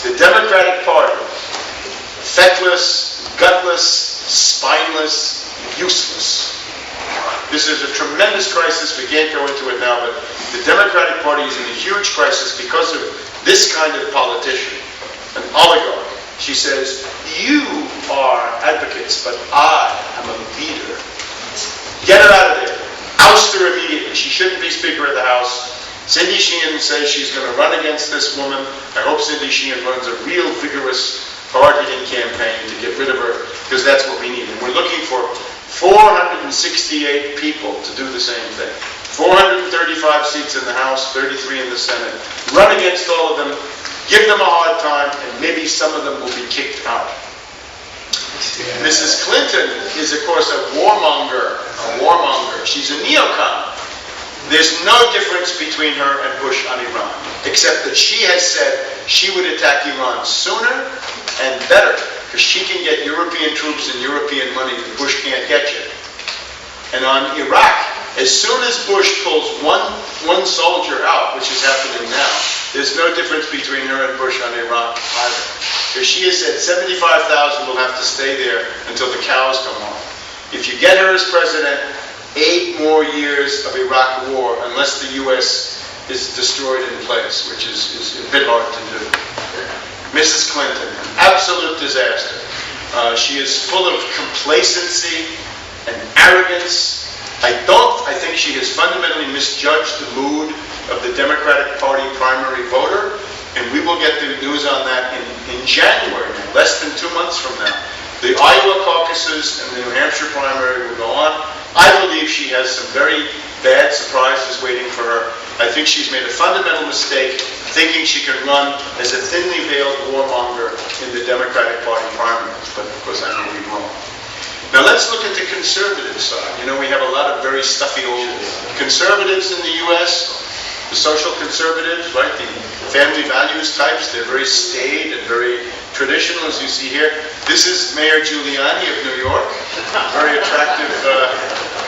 the Democratic Party, feckless, gutless, spineless, useless. This is a tremendous crisis. We can't go into it now, but the Democratic Party is in a huge crisis because of this kind of politician, an oligarch. She says, you are advocates, but I am a leader. Get her out of there. Oust her immediately. She shouldn't be Speaker of the House. Cindy Sheehan says she's going to run against this woman. I hope Cindy Sheehan runs a real vigorous, hard-hitting campaign to get rid of her, because that's what we need. And we're looking for 468 people to do the same thing. 435 seats in the House, 33 in the Senate. Run against all of them, give them a hard time, and maybe some of them will be kicked out. Mrs. Clinton is, of course, a warmonger. She's a neocon. There's no difference between her and Bush on Iran, except that she has said she would attack Iran sooner and better, because she can get European troops and European money that Bush can't get you. And on Iraq, as soon as Bush pulls one soldier out, which is happening now, there's no difference between her and Bush on Iraq either. Because she has said 75,000 will have to stay there until the cows come home. If you get her as president, 8 more years of Iraq war, unless the U.S. is destroyed in place, which is a bit hard to do. Mrs. Clinton, an absolute disaster. She is full of complacency and arrogance. I think she has fundamentally misjudged the mood of the Democratic Party primary voter, and we will get the news on that in January, less than 2 months from now. The Iowa caucuses and the New Hampshire primary will go on. I believe she has some very bad surprises waiting for her. I think she's made a fundamental mistake thinking she can run as a thinly veiled warmonger in the Democratic Party primaries, but of course I may be wrong. Now let's look at the conservative side. You know, we have a lot of very stuffy old conservatives in the U.S., the social conservatives, right, the family values types. They're very staid and very traditional, as you see here. This is Mayor Giuliani of New York, very attractive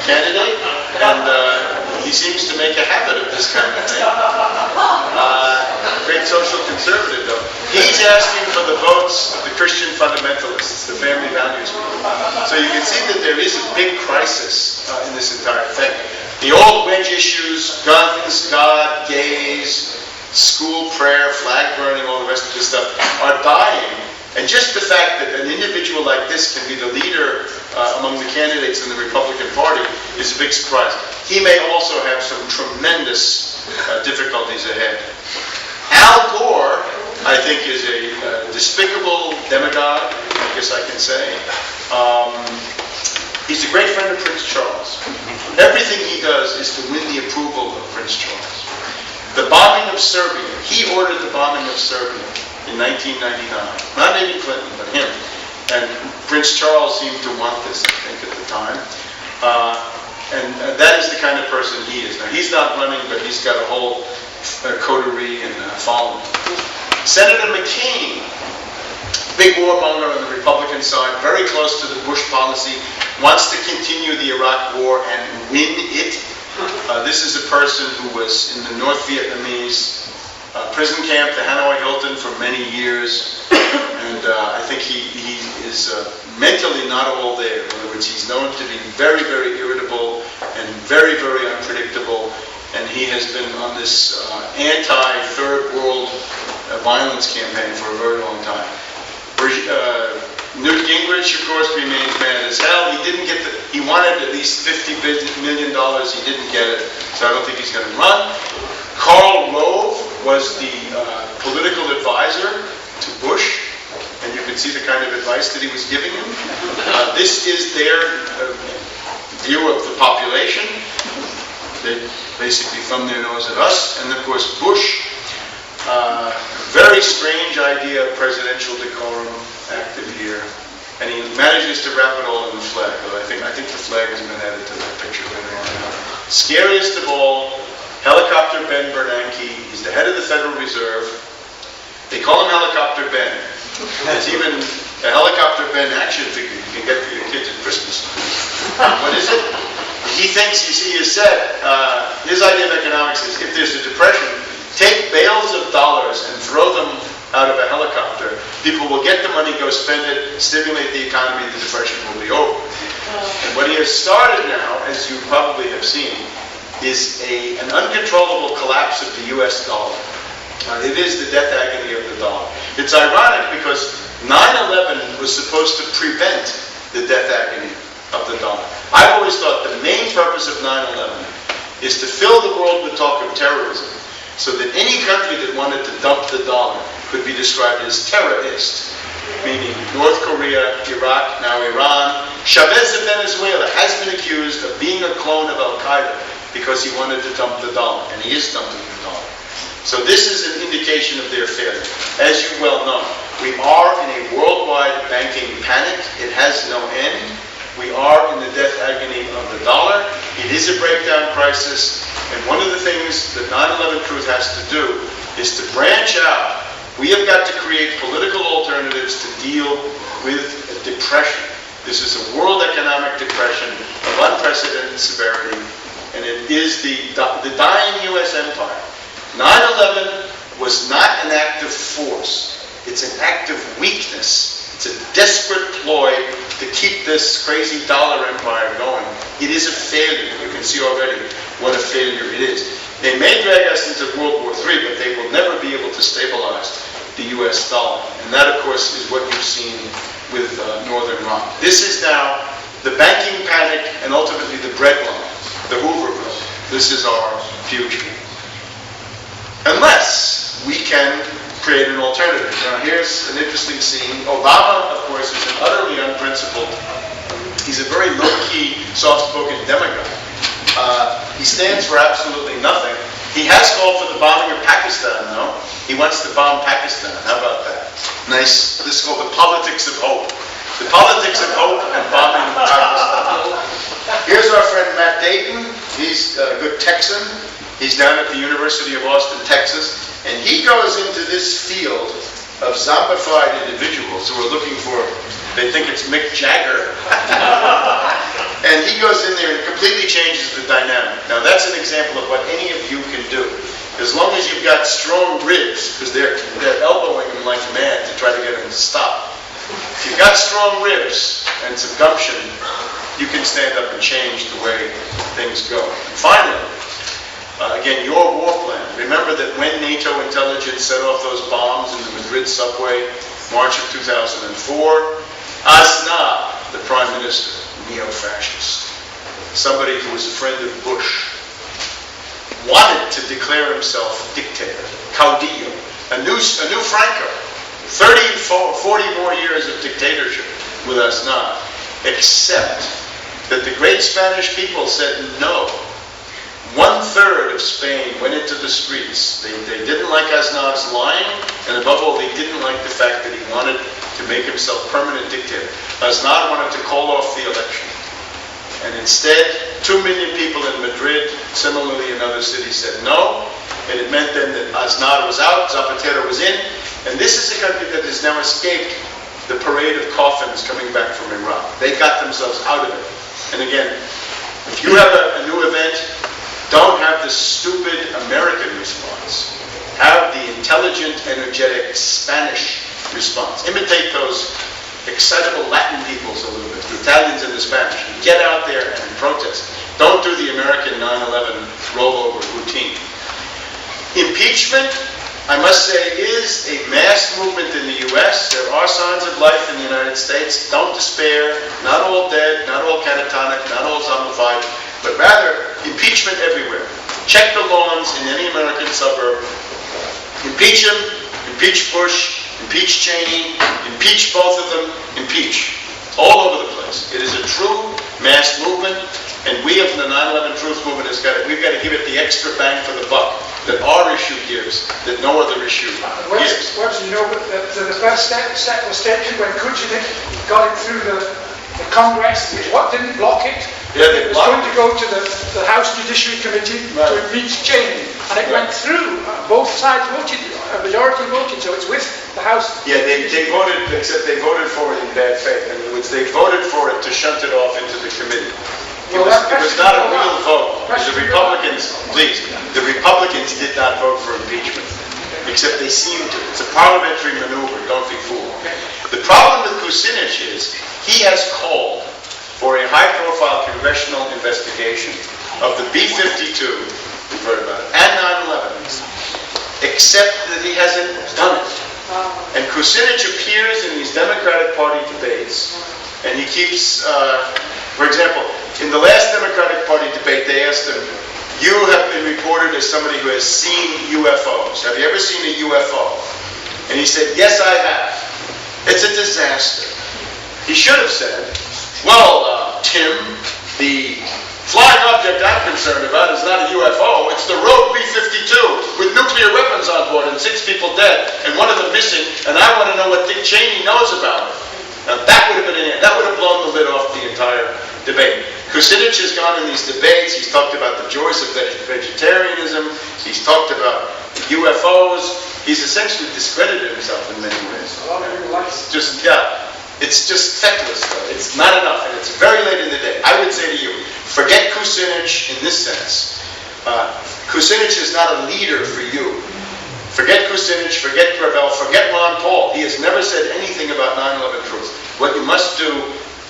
candidate, and he seems to make a habit of this kind of thing. Great social conservative, though. He's asking for the votes of the Christian fundamentalists, the family values people. So you can see that there is a big crisis in this entire thing. The old wedge issues, guns, God, gays, school prayer, flag burning, all the rest of this stuff, are dying. And just the fact that an individual like this can be the leader among the candidates in the Republican Party is a big surprise. He may also have some tremendous difficulties ahead. Al Gore, I think, is a despicable demagogue, I guess I can say. He's a great friend of Prince Charles. Everything he does is to win the approval of Prince Charles. The bombing of Serbia, he ordered the bombing of Serbia in 1999. Not even Clinton, but him. And Prince Charles seemed to want this, I think, at the time. And that is the kind of person he is. Now, he's not running, but he's got a whole coterie and following. Senator McCain, big warmonger on the Republican side, very close to the Bush policy, wants to continue the Iraq war and win it. This is a person who was in the North Vietnamese prison camp, the Hanoi Hilton, for many years. And I think he is mentally not all there. In other words, he's known to be very, very irritable and very, very unpredictable. And he has been on this anti-third world violence campaign for a very long time. Newt Gingrich, of course, remains mad as hell. He wanted at least $50 million. He didn't get it, so I don't think he's going to run. Karl Rove was the political advisor to Bush, and you can see the kind of advice that he was giving him. This is their view of the population. They basically thumb their nose at us. And of course, Bush, very strange idea of presidential decorum active here. And he manages to wrap it all in the flag. But I think the flag has been added to that picture later on. Scariest of all, Helicopter Ben Bernanke. He's the head of the Federal Reserve. They call him Helicopter Ben. There's even a Helicopter Ben action figure you can get for your kids at Christmas. What is it? He thinks, he has said, his idea of economics is if there's a depression, take bales of dollars and throw them out of a helicopter. People will get the money, go spend it, stimulate the economy, the depression will be over. And what he has started now, as you probably have seen, is an uncontrollable collapse of the US dollar. It is the death agony of the dollar. It's ironic because 9/11 was supposed to prevent the death agony of the dollar. I've always thought the main purpose of 9/11 is to fill the world with talk of terrorism, so that any country that wanted to dump the dollar could be described as terrorist, meaning North Korea, Iraq, now Iran. Chavez of Venezuela has been accused of being a clone of Al-Qaeda because he wanted to dump the dollar, and he is dumping the dollar. So this is an indication of their failure. As you well know, we are in a worldwide banking panic. It has no end. We are in the death agony of the dollar. It is a breakdown crisis. And one of the things that 9/11 Truth has to do is to branch out. We have got to create political alternatives to deal with a depression. This is a world economic depression of unprecedented severity. And it is the dying U.S. empire. 9/11 was not an act of force. It's an act of weakness. It's a desperate ploy to keep this crazy dollar empire going. It is a failure. You can see already what a failure it is. They may drag us into World War III, but they will never be able to stabilize the U.S. dollar. And that, of course, is what you've seen with Northern Rock. This is now the banking panic and ultimately the bread line, the Hoover Bill. This is our future. Unless we can create an alternative. Now here's an interesting scene. Obama, of course, is an utterly unprincipled, he's a very low-key, soft-spoken demagogue. He stands for absolutely nothing. He has called for the bombing of Pakistan, though. He wants to bomb Pakistan. How about that? Nice. This is called the politics of hope. The politics of hope and bombing Pakistan. Here's our friend Matt Dayton. He's a good Texan. He's down at the University of Austin, Texas. And he goes into this field of zombified individuals who are looking for, they think it's Mick Jagger. And he goes in there and completely changes the dynamic. Now that's an example of what any of you can do. As long as you've got strong ribs, because they're elbowing him like mad to try to get him to stop. If you've got strong ribs and some gumption, you can stand up and change the way things go. And finally, again, your war plan. Remember that when NATO intelligence set off those bombs in the Madrid subway, March of 2004, Aznar, the prime minister, neo-fascist, somebody who was a friend of Bush, wanted to declare himself dictator, caudillo, a new Franco, 40 more years of dictatorship with Aznar, except that the great Spanish people said no. 1/3 of Spain went into the streets. They didn't like Aznar's lying, and above all, they didn't like the fact that he wanted to make himself permanent dictator. Aznar wanted to call off the election. And instead, 2 million people in Madrid, similarly in other cities, said no. And it meant then that Aznar was out, Zapatero was in. And this is a country that has now escaped the parade of coffins coming back from Iraq. They got themselves out of it. And again, if you have a new event, Don't have the stupid American response. Have the intelligent, energetic Spanish response. Imitate those excitable Latin peoples a little bit, the Italians and the Spanish. Get out there and protest. Don't do the American 9/11 rollover routine. Impeachment, I must say, is a mass movement in the U.S. There are signs of life in the United States. Don't despair. Not all dead, not all catatonic, not all zombified, but rather impeachment everywhere. Check the lawns in any American suburb. Impeach him, impeach Bush, impeach Cheney, impeach both of them, impeach. All over the place. It is a true mass movement, and we of the 9/11 Truth Movement we've got to give it the extra bang for the buck that our issue gives, that no other issue gives. Webster, you know, the first step was taken when Kucinich got it through the Congress. What didn't block it? Yeah, It was going to go to the House Judiciary Committee to impeach Cheney, and it went through. Both sides voted, a majority voted, so it's with the House. Yeah, they voted, except they voted for it in bad faith. In other words, they voted for it to shunt it off into the committee. It was not a real vote. The Republicans, please, the Republicans did not vote for impeachment, except they seemed to. It's a parliamentary maneuver, don't be fooled. The problem with Kucinich is he has called for a high-profile congressional investigation of the B-52, we've heard about it, and 9/11, except that he hasn't done it. And Kucinich appears in these Democratic Party debates, and he keeps, for example, in the last Democratic Party debate, they asked him, you have been reported as somebody who has seen UFOs. Have you ever seen a UFO? And he said, yes, I have. It's a disaster. He should have said, well, Tim, the flying object I'm concerned about is not a UFO. It's the rogue B-52 with nuclear weapons on board and 6 people dead and one of them missing, and I want to know what Dick Cheney knows about it. Now, that would have been that would have blown the lid off the entire debate. Kucinich has gone in these debates. He's talked about the joys of vegetarianism. He's talked about UFOs. He's essentially discredited himself in many ways. Just, yeah. It's just feckless, though. It's not enough, and it's very late in the day. I would say to you, forget Kucinich in this sense. Kucinich is not a leader for you. Forget Kucinich, forget Gravel, forget Ron Paul. He has never said anything about 9/11 truth. What you must do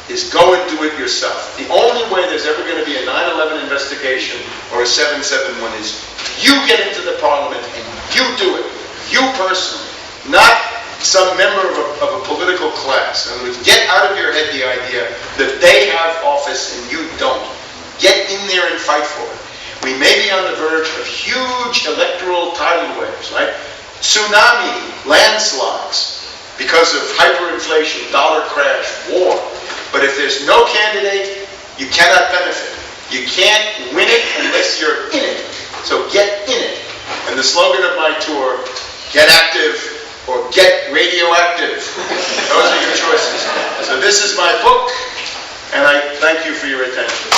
is go and do it yourself. The only way there's ever going to be a 9/11 investigation or a 771 is you get into the parliament and you do it. You personally, not some member of a political class. In other words, get out of your head the idea that they have office and you don't. Get in there and fight for it. We may be on the verge of huge electoral tidal waves, right? Tsunami, landslides, because of hyperinflation, dollar crash, war. But if there's no candidate, you cannot benefit. You can't win it unless you're in it. So get in it. And the slogan of my tour, get active, or get radioactive. Those are your choices. So this is my book, and I thank you for your attention.